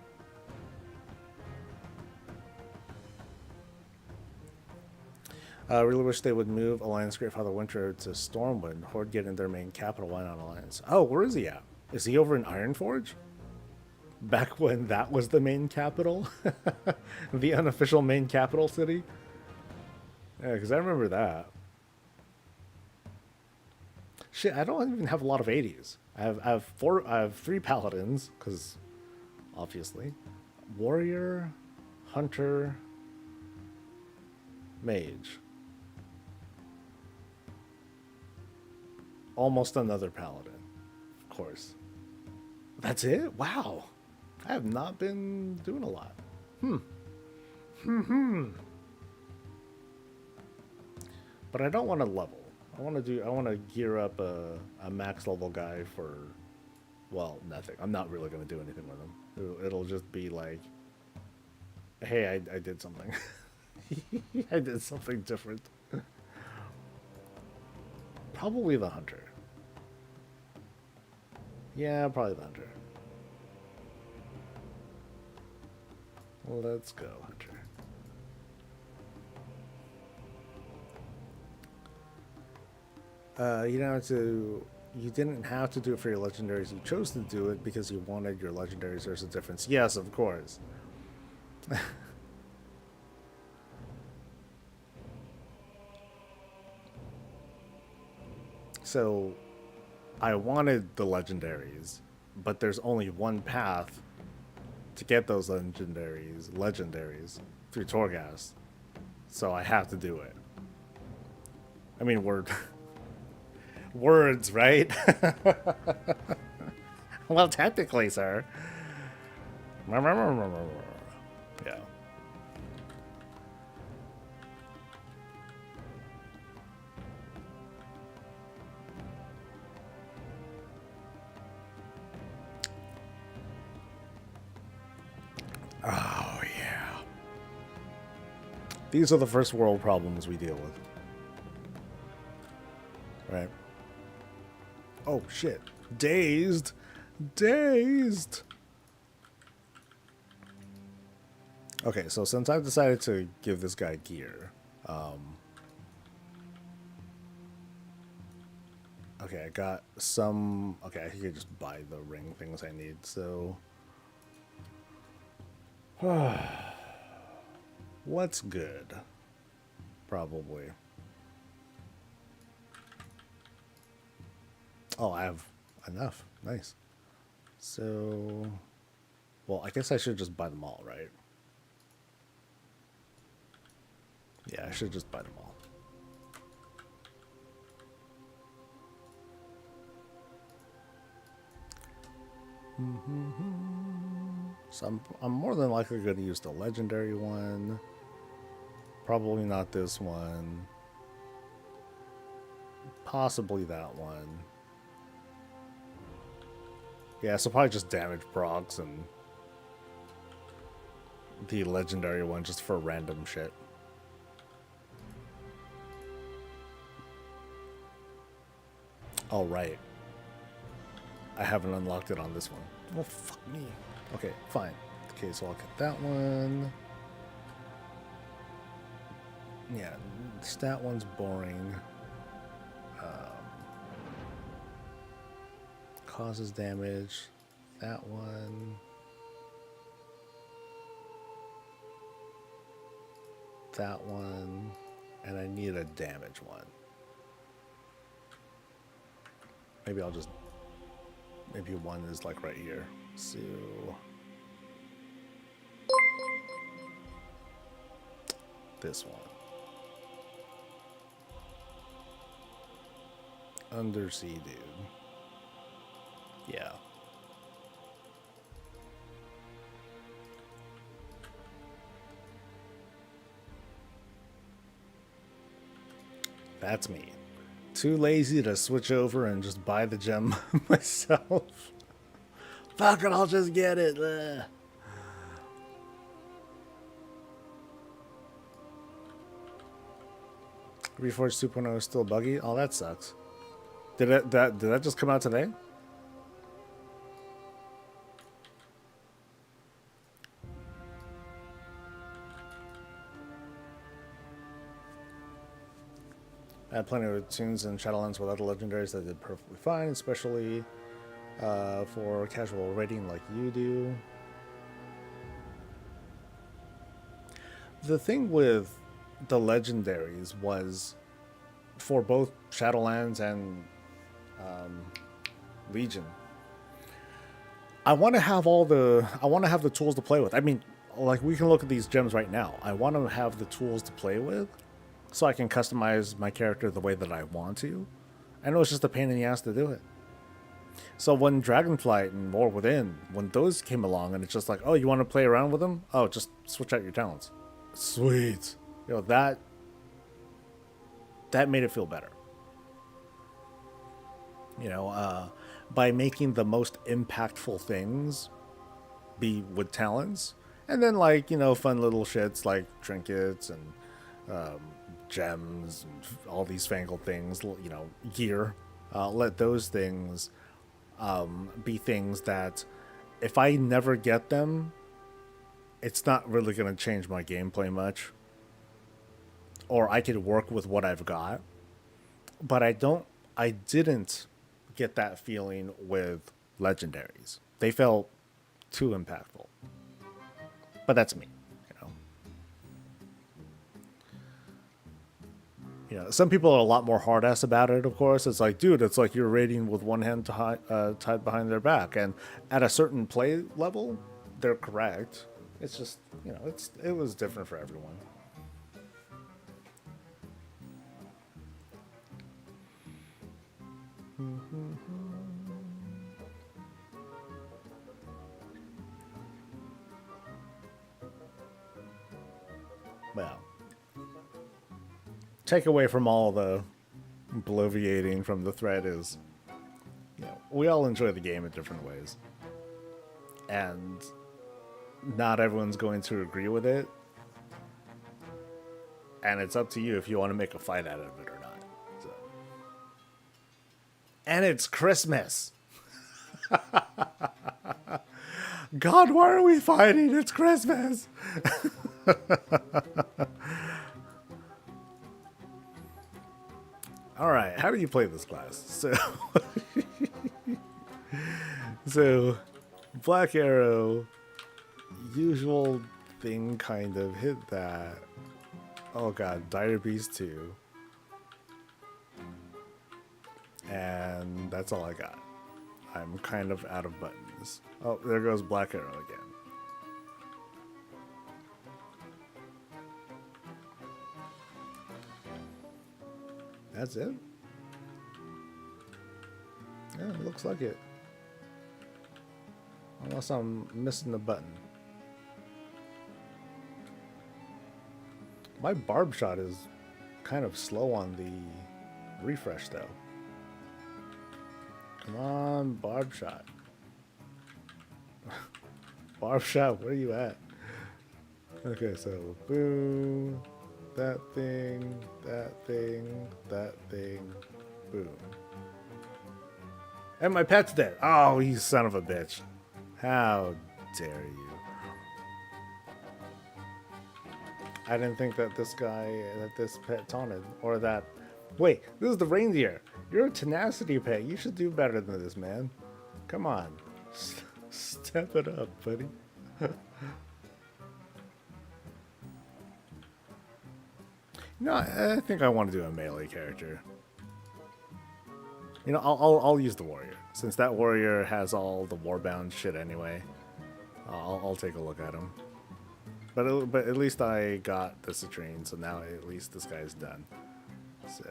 [SPEAKER 1] I really wish they would move Alliance Greatfather Winter to Stormwind. Horde get in their main capital. Why not Alliance? Oh, where is he at? Is he over in Ironforge? Back when that was the main capital? The unofficial main capital city? Yeah, because I remember that. Shit, I don't even have a lot of 80s. I have 3 paladins, because obviously. Warrior, Hunter, Mage. Almost another paladin, of course. That's it? Wow. I have not been doing a lot. But I don't want to level. I want to gear up a max level guy for, well, nothing. I'm not really going to do anything with him. It'll just be like, hey, I did something. I did something different. Probably the Hunter. Yeah, probably the Hunter. Let's go, Hunter. You didn't have to do it for your legendaries. You chose to do it because you wanted your legendaries. There's a difference. Yes, of course. So, I wanted the legendaries, but there's only one path to get those legendaries through Torghast. So I have to do it. I mean, words, right? Well, technically, sir. Yeah. Oh, yeah. These are the first world problems we deal with. Right. Oh, shit. Dazed. Dazed. Okay, so since I've decided to give this guy gear, okay, I got some, okay, I could just buy the ring things I need, so, what's good? Probably. Oh, I have enough. Nice. So, well, I guess I should just buy them all, right? Yeah, I should just buy them all. So I'm more than likely going to use the legendary one. Probably not this one. Possibly that one. Yeah, so probably just damage procs and the legendary one just for random shit. Oh, right. I haven't unlocked it on this one. Well, fuck me. Okay, fine. Okay, so I'll get that one. Yeah, stat one's boring. Causes damage. That one. That one. And I need a damage one. Maybe I'll just... Maybe one is like right here. So... This one. Undersea dude. Yeah. That's me. Too lazy to switch over and just buy the gem myself. Fuck it, I'll just get it. Reforged 2.0 is still buggy? Oh, that sucks. Did that just come out today? I had plenty of tunes in Shadowlands with other legendaries that did perfectly fine, especially for casual raiding like you do. The thing with the legendaries was for both Shadowlands and Legion. I want to have the tools to play with. I mean, like we can look at these gems right now. I want to have the tools to play with so I can customize my character the way that I want to. I know it's just a pain in the ass to do it. So when Dragonflight and War Within, when those came along and it's just like, oh, you want to play around with them? Oh, just switch out your talents. Sweet. You know, that made it feel better. You know, by making the most impactful things be with talents, and then like, you know, fun little shits like trinkets and gems and all these fangled things, you know, gear. Let those things be things that if I never get them, it's not really going to change my gameplay much. Or I could work with what I've got. But I didn't get that feeling with legendaries. They felt too impactful. But that's me, you know. You know, some people are a lot more hard-ass about it, of course. It's like, dude, it's like you're raiding with one hand tied behind their back. And at a certain play level, they're correct. It's just, you know, it was different for everyone. Well, takeaway from all the bloviating from the thread is, you know, we all enjoy the game in different ways. And not everyone's going to agree with it. And it's up to you if you want to make a fight out of it or not. So. And it's Christmas. God, why are we fighting? It's Christmas. All right, how do you play this class? So Black Arrow, usual thing, kind of hit that. Oh god, Dire Beast 2. And that's all I got. I'm kind of out of buttons. Oh, there goes Black Arrow again. That's it? Yeah, it looks like it. Unless I'm missing the button. My barb shot is kind of slow on the refresh though. Come on, barb shot. Barb shot, where are you at? Okay, so boom, that thing, that thing, that thing, boom. And my pet's dead. Oh, you son of a bitch. How dare you. I didn't think that this pet taunted, or that... Wait, this is the reindeer. You're a tenacity pet. You should do better than this, man. Come on. Step it up, buddy. No, I think I want to do a melee character. You know, I'll use the warrior. Since that warrior has all the warbound shit anyway, I'll take a look at him. But at least I got the citrine, so now at least this guy's done. So,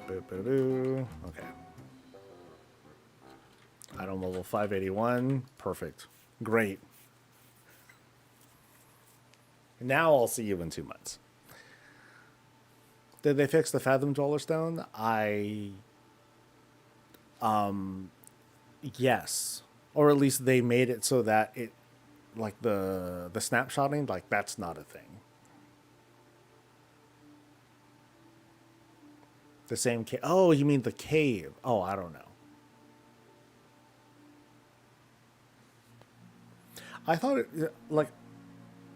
[SPEAKER 1] boo. Okay. Item level 581. Perfect. Great. Now I'll see you in 2 months. Did they fix the Fathom Dweller Stone? Yes. Or at least they made it so that it, like the snapshotting, like that's not a thing. The same cave. Oh, you mean the cave? Oh, I don't know. I thought it, like,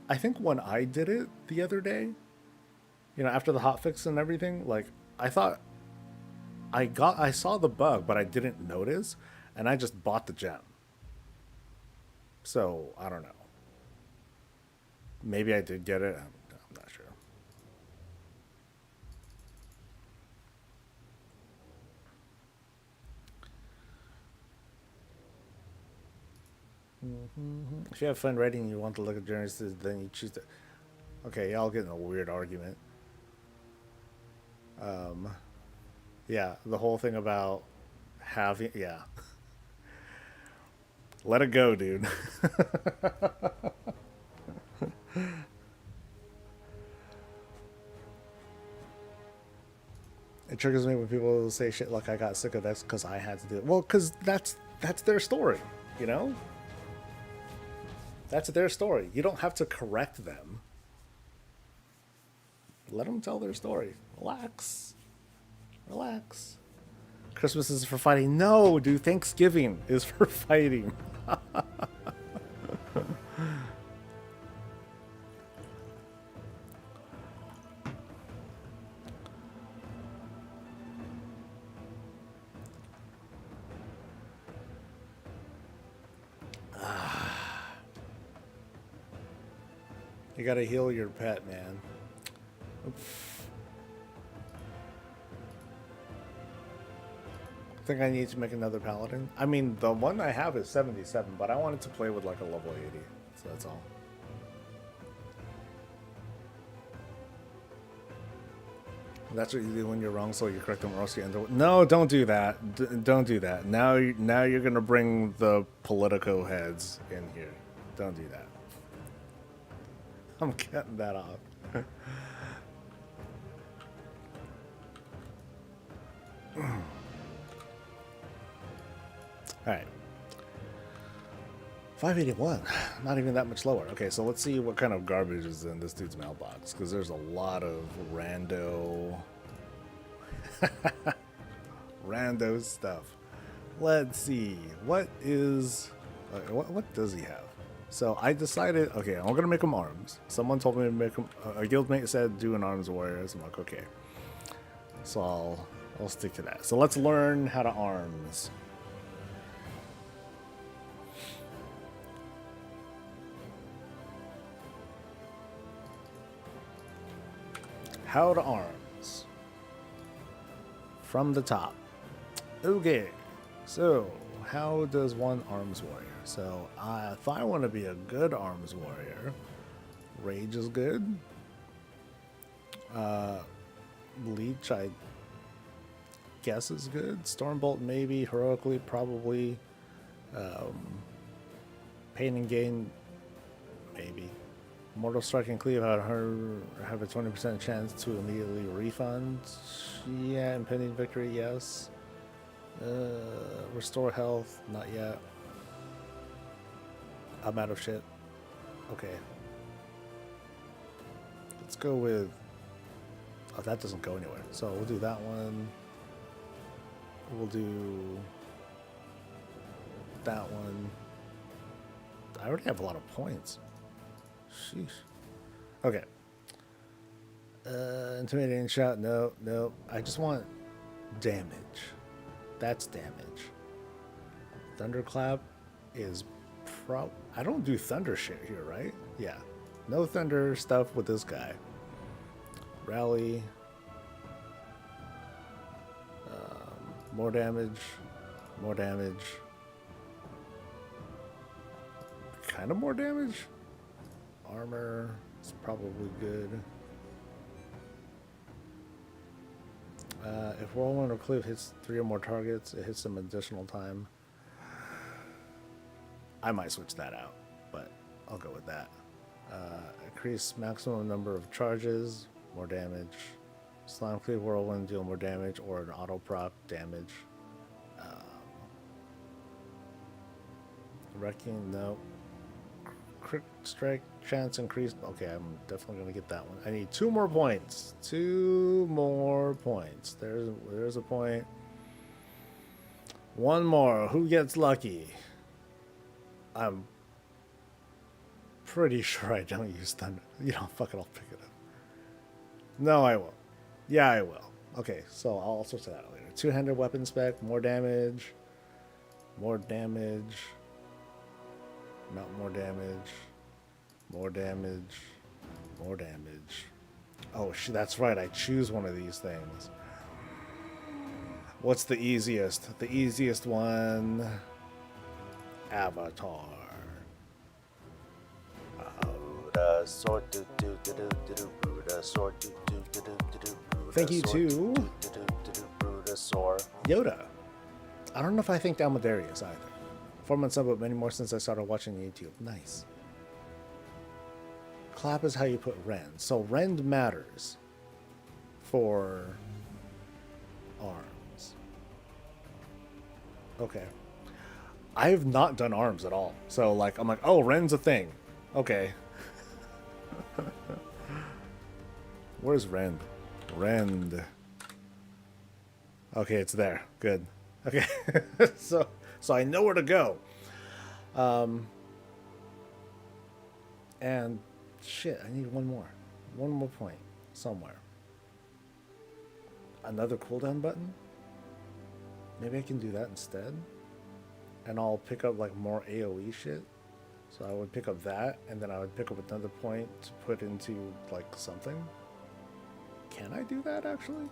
[SPEAKER 1] I think when I did it the other day, you know, after the hotfix and everything, like, I thought I saw the bug, but I didn't notice, and I just bought the gem. So, I don't know. Maybe I did get it. I'm not sure. If you have fun writing and you want to look at journeys, then you choose to... Okay, y'all get in a weird argument. Yeah, the whole thing about having... Yeah. Let it go, dude. It triggers me when people say shit like I got sick of this because I had to do it. Well, because that's their story, you know? That's their story. You don't have to correct them. Let them tell their story. Relax. Relax. Christmas is for fighting. No, dude. Thanksgiving is for fighting. You gotta heal your pet, man. I think I need to make another paladin. I mean, the one I have is 77, but I wanted to play with like a level 80, so that's all. That's what you do when you're wrong, so you correct them, or else you end up... No, don't do that. Don't do that. Now you're gonna bring the Politico heads in here. Don't do that. I'm cutting that off. Alright. 581. Not even that much lower. Okay, so let's see what kind of garbage is in this dude's mailbox. Because there's a lot of rando... rando stuff. Let's see. What is... what does he have? So I decided, okay, I'm going to make him arms. Someone told me to make him... a guildmate said do an arms warrior. So I'm like, okay. So I'll stick to that. So let's learn how to arms. How to arms. From the top. Okay. So, how does one arms warrior? So, if I want to be a good arms warrior, Rage is good. Leech, I guess, is good. Stormbolt, maybe. Heroically, probably. Pain and gain, maybe. Mortal Strike and Cleave have a 20% chance to immediately refund. Yeah, impending victory, yes. Restore health, not yet. I'm out of shit. Okay. Let's go with... Oh, that doesn't go anywhere. So we'll do that one. We'll do... that one. I already have a lot of points. Sheesh. Okay. Intimidating shot. No, no. I just want damage. That's damage. Thunderclap is I don't do thunder shit here, right? Yeah. No thunder stuff with this guy. Rally. More damage. More damage. Kind of more damage. Armor is probably good. If Whirlwind or Cleave hits 3 or more targets, it hits them additional time. I might switch that out, but I'll go with that. Increase maximum number of charges, more damage. Slime Cleave Whirlwind deal more damage, or an auto proc damage. Wrecking, no. Crit strike chance increased. Okay, I'm definitely gonna get that one. I need 2 more points. 2 more points. There's a point. 1 more. Who gets lucky? I'm pretty sure I don't use thunder. You know, fuck it, I'll pick it up. No, I won't. Yeah, I will. Okay, so I'll switch that out later. 2-handed weapon spec, more damage. More damage. Not more damage. More damage. More damage. Oh, that's right. I choose one of these things. What's the easiest? The easiest one. Avatar. Thank you to Yoda. I don't know if I think Almudarius either. 4 months up, but many more since I started watching YouTube. Nice. Clap is how you put rend. So rend matters for arms. Okay. I have not done arms at all. So like I'm like, oh, rend's a thing. Okay. Where's rend? Rend. Okay, it's there. Good. Okay. so I know where to go. And shit, I need 1 more. 1 more point somewhere. Another cooldown button? Maybe I can do that instead. And I'll pick up like more AoE shit. So I would pick up that, and then I would pick up another point to put into like something. Can I do that actually?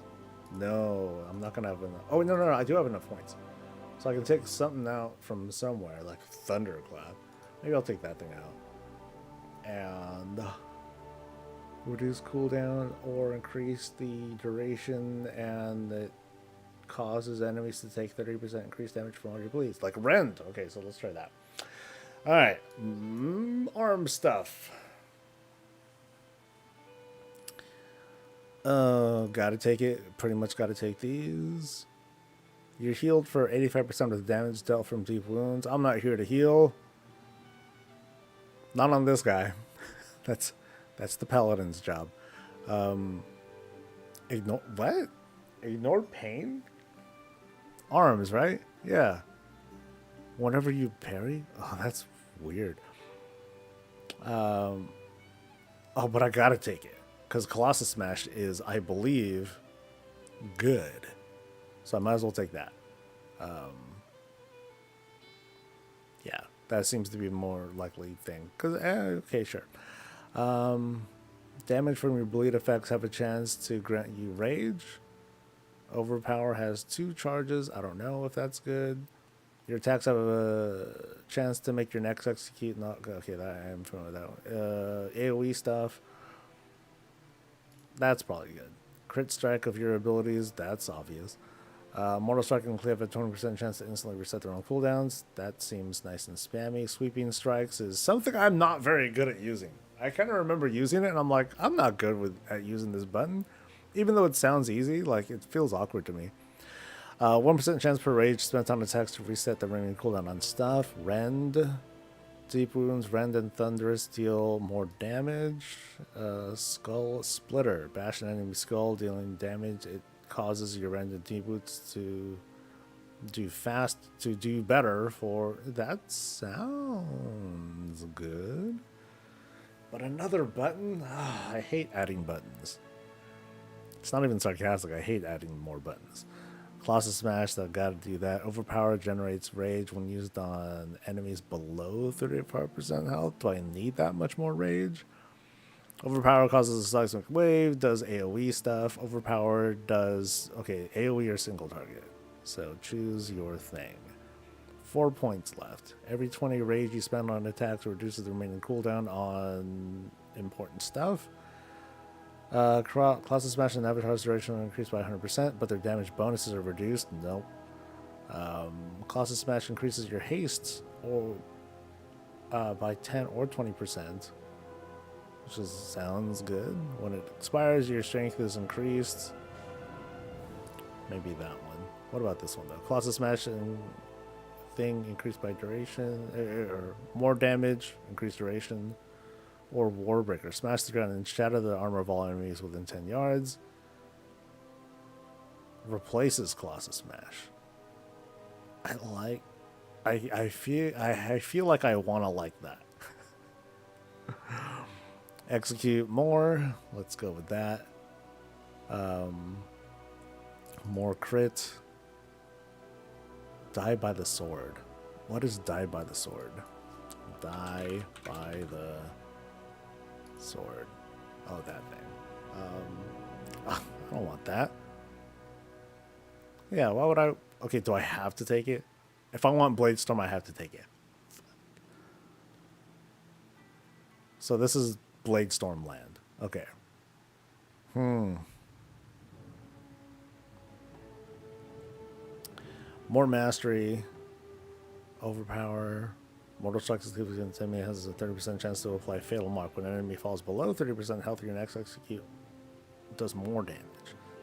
[SPEAKER 1] No, I'm not gonna have enough. Oh no, I do have enough points. So I can take something out from somewhere, like Thunderclap. Maybe I'll take that thing out. And reduce cooldown or increase the duration, and it causes enemies to take 30% increased damage from all your bleeds. Like Rend. Okay, so let's try that. Alright. Arm stuff. Gotta take it. Pretty much gotta take these. You're healed for 85% of the damage dealt from deep wounds. I'm not here to heal. Not on this guy. That's the paladin's job. Ignore what? Ignore pain? Arms, right? Yeah. Whenever you parry? Oh, that's weird. Oh, but I gotta take it. Because Colossus Smash is, I believe, good. So I might as well take that. Yeah, that seems to be a more likely thing. Because, okay, sure. Damage from your bleed effects have a chance to grant you rage. Overpower has 2 charges. I don't know if that's good. Your attacks have a chance to make your next execute. Not okay. That I am familiar with that one. AOE stuff. That's probably good. Crit strike of your abilities. That's obvious. Mortal Strike and Cliff have a 20% chance to instantly reset their own cooldowns. That seems nice and spammy. Sweeping Strikes is something I'm not very good at using. I kind of remember using it, and I'm like, I'm not good at using this button. Even though it sounds easy, like, it feels awkward to me. 1% chance per rage spent on attacks to reset the remaining cooldown on stuff. Rend. Deep Wounds, Rend and Thunderous deal more damage. Skull Splitter. Bash an enemy skull, dealing damage. It causes your Rend and Deep Wounds to do better for... That sounds good. But another button? I hate adding buttons. It's not even sarcastic. I hate adding more buttons. Colossus Smash, that gotta do that. Overpower generates rage when used on enemies below 35% health. Do I need that much more rage? Overpower causes a seismic wave, does AoE stuff. Overpower does, okay, AoE or single target. So choose your thing. 4 points left. Every 20 rage you spend on attacks reduces the remaining cooldown on important stuff. Colossus Smash and Avatar's duration are increased by 100%, but their damage bonuses are reduced. Nope. Colossus Smash increases your haste or by 10 or 20%, which sounds good. When it expires, your strength is increased. Maybe that one. What about this one, though? Colossus Smash and thing increased by duration, or more damage, increased duration. Or Warbreaker. Smash the ground and shatter the armor of all enemies within 10 yards. Replaces Colossus Smash. I feel like I want to like that. Execute more. Let's go with that. More crit. Die by the sword. What is die by the sword? Die by the sword. Oh, that thing. I don't want that. Yeah, why would I? Okay, do I have to take it? If I want Bladestorm, I have to take it. So this is Bladestorm land. Okay. More mastery. Overpower. Mortal Strike against enemy has a 30% chance to apply Fatal Mark. When an enemy falls below 30% health, your next execute does more damage.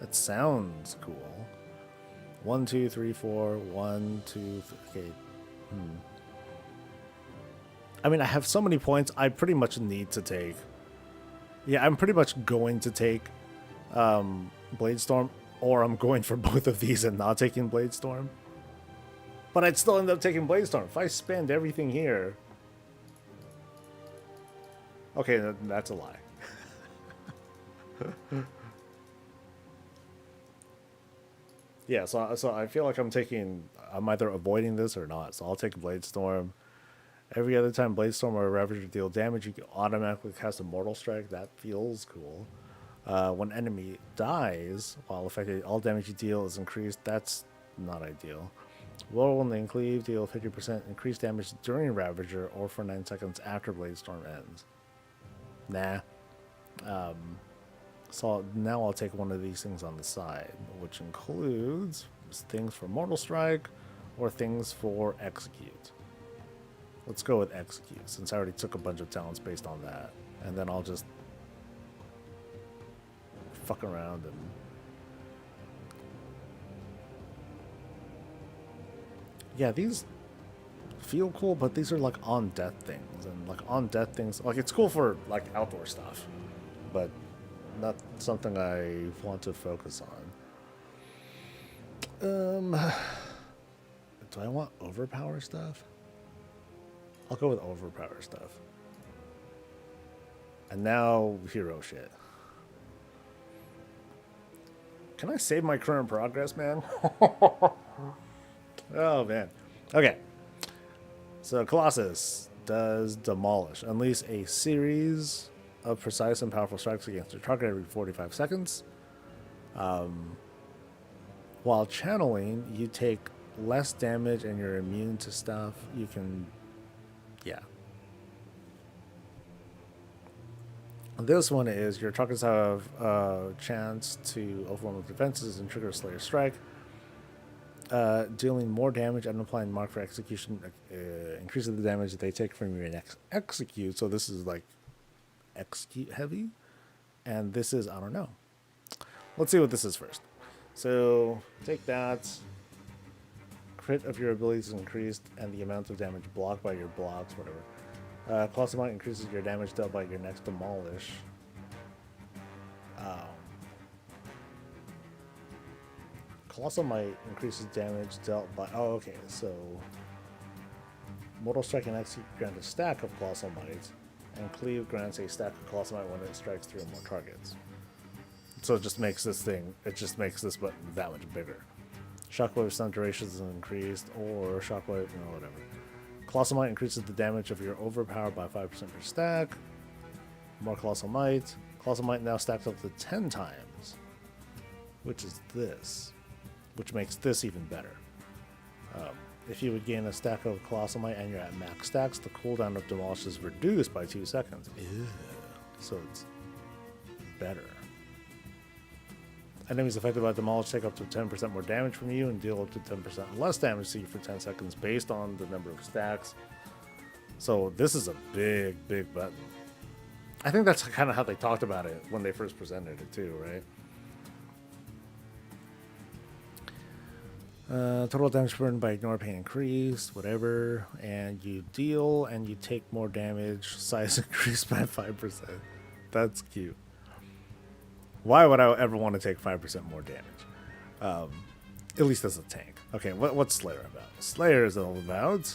[SPEAKER 1] That sounds cool. 1, 2, 3, 4. 1, 2, 3. Okay. I mean, I have so many points. I pretty much need to take... Yeah, I'm pretty much going to take Bladestorm, or I'm going for both of these and not taking Bladestorm. But I'd still end up taking Bladestorm. If I spend everything here... Okay, that's a lie. Yeah, so I feel like I'm either avoiding this or not. So I'll take Bladestorm. Every other time Bladestorm or Ravager deal damage, you can automatically cast a Mortal Strike. That feels cool. When enemy dies, while affected, all damage you deal is increased. That's not ideal. Roll and then cleave, deal 50% increased damage during Ravager or for 9 seconds after Bladestorm ends. Nah. So now I'll take one of these things on the side, which includes things for Mortal Strike or things for Execute. Let's go with Execute, since I already took a bunch of talents based on that. And then I'll just fuck around and... Yeah, these feel cool, but these are like on death things, and like on death things, like it's cool for like outdoor stuff, but not something I want to focus on. Do I want overpower stuff? I'll go with overpower stuff. And now hero shit. Can I save my current progress, man? Oh, man. Okay. So, Colossus does Demolish. Unleash a series of precise and powerful strikes against your target every 45 seconds. While channeling, you take less damage and you're immune to stuff. You can... Yeah. This one is your targets have a chance to overwhelm with defenses and trigger Slayer Strike. Dealing more damage and applying mark for execution increases the damage that they take from your next execute. So this is like execute heavy, and this is, I don't know. Let's see what this is first. So take that. Crit of your abilities is increased, and the amount of damage blocked by your blocks, whatever. Colossal Might increases your damage dealt by your next demolish. Colossal Might increases damage dealt by. Oh, okay. So Mortal Strike and Execute grant a stack of Colossal Might, and Cleave grants a stack of Colossal Might when it strikes 3 or more targets. So it just makes this thing. It just makes this button that much bigger. Shockwave stun duration is increased, or Shockwave, whatever. Colossal Might increases the damage of your overpower by 5% per stack. More Colossal Might. Colossal Might now stacks up to 10 times, which is this, which makes this even better. If you would gain a stack of Colossal Might and you're at max stacks, the cooldown of Demolish is reduced by 2 seconds. Ew. So it's better. Enemies affected by Demolish take up to 10% more damage from you and deal up to 10% less damage to you for 10 seconds based on the number of stacks. So this is a big, big button. I think that's kind of how they talked about it when they first presented it too, right? Total damage burden by ignore pain increased, whatever. And you deal and you take more damage. Size increased by 5%. That's cute. Why would I ever want to take 5% more damage? At least as a tank. Okay, what's Slayer about? Slayer is all about...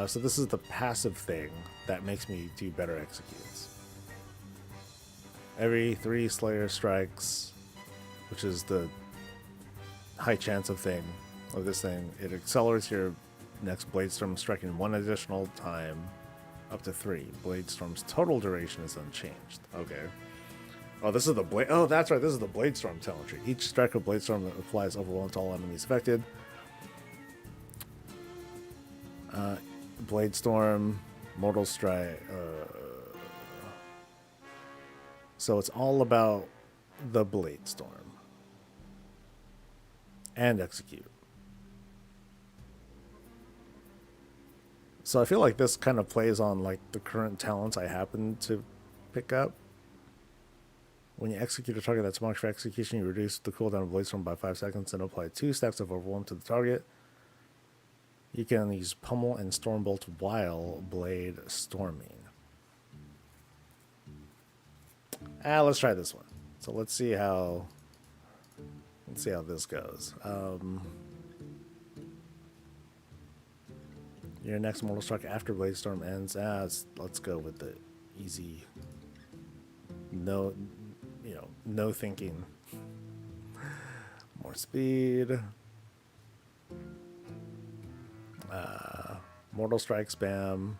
[SPEAKER 1] so this is the passive thing that makes me do better executes. Every 3 Slayer strikes, which is the high chance of this thing, it accelerates your next Blade Storm striking 1 additional time. Up to 3. Blade Storm's total duration is unchanged. Okay. Oh, this is the Blade... Oh, that's right. This is the Blade Storm telemetry. Each strike of Blade Storm applies overwhelm to all enemies affected. Blade Storm, Mortal Strike... So it's all about the Blade Storm. And Execute. So I feel like this kind of plays on like the current talents I happen to pick up. When you execute a target that's marked for execution, you reduce the cooldown of Blade Storm by 5 seconds and apply 2 stacks of Overwhelm to the target. You can use Pummel and Stormbolt while Blade Storming. Let's try this one. So let's see how this goes. Your next Mortal Strike after Blade Storm ends. Let's go with the easy. No thinking. More speed. Mortal Strike spam.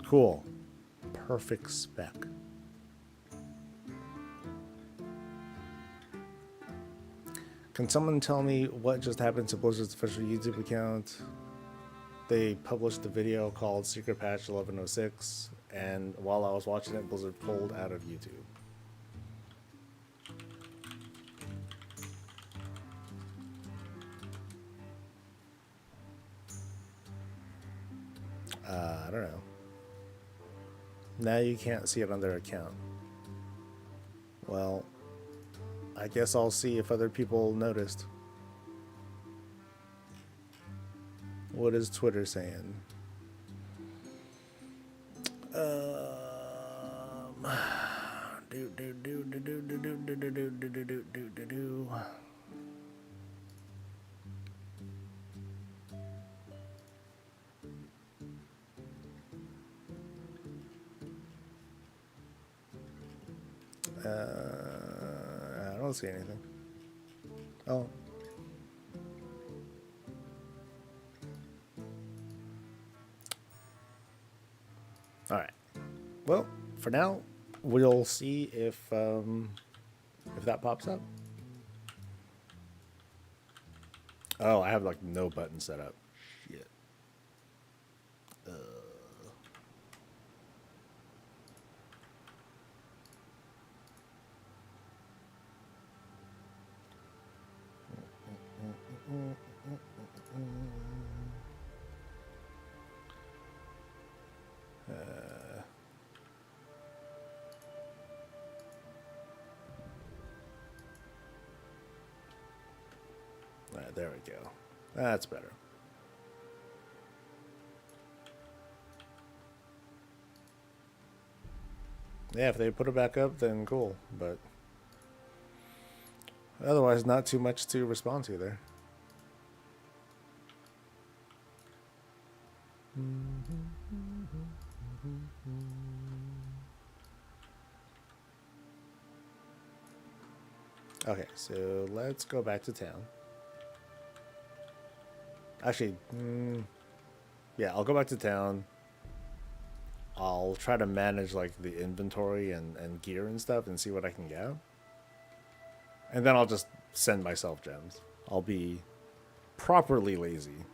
[SPEAKER 1] Cool. Perfect spec. Can someone tell me what just happened to Blizzard's official YouTube account? They published a video called Secret Patch 1106, and while I was watching it, Blizzard pulled out of YouTube. I don't know. Now you can't see it on their account. Well, I guess I'll see if other people noticed. What is Twitter saying? I don't see anything. Oh. All right. Well, for now, we'll see if that pops up. Oh, I have like no button set up. Shit. Alright, there we go. That's better. Yeah, if they put it back up, then cool. But otherwise, not too much to respond to there. Okay, so let's go back to town. Actually, yeah, I'll go back to town. I'll try to manage like the inventory and gear and stuff and see what I can get. And then I'll just send myself gems. I'll be properly lazy.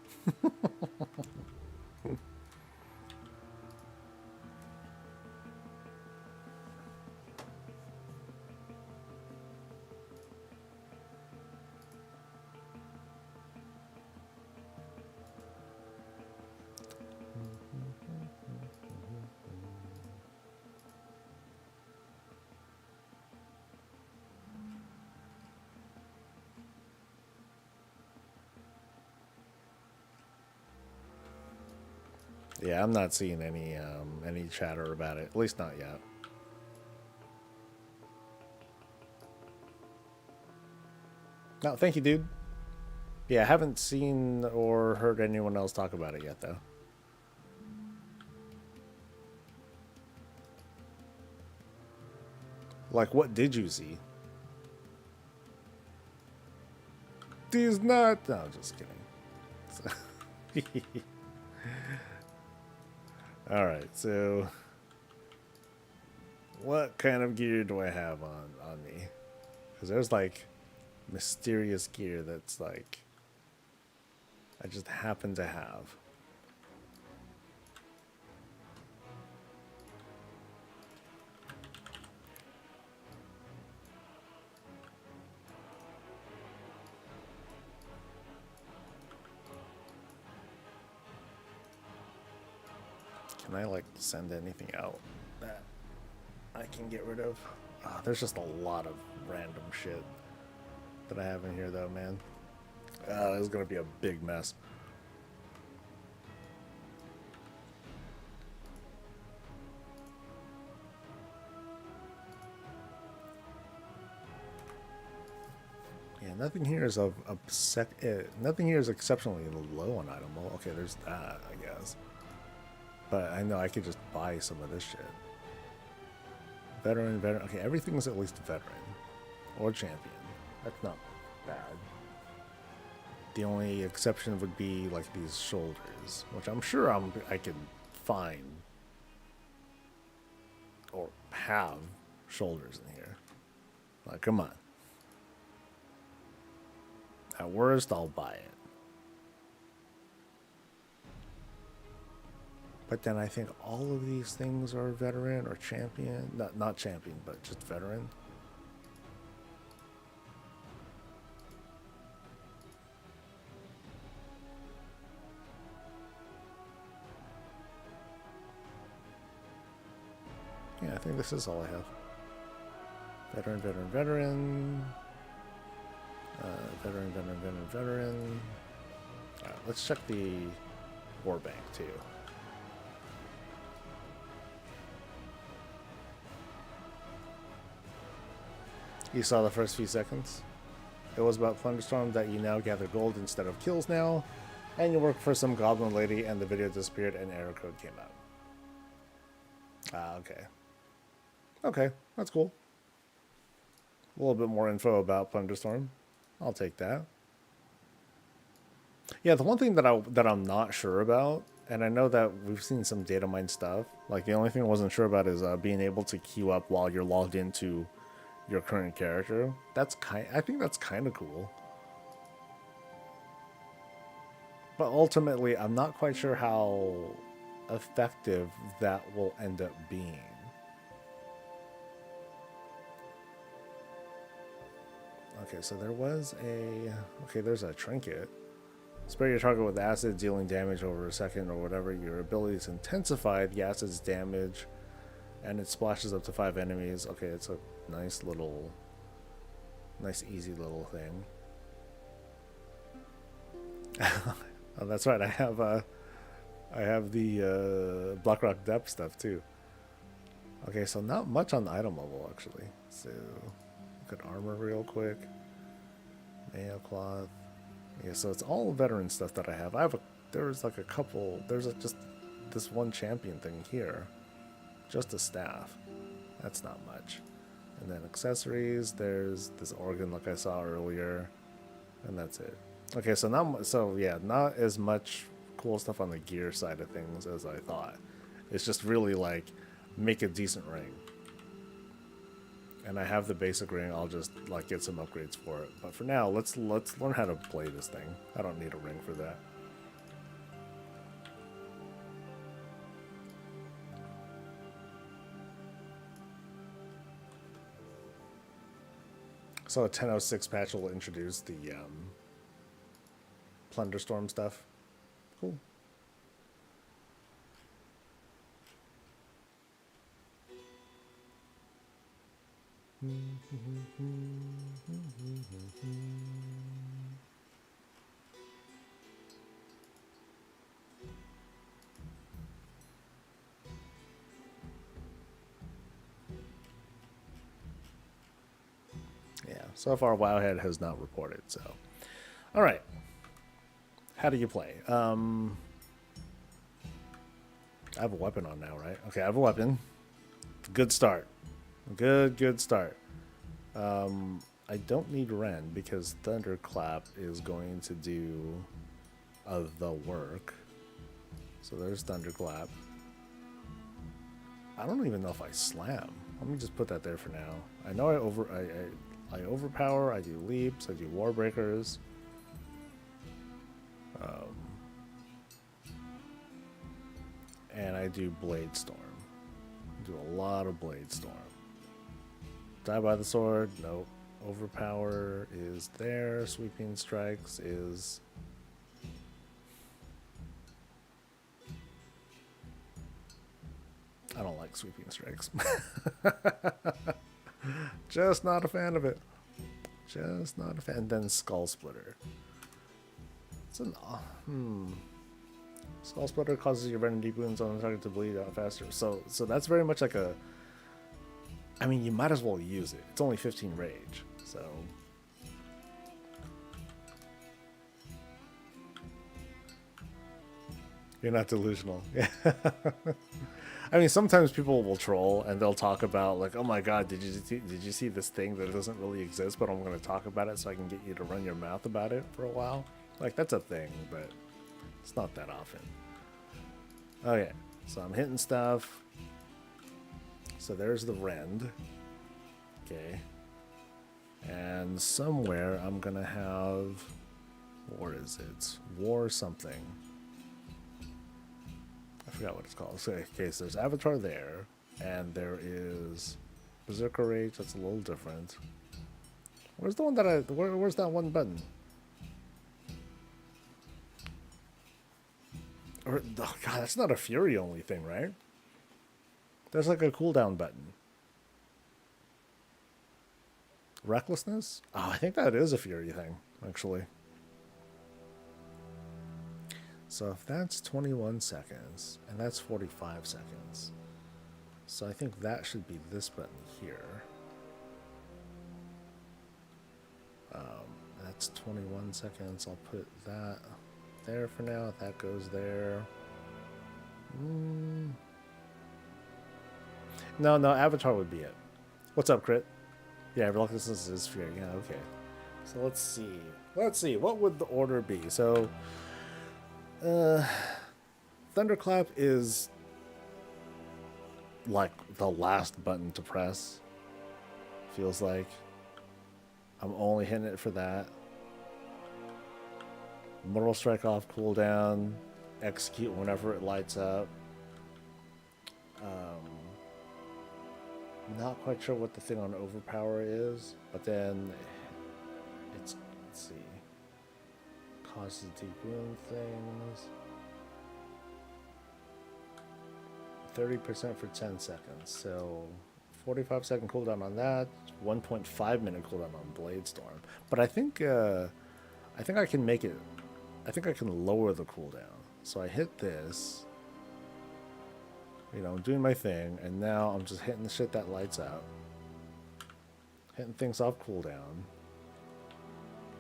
[SPEAKER 1] Yeah, I'm not seeing any chatter about it. At least not yet. No, thank you, dude. Yeah, I haven't seen or heard anyone else talk about it yet, though. Like, what did you see? These not. No, just kidding. All right, so what kind of gear do I have on me? Because there's like mysterious gear that's like I just happen to have. Can I like send anything out that I can get rid of? Oh, there's just a lot of random shit that I have in here though, man. This is gonna be a big mess. Yeah, nothing here is nothing here is exceptionally low on item. Well, okay, there's that, I guess. But I know I could just buy some of this shit. Veteran. Okay, everything's at least veteran or champion. That's not bad. The only exception would be like these shoulders, which I'm sure I can find or have shoulders in here. Like, come on. At worst, I'll buy it. But then I think all of these things are veteran or champion. Not champion, but just veteran. Yeah, I think this is all I have. Veteran. Veteran. Alright, let's check the war bank too. You saw the first few seconds? It was about Thunderstorm that you now gather gold instead of kills now, and you work for some goblin lady and the video disappeared and error code came out. Ah, okay. Okay, that's cool. A little bit more info about Thunderstorm. I'll take that. Yeah, the one thing that I'm not sure about, and I know that we've seen some data mine stuff, like the only thing I wasn't sure about is being able to queue up while you're logged into your current character. I think that's kind of cool. But ultimately, I'm not quite sure how effective that will end up being. Okay, so there was a... Okay, there's a trinket. Spray your target with acid, dealing damage over a second or whatever. Your ability is intensified. The acid's damage, and it splashes up to 5 enemies. Okay, it's a nice easy little thing. Oh, that's right. I have the Blackrock Depth stuff too. Okay, so not much on the item level actually. So look at armor real quick. Mayo cloth. Yeah, so it's all veteran stuff that I have. There's like a couple. Just this one champion thing here, just a staff. That's not much. And then accessories. There's this organ like I saw earlier, and that's it. Okay, so not as much cool stuff on the gear side of things as I thought. It's just really like make a decent ring. And I have the basic ring. I'll just like get some upgrades for it. But for now, let's learn how to play this thing. I don't need a ring for that. So a 10.06 patch will introduce the Plunderstorm stuff. Cool. Yeah, so far Wowhead has not reported, so. Alright. How do you play? I have a weapon on now, right? Okay, I have a weapon. Good start. Good start. I don't need Ren because Thunderclap is going to do the work. So there's Thunderclap. I don't even know if I slam. Let me just put that there for now. I know I overpower, I do leaps, I do warbreakers. And I do Blade Storm. I do a lot of Blade Storm. Die by the sword, nope. Overpower is there. Sweeping strikes is... I don't like sweeping strikes. Just not a fan of it. Just not a fan. And then Skull Splitter. It's an... Skull Splitter causes your venom deep wounds on the target to bleed out faster. So that's very much like a... I mean, you might as well use it. It's only 15 rage, so... You're not delusional. Yeah. I mean, sometimes people will troll and they'll talk about like, "Oh my God, did you see this thing that doesn't really exist, but I'm going to talk about it so I can get you to run your mouth about it for a while." Like that's a thing, but it's not that often. Okay, so I'm hitting stuff. So there's the rend. Okay, and somewhere I'm gonna have, where is it? War something. I forgot what it's called. So, okay, so there's Avatar there, and there is Berserker Rage. That's a little different. Where's the one that where's that one button? Or, oh God, that's not a Fury only thing, right? There's like a cooldown button. Recklessness? Oh, I think that is a Fury thing, actually. So if that's 21 seconds, and that's 45 seconds, so I think that should be this button here. That's 21 seconds. I'll put that there for now. That goes there. No, Avatar would be it. What's up, Crit? Yeah, Reluctance is Fury. Yeah, okay. So let's see. Let's see. What would the order be? So... Thunderclap is like the last button to press. Feels like I'm only hitting it for that. Mortal Strike off cooldown, execute whenever it lights up. Not quite sure what the thing on Overpower is, but then causes deep wound things. 30% for 10 seconds. So 45-second cooldown on that. 1.5-minute cooldown on Blade Storm. But I think I can make it. I think I can lower the cooldown. So I hit this. You know, I'm doing my thing, and now I'm just hitting the shit that lights out. Hitting things off cooldown.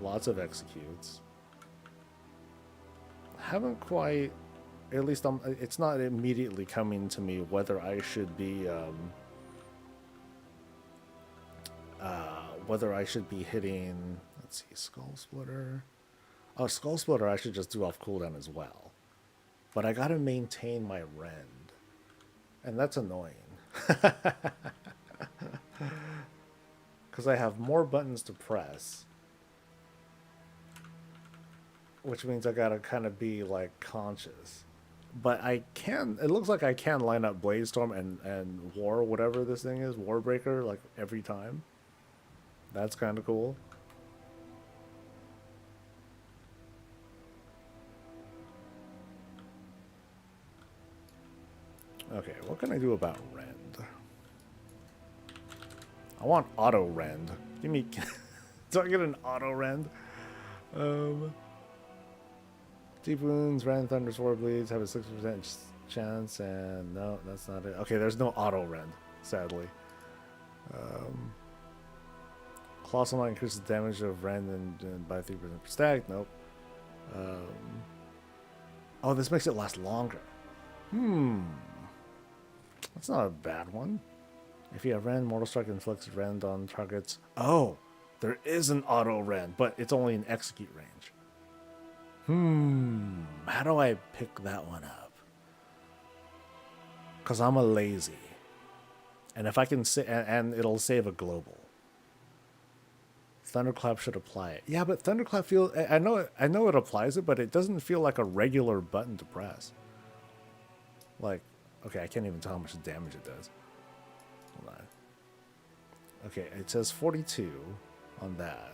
[SPEAKER 1] Lots of executes. Haven't quite, at least it's not immediately coming to me whether I should be hitting, let's see, Skull Splitter. Oh, Skull Splitter I should just do off cooldown as well. But I gotta maintain my rend. And that's annoying. Because I have more buttons to press. Which means I gotta kind of be, like, conscious. But I can, it looks like I can line up Blade Storm and War, whatever this thing is, Warbreaker, like, every time. That's kind of cool. Okay, what can I do about rend? I want auto rend. Give me... Do I get an auto rend? Deep wounds, rend, thunder, sword bleeds have a 60% chance, and no, that's not it. Okay, there's no auto rend, sadly. Colossal Knight increases damage of rend and by 3% per stack. Nope. Oh, this makes it last longer. That's not a bad one. If you have rend, Mortal Strike inflicts rend on targets. Oh, there is an auto rend, but it's only in execute range. How do I pick that one up? Because I'm a lazy. And if I can say, and it'll save a global. Thunderclap should apply it. Yeah, but Thunderclap feels, I know it applies it, but it doesn't feel like a regular button to press. Like, okay, I can't even tell how much damage it does. Hold on. Okay, it says 42 on that.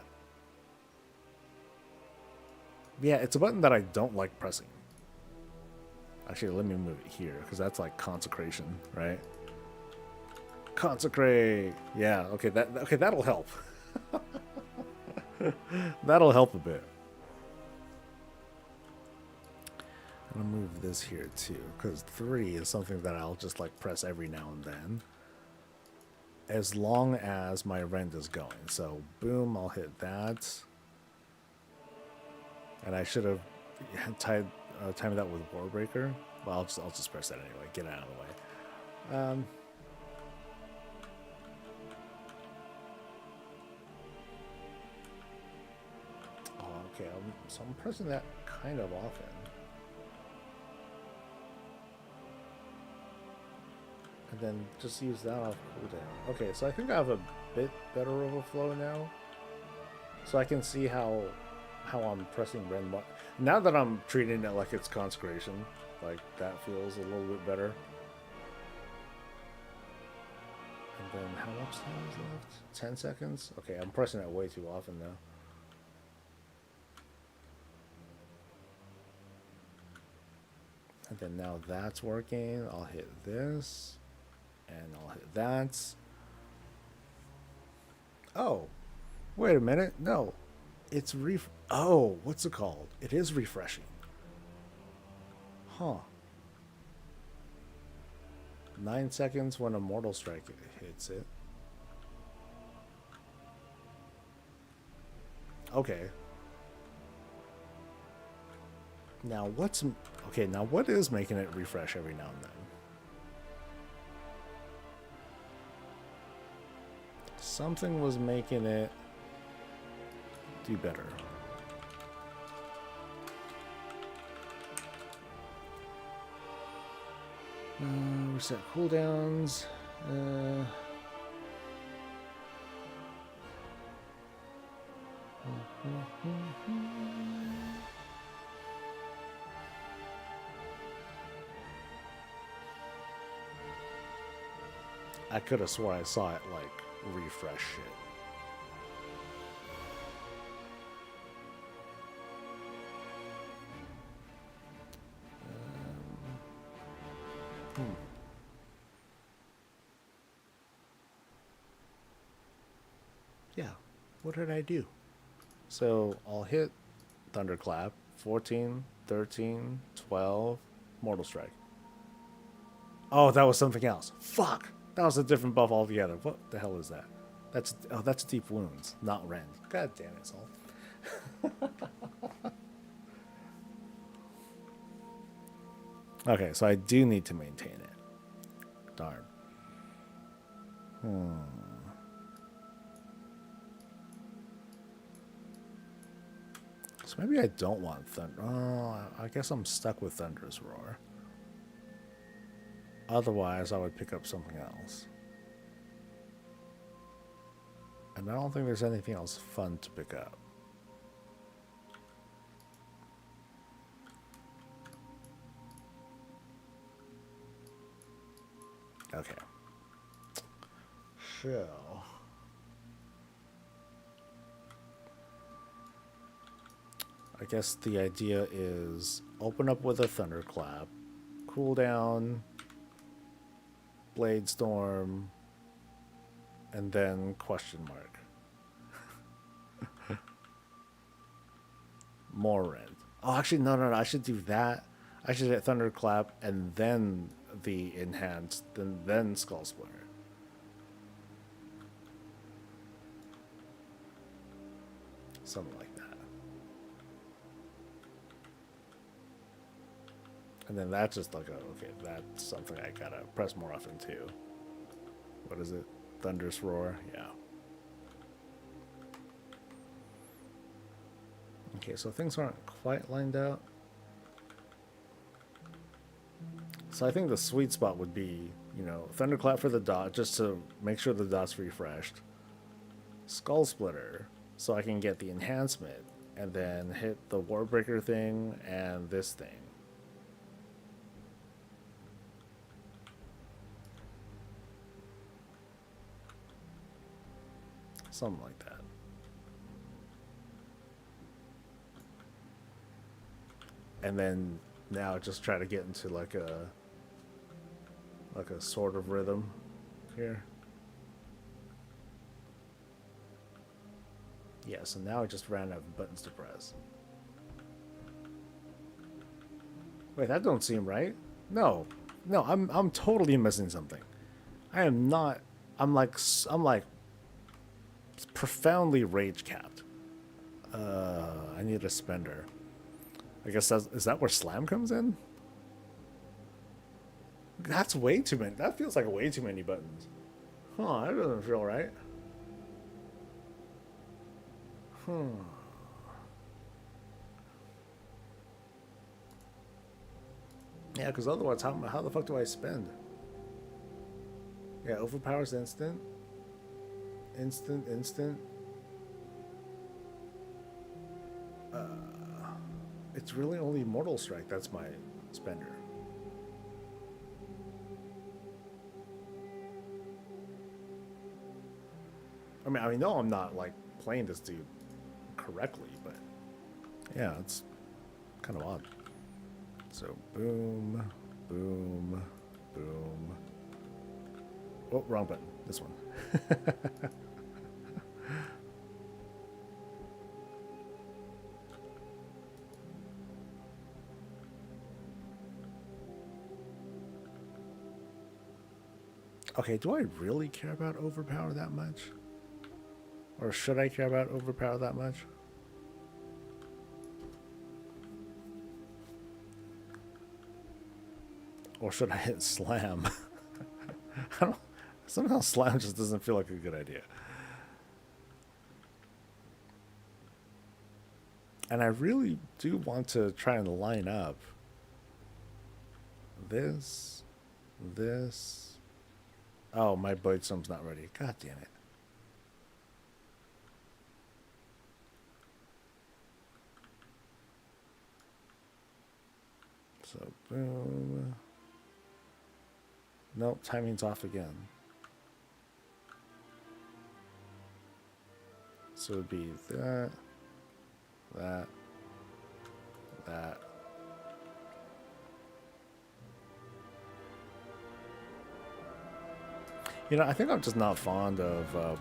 [SPEAKER 1] Yeah, it's a button that I don't like pressing. Actually, let me move it here, because that's like consecration, right? Consecrate! Yeah, okay, that'll help. That'll help a bit. I'm gonna move this here too, because 3 is something that I'll just like press every now and then. As long as my rend is going. So, boom, I'll hit that. And I should have timed that with Warbreaker. Well, I'll just press that anyway. Get it out of the way. Okay, so I'm pressing that kind of often. And then just use that off cooldown. Okay, so I think I have a bit better overflow now. So I can see how I'm pressing rend. Now that I'm treating it like it's consecration, like that feels a little bit better. And then how much time is left? 10 seconds? Okay, I'm pressing it way too often now. And then now that's working. I'll hit this. And I'll hit that. Oh, wait a minute. No, it's oh, what's it called? It is refreshing. Huh. 9 seconds when a Mortal Strike hits it. Okay. Now what is making it refresh every now and then? Something was making it do better. Reset cooldowns. I could have swore I saw it like refresh shit. Yeah. What did I do? So I'll hit Thunderclap. 14, 13, 12, Mortal Strike. Oh, that was something else. Fuck! That was a different buff altogether. What the hell is that? That's Deep Wounds, not Rend. God damn it, Saul. Okay, so I do need to maintain it. Darn. So maybe I don't want Thunder. Oh, I guess I'm stuck with Thunder's Roar. Otherwise, I would pick up something else. And I don't think there's anything else fun to pick up. Okay. So... I guess the idea is open up with a Thunderclap, cooldown, Blade Storm, and then question mark. More Rend. Oh, actually, no. I should do that. I should hit Thunderclap and then the enhanced, then Skull Splitter. Something like that. And then that's just like, okay, that's something I gotta press more often too. What is it? Thunderous Roar? Yeah. Okay, so things aren't quite lined out. So I think the sweet spot would be, you know, Thunderclap for the dot, just to make sure the dot's refreshed. Skull Splitter, so I can get the enhancement, and then hit the Warbreaker thing and this thing. Something like that. And then now just try to get into like a sort of rhythm here. Yeah, so now I just ran out of buttons to press. Wait, that don't seem right. No, I'm totally missing something. I am not. I'm like profoundly rage capped. I need a spender. I guess is that where slam comes in? That's way too many. That feels like way too many buttons. Huh, that doesn't feel right. Yeah, because otherwise, how the fuck do I spend? Yeah, overpowers instant. Instant. It's really only Mortal Strike. That's my spender. I know I'm not like playing this dude correctly, but yeah, it's kind of odd. So boom, boom, boom. Oh, wrong button. This one. Okay, do I really care about overpower that much? Or should I care about overpower that much? Or should I hit slam? I don't, somehow slam just doesn't feel like a good idea. And I really do want to try and line up this. Oh, my Blade Storm's not ready. God damn it. So, boom. Nope, timing's off again. So it would be that. You know, I think I'm just not fond of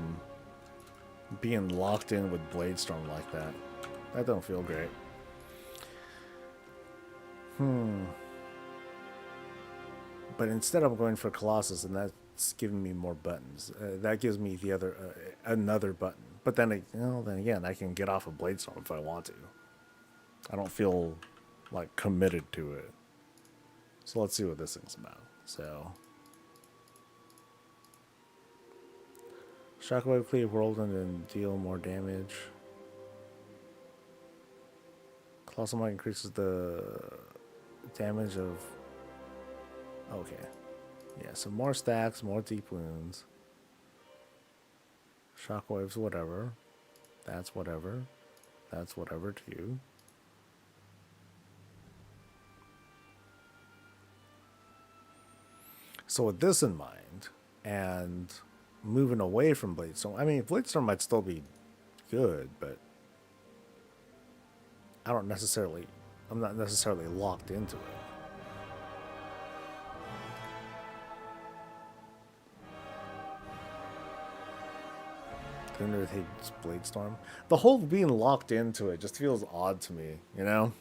[SPEAKER 1] being locked in with Bladestorm like that. That don't feel great. But instead I'm going for Colossus, and that's giving me more buttons. That gives me the other another button. But then, then again, I can get off of Bladestorm if I want to. I don't feel like committed to it. So let's see what this thing's about. So, Shockwave cleave whirlwind and deal more damage. Colossal Might increases the damage of. Okay. Yeah, so more stacks, more deep wounds. Shockwaves, whatever. That's whatever. That's whatever too. So with this in mind, and moving away from Bladestorm, I mean, Bladestorm might still be good, but I'm not necessarily locked into it. Thunder hates Bladestorm. The whole being locked into it just feels odd to me, you know?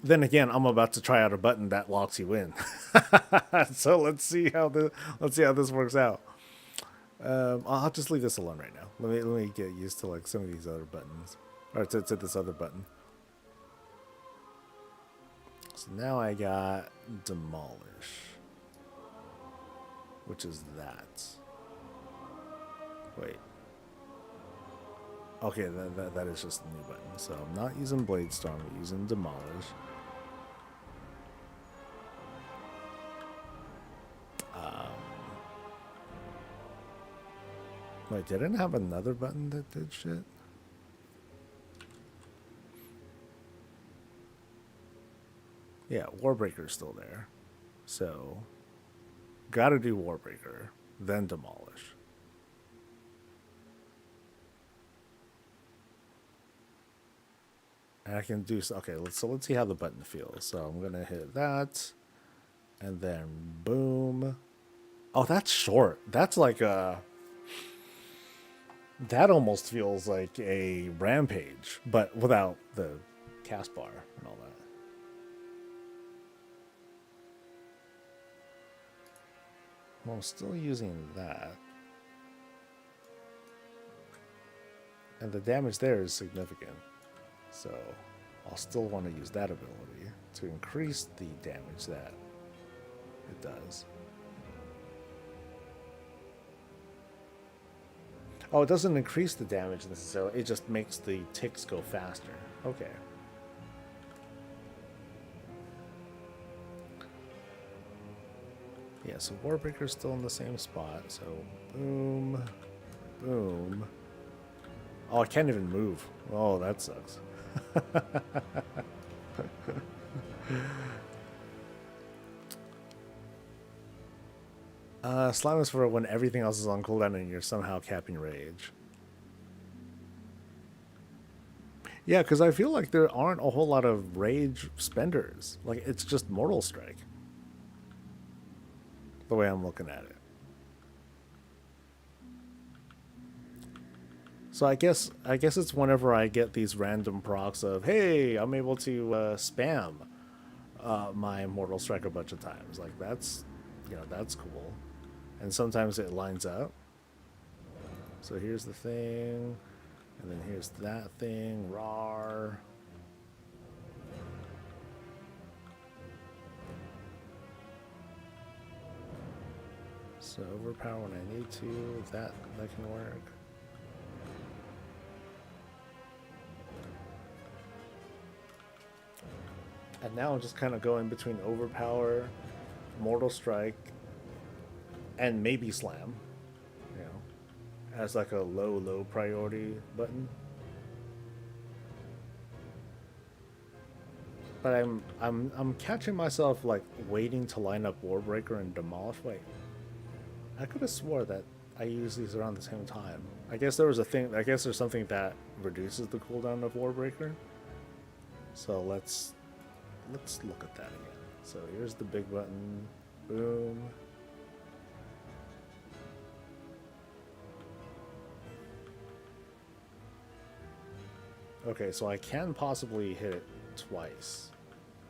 [SPEAKER 1] Then again, I'm about to try out a button that locks you in. So let's see how this works out. I'll just leave this alone right now. Let me get used to like some of these other buttons. Or to this other button. So now I got Demolish. Which is that. Wait. Okay, that is just a new button. So I'm not using Bladestorm, I'm using Demolish. Wait, didn't it have another button that did shit? Yeah, Warbreaker's still there. So, gotta do Warbreaker, then Demolish. And I can do so. Okay, let's see how the button feels. So I'm gonna hit that, and then boom. Oh, that's short. That's like a. That almost feels like a rampage, but without the cast bar and all that. Well, I'm still using that. And the damage there is significant. So I'll still want to use that ability to increase the damage that it does. Oh, it doesn't increase the damage necessarily. It just makes the ticks go faster. Okay. Yeah, so Warbreaker's still in the same spot. So boom, boom. Oh, I can't even move. Oh, that sucks. Slime is for when everything else is on cooldown and you're somehow capping rage. Yeah, because I feel like there aren't a whole lot of rage spenders. Like, it's just Mortal Strike. The way I'm looking at it. So I guess it's whenever I get these random procs of, hey, I'm able to spam my Mortal Strike a bunch of times. Like, that's cool. And sometimes it lines up. So here's the thing. And then here's that thing. Rawr. So overpower when I need to. That can work. And now I'm just kind of going between overpower, Mortal Strike, and maybe Slam, you know, as like a low priority button. But I'm catching myself like waiting to line up Warbreaker and Demolish. Wait, I could have swore that I use these around the same time. I guess there was a thing. I guess there's something that reduces the cooldown of Warbreaker. So let's look at that again. So here's the big button. Boom. Okay, so I can possibly hit it twice.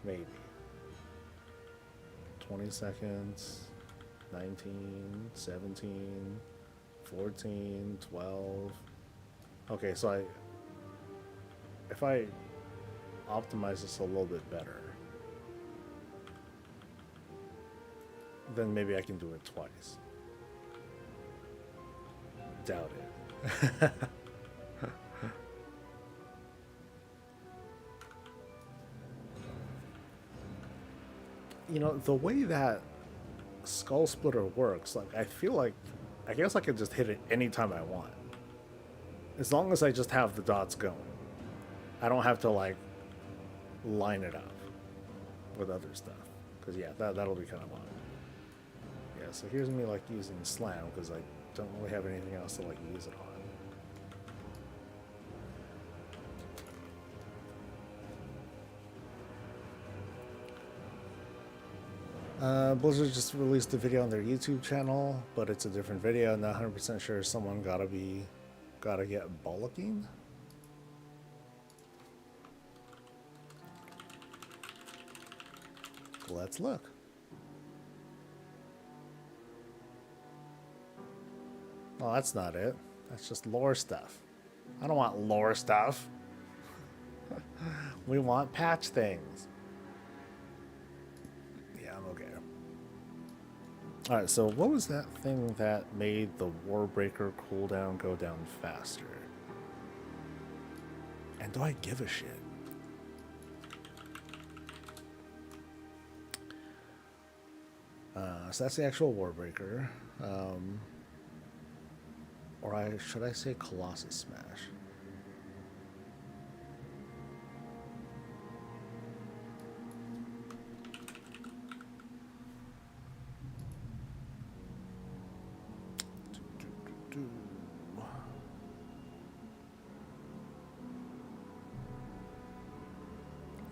[SPEAKER 1] Maybe. 20 seconds. 19, 17, 14, 12. Okay, so if I optimize this a little bit better, then maybe I can do it twice. Doubt it. You know, the way that Skull Splitter works, like, I feel like, I guess I could just hit it anytime I want. As long as I just have the dots going. I don't have to, like, line it up with other stuff. Because, yeah, that'll be kind of odd. Yeah, so here's me, like, using Slam, because I don't really have anything else to, like, use it on. Blizzard just released a video on their YouTube channel, but it's a different video. Not 100% sure someone gotta get bollocking. Let's look. Oh, that's not it. That's just lore stuff. I don't want lore stuff. We want patch things. Alright, so what was that thing that made the Warbreaker cooldown go down faster? And do I give a shit? So that's the actual Warbreaker. Or should I say Colossus Smash?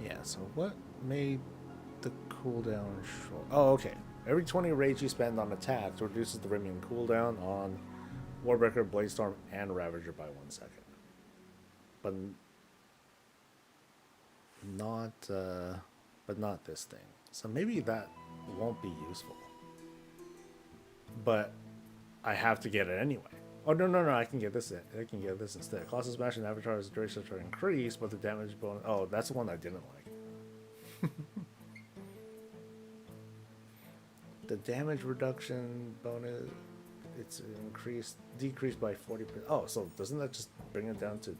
[SPEAKER 1] Yeah, so what made the cooldown short? Oh, okay. Every 20 rage you spend on attacks reduces the remaining cooldown on Warbreaker, Bladestorm, and Ravager by 1 second. But not this thing. So maybe that won't be useful. But I have to get it anyway. Oh, no, I can get this instead. Colossus Smash and Avatar's duration are increased, but the damage bonus... Oh, that's the one I didn't like. The damage reduction bonus, it's decreased by 40%. Oh, so doesn't that just bring it down to...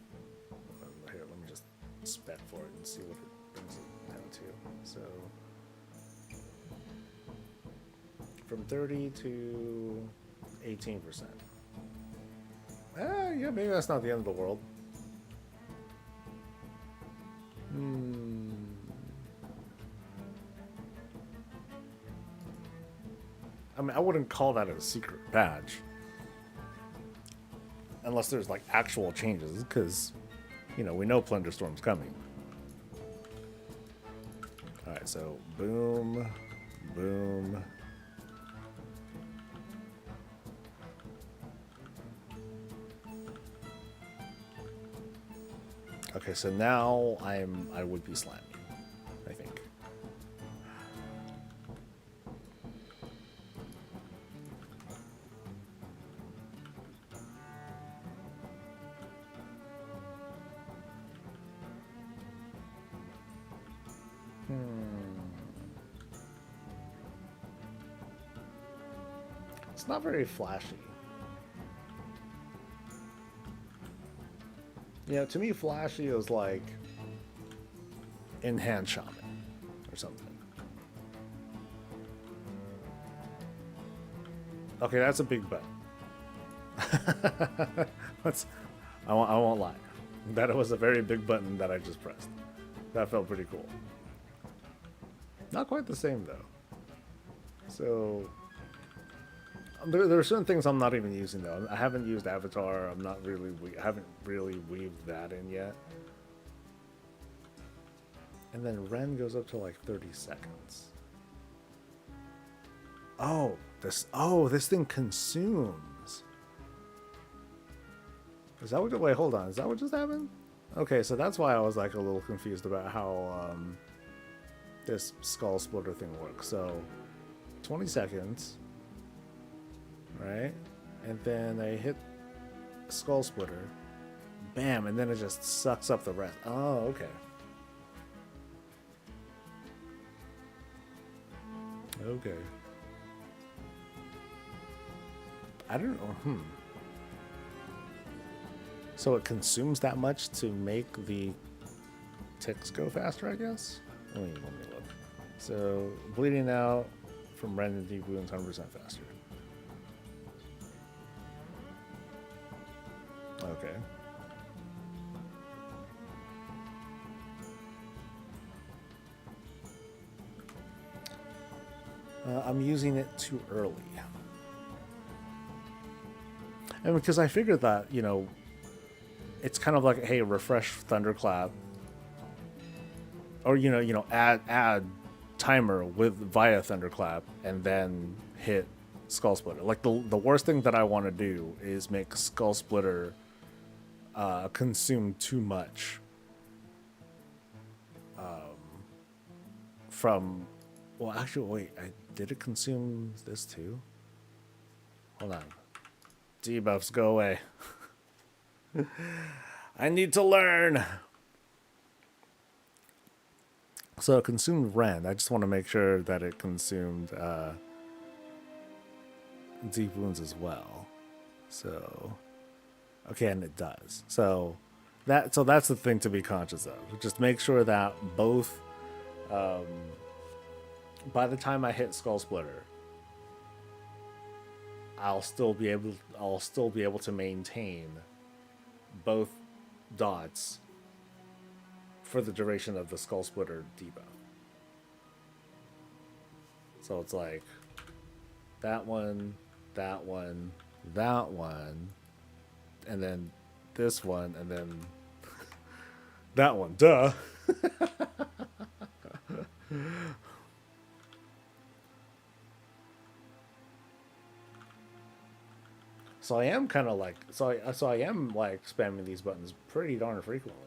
[SPEAKER 1] Here, let me just spec for it and see what it brings it down to. So... From 30 to 18%. Yeah, maybe that's not the end of the world. I mean, I wouldn't call that a secret patch. Unless there's, like, actual changes, because, you know, we know Plunderstorm's coming. Alright, so, boom, boom. Okay, so now I would be slamming, I think. It's not very flashy. Yeah, to me, flashy is like in-hand shaman or something. Okay, that's a big bet. I won't lie. That was a very big button that I just pressed. That felt pretty cool. Not quite the same though. So there are certain things I'm not even using though. I haven't used Avatar. I haven't really weaved that in yet. And then Ren goes up to like 30 seconds. Oh, this thing consumes. Is that what? Wait, hold on. Is that what just happened? Okay, so that's why I was like a little confused about how this skull splitter thing works. So 20 seconds, right? And then I hit skull splitter, bam, and then it just sucks up the rest. Oh, okay. Okay. I don't know. So it consumes that much to make the ticks go faster, I guess? Let me look. So, bleeding out from random deep wounds 100% faster. Okay. I'm using it too early. And because I figured that, it's kind of like, hey, refresh Thunderclap, or add timer with via Thunderclap, and then hit Skull Splitter. Like the worst thing that I want to do is make Skull Splitter consume too much from. Well, actually, wait. Did it consume this too? Hold on. Debuffs, go away. I need to learn. So it consumed Rend. I just want to make sure that it consumed deep wounds as well. So, okay, and it does. So that's the thing to be conscious of. Just make sure that both. By the time I hit Skull Splitter, I'll still be able to maintain both dots for the duration of the Skull Splitter debuff. So it's like that one, that one, that one, and then this one, and then that one. Duh. So I am kind of like, so I am like spamming these buttons pretty darn frequently.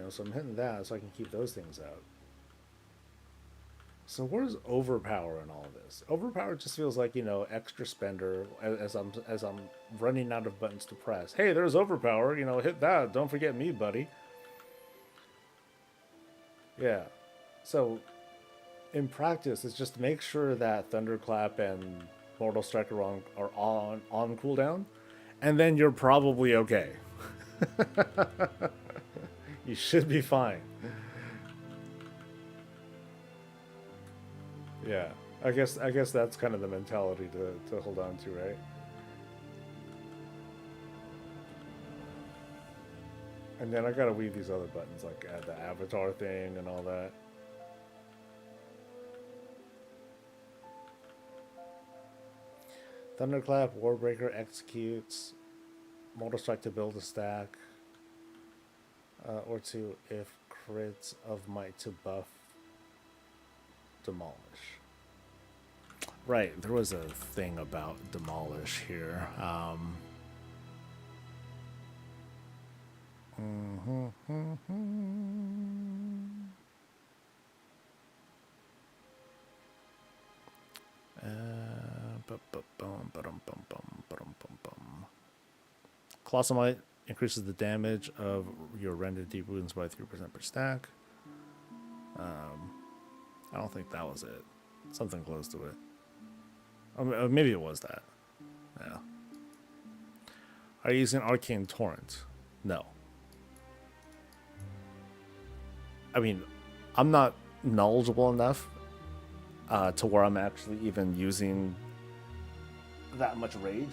[SPEAKER 1] So I'm hitting that so I can keep those things out. So where's overpower in all of this? Overpower just feels like, extra spender as I'm running out of buttons to press. Hey, there's overpower, hit that. Don't forget me, buddy. Yeah. So in practice, it's just make sure that Thunderclap and Mortal Strike are on cooldown, and then you're probably okay. You should be fine. Yeah, I guess that's kind of the mentality to hold on to, right? And then I gotta weave these other buttons, like add the avatar thing and all that. Thunderclap, Warbreaker executes, Mortal Strike to build a stack, or to, if crits of might to buff, demolish. Right, there was a thing about demolish here. Colossal Might increases the damage of your rendered deep wounds by 3% per stack. I don't think that was it. Something close to it. Or maybe it was that. Yeah. Are you using Arcane Torrent? No. I mean, I'm not knowledgeable enough to where I'm actually even using that much rage.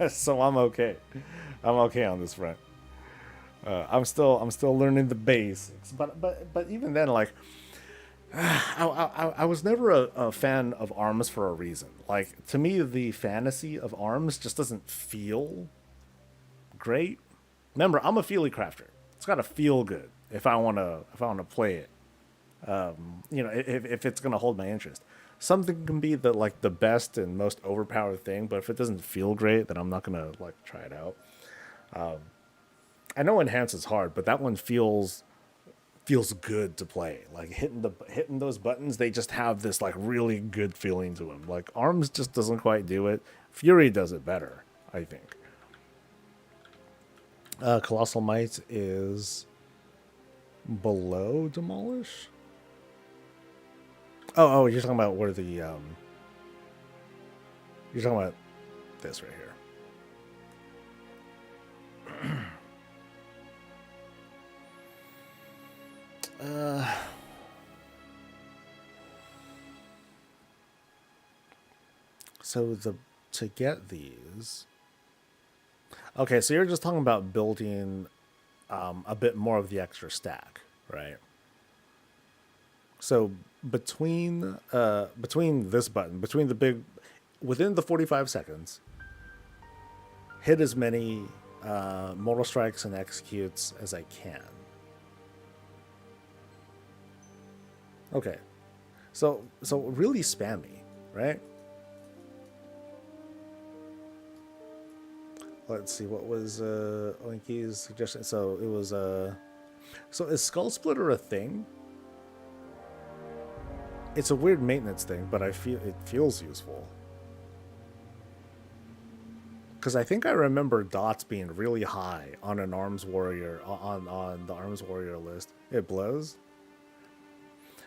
[SPEAKER 1] So I'm okay. I'm okay on this front. I'm still learning the basics, but even then, like, I was never a fan of arms for a reason. Like, to me, the fantasy of arms just doesn't feel great. Remember, I'm a feely crafter. It's got to feel good if I wanna play it. If it's gonna hold my interest. something can be the best and most overpowered thing, but if it doesn't feel great, then I'm not gonna like try it out. I know enhance is hard, but that one feels good to play. Like hitting those buttons, they just have this like really good feeling to them. Like arms just doesn't quite do it. Fury does it better, I think. Colossal Might is below Demolish. Oh, you're talking about where the you're talking about this right here. So to get these, okay. So you're just talking about building a bit more of the extra stack, right? So between this button, between the big, within the 45 seconds, hit as many mortal strikes and executes as I can. Okay, so really spammy, right? Let's see, what was Oinky's suggestion? So it was so is Skull Splitter a thing? It's a weird maintenance thing, but I feel it feels useful. Because I think I remember dots being really high on an arms warrior on the arms warrior list. It blows.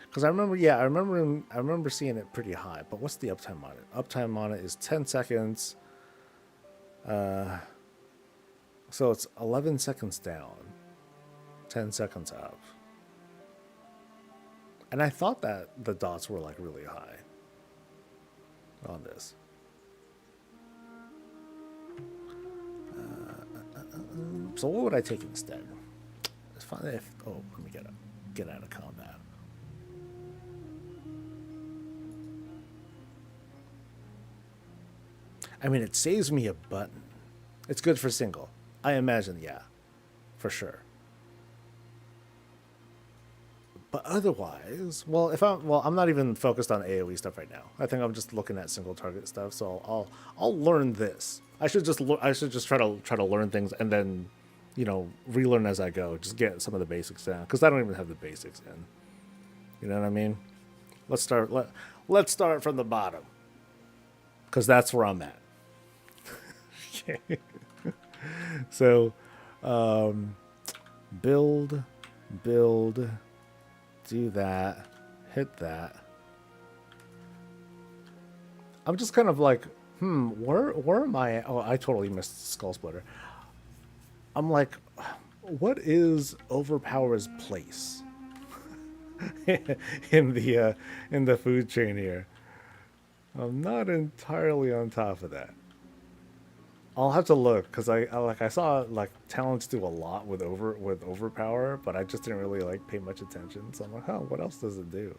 [SPEAKER 1] Because I remember, yeah, I remember seeing it pretty high. But what's the uptime on it? Uptime on it is 10 seconds. So it's 11 seconds down, 10 seconds up. And I thought that the dots were like really high on this. So what would I take instead? It's fine if, oh, let me get out of combat. I mean, it saves me a button. It's good for single. I imagine, yeah, for sure. But otherwise, well, I'm not even focused on AOE stuff right now. I think I'm just looking at single target stuff. So I'll learn this. I should just try to learn things and then, relearn as I go. Just get some of the basics down because I don't even have the basics in. You know what I mean? Let's start from the bottom because that's where I'm at. Okay. So, build, do that, hit that. I'm just kind of like, where am I? Oh, I totally missed Skull Splitter. I'm like, what is Overpower's place in the food chain here? I'm not entirely on top of that. I'll have to look because I saw like talents do a lot with overpower, but I just didn't really like pay much attention. So I'm like, oh, what else does it do?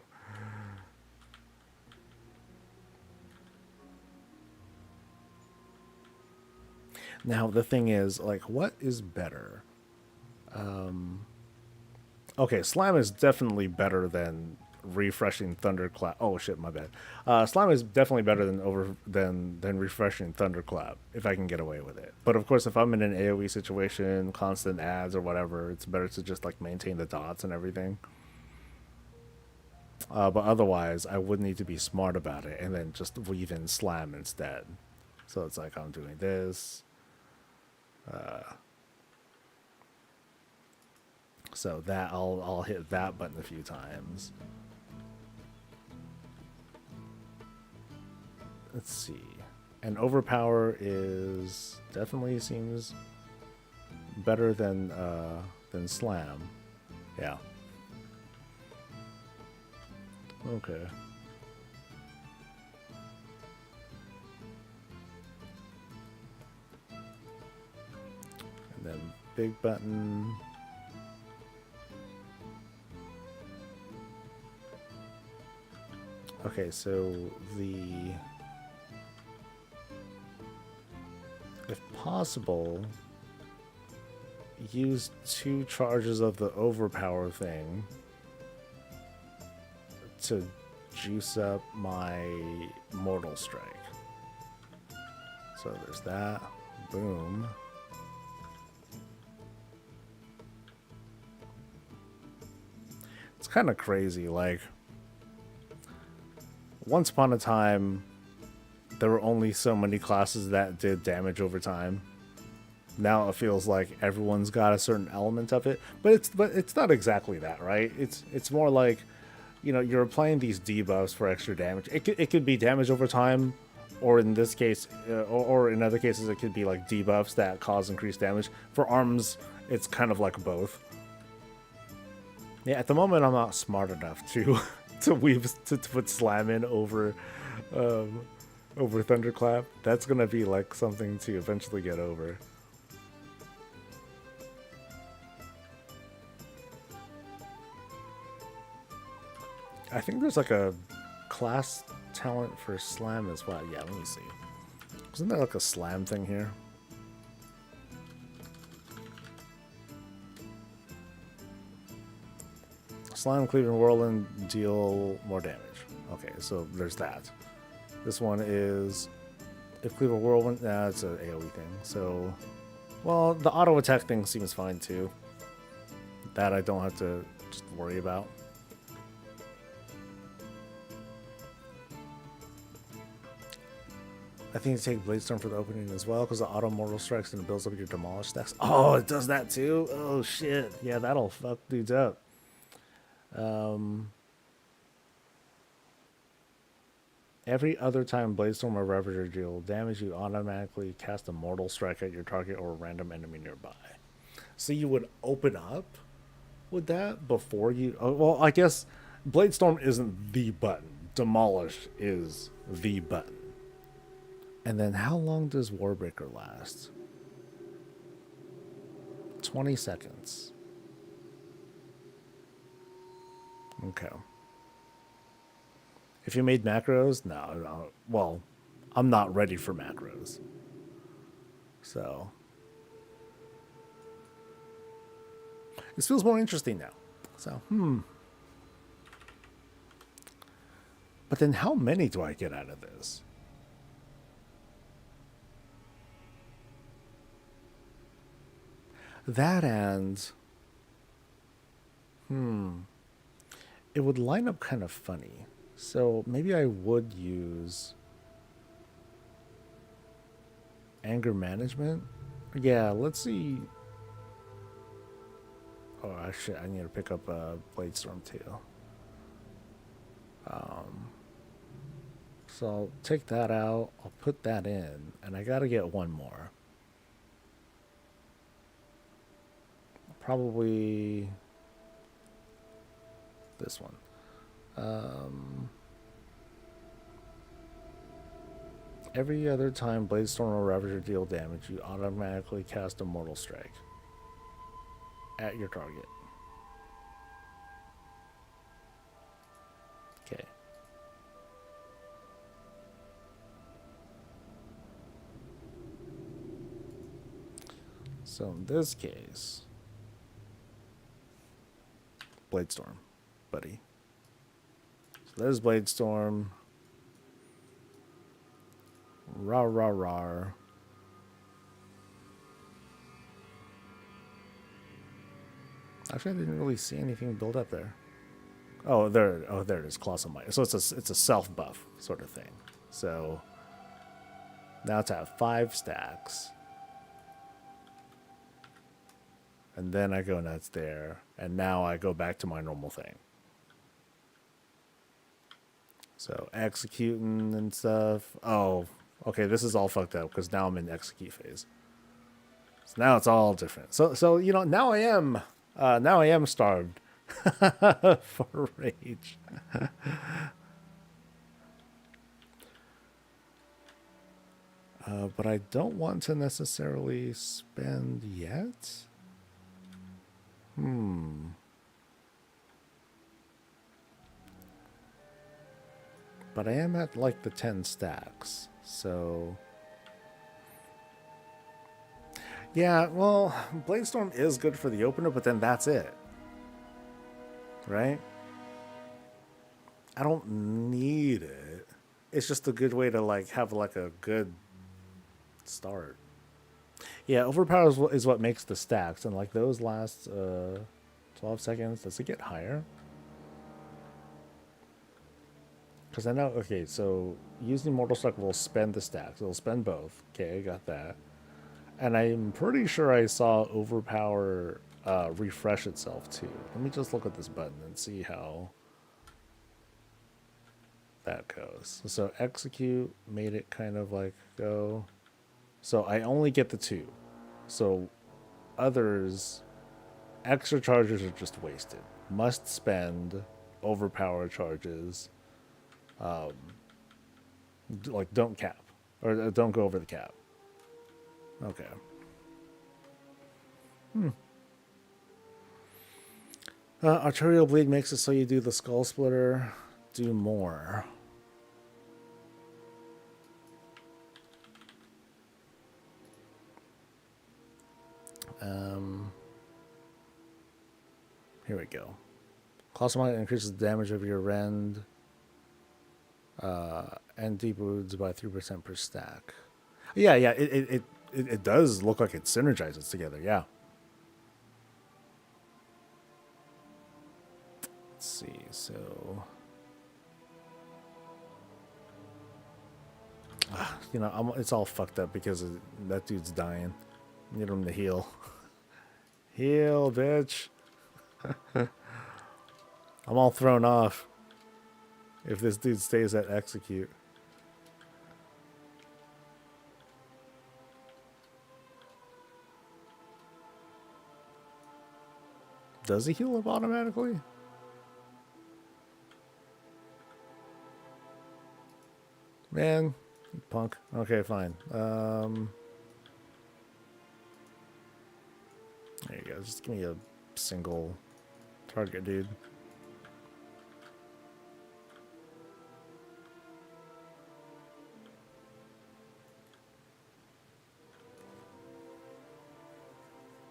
[SPEAKER 1] Now the thing is, like, what is better? Okay, slime is definitely better than refreshing thunderclap. Oh shit, my bad. Slime is definitely better than refreshing thunderclap if I can get away with it. But of course, if I'm in an AOE situation, constant ads or whatever, it's better to just like maintain the dots and everything. But otherwise, I would need to be smart about it and then just weave in slam instead. So it's like I'm doing this. So that I'll hit that button a few times. Let's see. And overpower is definitely seems better than slam. Yeah. Okay. And then big button. Okay, so if possible, use 2 charges of the overpower thing to juice up my Mortal Strike. So there's that. Boom. It's kind of crazy. Like, once upon a time, there were only so many classes that did damage over time. Now it feels like everyone's got a certain element of it, but it's not exactly that, right? It's more like, you know, you're applying these debuffs for extra damage. It could be damage over time, or in this case, or in other cases, it could be like debuffs that cause increased damage. For arms, it's kind of like both. Yeah, at the moment, I'm not smart enough to to put Slam in over Thunderclap. That's gonna be like something to eventually get over. I think there's like a class talent for Slam as well. Yeah, let me see. Isn't there like a Slam thing here? Slam, Cleaving Whirlwind, deal more damage. Okay, so there's that. This one is, if Cleaving Whirlwind, it's an AoE thing. So, well, the auto attack thing seems fine too. That I don't have to just worry about. I think you take Bladestorm for the opening as well, because the auto mortal strikes and it builds up your demolish stacks. Oh, it does that too? Oh shit. Yeah, that'll fuck dudes up. Every other time Bladestorm or Ravager deal damage, you automatically cast a mortal strike at your target or a random enemy nearby. So you would open up with that before you... Oh, well, I guess Bladestorm isn't the button. Demolish is the button. And then how long does Warbreaker last? 20 seconds. Okay. If you made macros, no. Well, I'm not ready for macros. So. This feels more interesting now. So, But then how many do I get out of this? That and... It would line up kind of funny. So maybe I would use... Anger Management? Yeah, let's see... Oh, shit, I need to pick up Bladestorm too. So I'll take that out, I'll put that in, and I gotta get one more. Probably this one. Every other time Bladestorm or Ravager deal damage, you automatically cast a Mortal Strike at your target. Okay. So in this case, Bladestorm, buddy. So there's Bladestorm. Rah, rah, rah. Actually, I didn't really see anything build up there. Oh, there it is, Colossal Might. So it's a self buff sort of thing. So now it's at 5 stacks. And then I go nuts there. And now I go back to my normal thing. So executing and stuff. Oh, okay, this is all fucked up because now I'm in execute phase. So now it's all different. So you know, now I am starved for rage. But I don't want to necessarily spend yet. But I am at like the 10 stacks, so... Yeah, well, Bladestorm is good for the opener, but then that's it. Right? I don't need it. It's just a good way to like have like a good start. Yeah, overpower is what makes the stacks, and like those last 12 seconds. Does it get higher? Because I know. Okay, so using Mortal Strike will spend the stacks. It'll spend both. Okay, I got that. And I'm pretty sure I saw overpower refresh itself too. Let me just look at this button and see how that goes. So execute made it kind of like go. So I only get the two. So others, extra charges are just wasted. Must spend overpower charges. Like don't cap or don't go over the cap. Okay. Arterial bleed makes it so you do the skull splitter. Do more. Here we go. Colossal Might increases the damage of your rend and deep wounds by 3% per stack. Yeah, it does look like it synergizes together. Yeah. Let's see. So, it's all fucked up because that dude's dying. Need him to heal. Heal, bitch. I'm all thrown off if this dude stays at execute. Does he heal up automatically? Man, punk. Okay, fine. There you go. Just give me a single target, dude.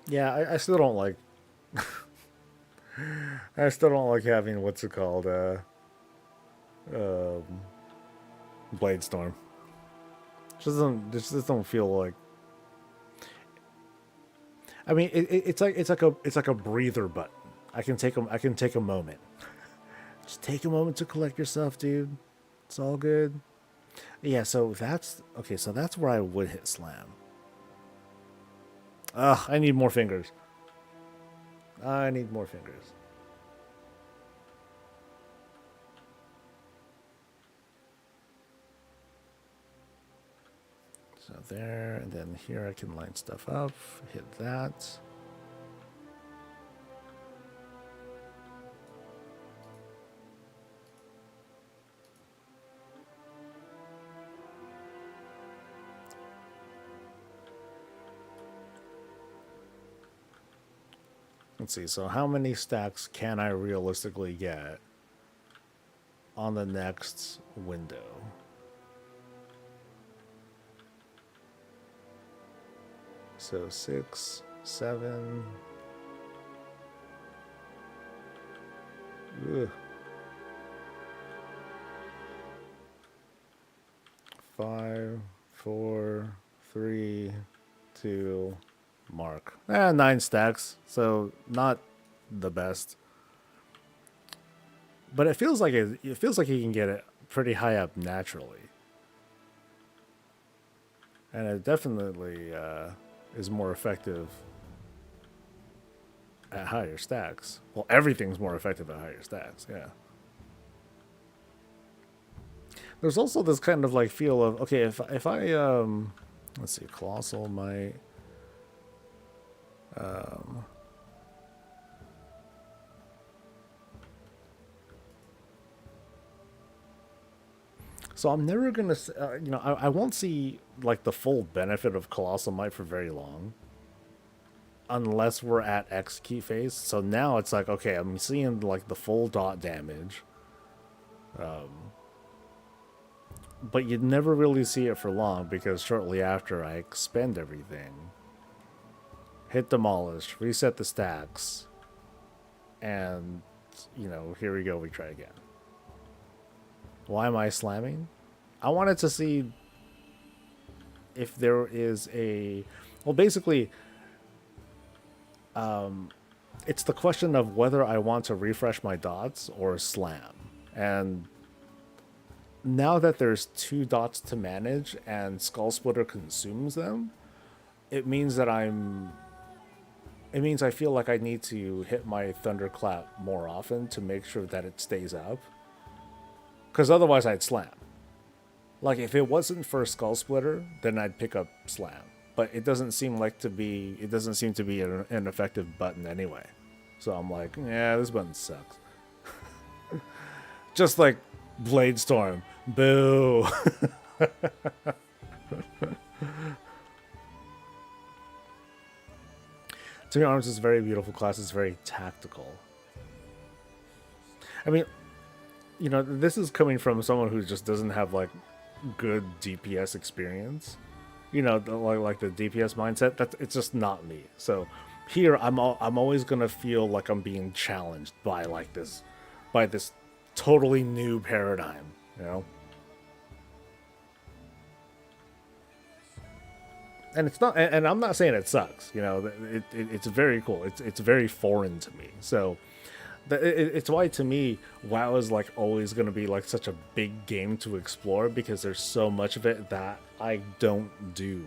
[SPEAKER 1] Yeah, I still don't like. I still don't like having what's it called, Blade Storm. Just don't feel like. I mean, it's like a breather button. I can take a moment. Just take a moment to collect yourself, dude. It's all good. Yeah, so that's okay. So that's where I would hit slam. Ugh, I need more fingers. I need more fingers. So there, and then here I can line stuff up. Hit that. Let's see, so how many stacks can I realistically get on the next window? So 6, 7. Ugh. 5, 4, 3, 2, mark. 9 stacks, so not the best. But it feels like you can get it pretty high up naturally. And it definitely is more effective at higher stacks. Well, everything's more effective at higher stacks, yeah. There's also this kind of like feel of, okay, if I let's see, Colossal Might. So I'm never gonna, I won't see like the full benefit of Colossal Might for very long, unless we're at X key phase. So now it's like, okay, I'm seeing like the full dot damage, but you'd never really see it for long because shortly after I expend everything, hit demolish, reset the stacks, and here we go. We try again. Why am I slamming? I wanted to see if there is a... Well, basically, it's the question of whether I want to refresh my dots or slam. And now that there's 2 dots to manage and Skull Splitter consumes them, it means that it means I feel like I need to hit my Thunderclap more often to make sure that it stays up. Because otherwise I'd slam. Like, if it wasn't for Skull Splitter, then I'd pick up slam. But it doesn't seem to be an effective button anyway. So I'm like, yeah, this button sucks. Just like Blade Storm. Boo. To be honest, it's a very beautiful class. It's very tactical. I mean, you know, this is coming from someone who just doesn't have like good DPS experience. You know, like the DPS mindset. It's just not me. So here, I'm always gonna feel like I'm being challenged by this totally new paradigm. You know. And it's not, and I'm not saying it sucks. You know, it's very cool. It's very foreign to me. So it's why to me WoW is like always going to be like such a big game to explore, because there's so much of it that I don't do.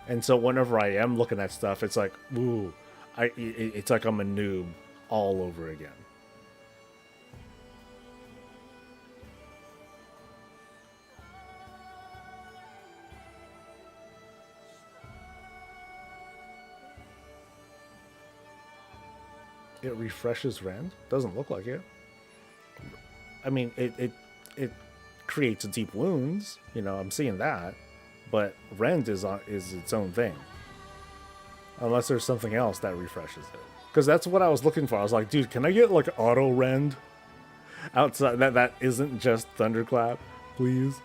[SPEAKER 1] And so whenever I am looking at stuff, it's like, ooh, it's like I'm a noob all over again. It refreshes Rend? Doesn't look like it. I mean, it creates deep wounds. You know, I'm seeing that, but Rend is its own thing. Unless there's something else that refreshes it, because that's what I was looking for. I was like, dude, can I get like auto Rend outside that isn't just Thunderclap, please?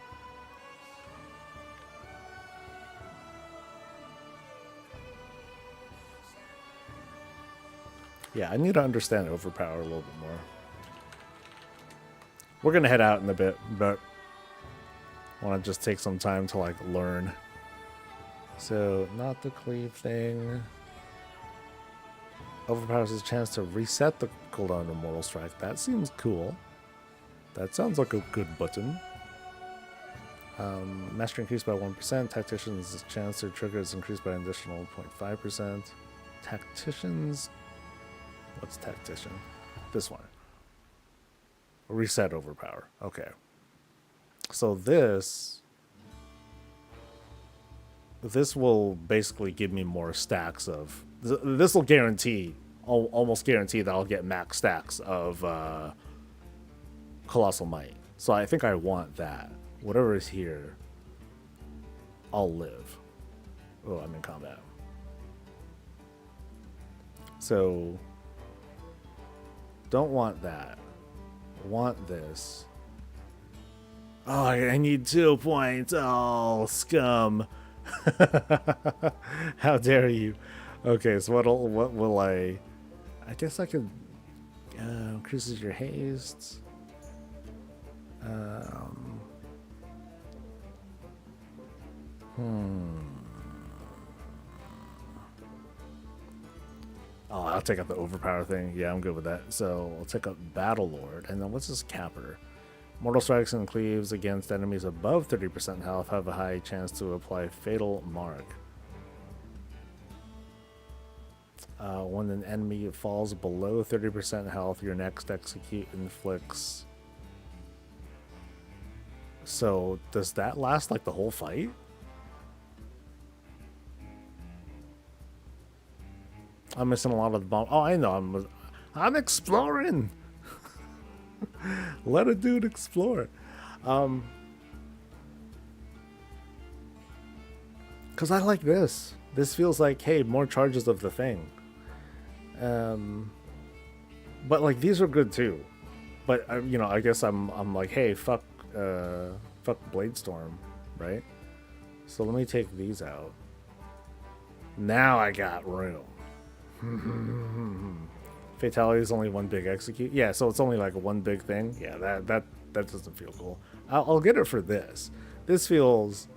[SPEAKER 1] Yeah, I need to understand Overpower a little bit more. We're going to head out in a bit, but I want to just take some time to, like, learn. So, not the cleave thing. Overpowers his chance to reset the cooldown of Mortal Strike. That seems cool. That sounds like a good button. Mastery increased by 1%. Tactician's chance to trigger is increased by an additional 0.5%. Tacticians... What's Tactician? This one. Reset Overpower. Okay. So this will basically give me more stacks of... This will guarantee, almost guarantee that I'll get max stacks of Colossal Might. So I think I want that. Whatever is here, I'll live. Oh, I'm in combat. So... Don't want that. Want this. Oh, I need 2 points. Oh, scum. How dare you? Okay, so what will I guess I could increases your haste. Oh, I'll take out the Overpower thing. Yeah, I'm good with that. So I'll take up Battle Lord. And then what's this Capper? Mortal Strikes and Cleaves against enemies above 30% health have a high chance to apply Fatal Mark. When an enemy falls below 30% health, your next execute inflicts... So, does that last like the whole fight? I'm missing a lot of the bomb. Oh, I know. I'm exploring. Let a dude explore. Because I like this. This feels like, hey, more charges of the thing. But like these are good too. But you know, I guess I'm like, hey, fuck Blade Storm, right? So let me take these out. Now I got room. Fatality is only one big execute. Yeah, so it's only like one big thing. Yeah, that doesn't feel cool. I'll get it for this. This feels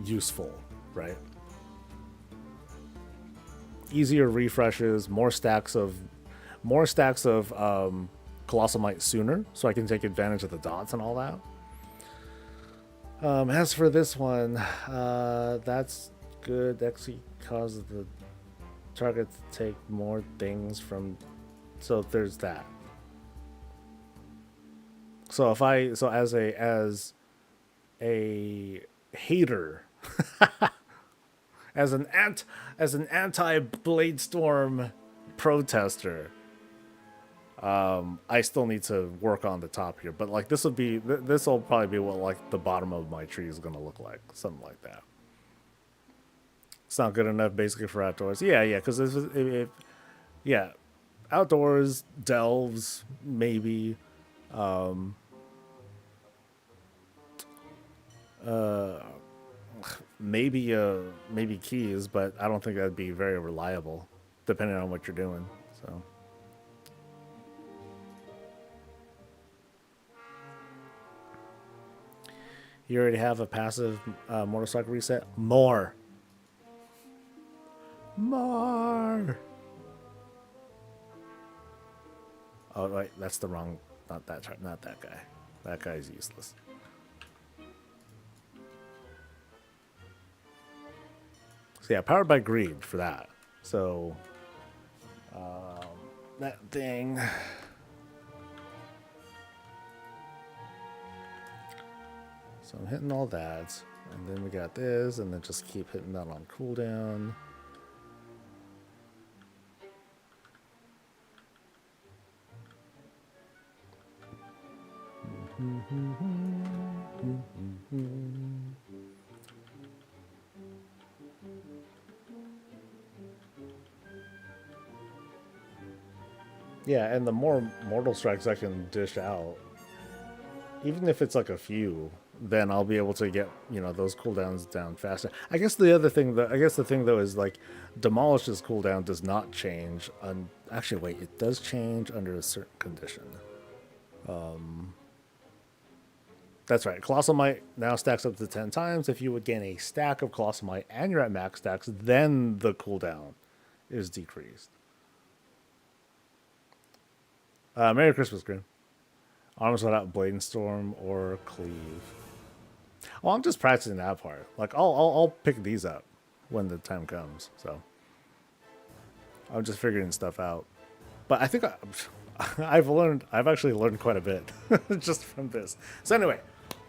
[SPEAKER 1] useful, right? Easier refreshes, more stacks of Colossal Might sooner, so I can take advantage of the dots and all that. As for this one, that's good. Actually causes the target to take more things from. So there's that. So as a hater, as an anti Bladestorm protester, I still need to work on the top here. But like this will probably be what like the bottom of my tree is gonna look like, something like that. It's not good enough basically for outdoors. Yeah, because yeah, outdoors, delves, maybe. Maybe keys, but I don't think that'd be very reliable, depending on what you're doing. So. You already have a passive motorcycle reset? More. Oh wait, that's the wrong. Not that guy. That guy's useless. So yeah, powered by greed for that. So that thing. So I'm hitting all that, and then we got this, and then just keep hitting that on cooldown. Yeah, and the more mortal strikes I can dish out, even if it's like a few, then I'll be able to get, those cooldowns down faster. I guess the thing though is like Demolish's cooldown does not change. Actually, wait, it does change under a certain condition. That's right. Colossal Might now stacks up to 10 times. If you would gain a stack of Colossal Might and you're at max stacks, then the cooldown is decreased. Merry Christmas, Grim. Arms without Bladestorm or Cleave. Well, I'm just practicing that part. Like, I'll pick these up when the time comes. So I'm just figuring stuff out. But I think I've actually learned quite a bit just from this. So anyway,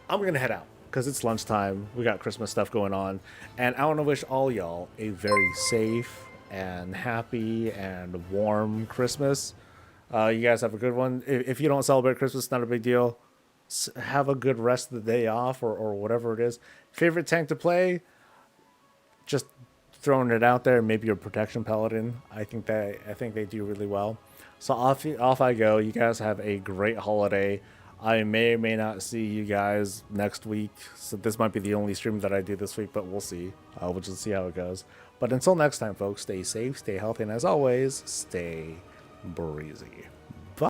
[SPEAKER 1] I'm gonna head out because it's lunchtime. We got Christmas stuff going on, and I want to wish all y'all a very safe and happy and warm Christmas. You guys have a good one. If you don't celebrate Christmas, not a big deal. Have a good rest of the day off or whatever it is. Favorite tank to play? Just throwing it out there. Maybe your protection paladin. I think they do really well. So off I go. You guys have a great holiday. I may or may not see you guys next week. So this might be the only stream that I do this week, but we'll see. We'll just see how it goes. But until next time, folks, stay safe, stay healthy, and as always, stay breezy.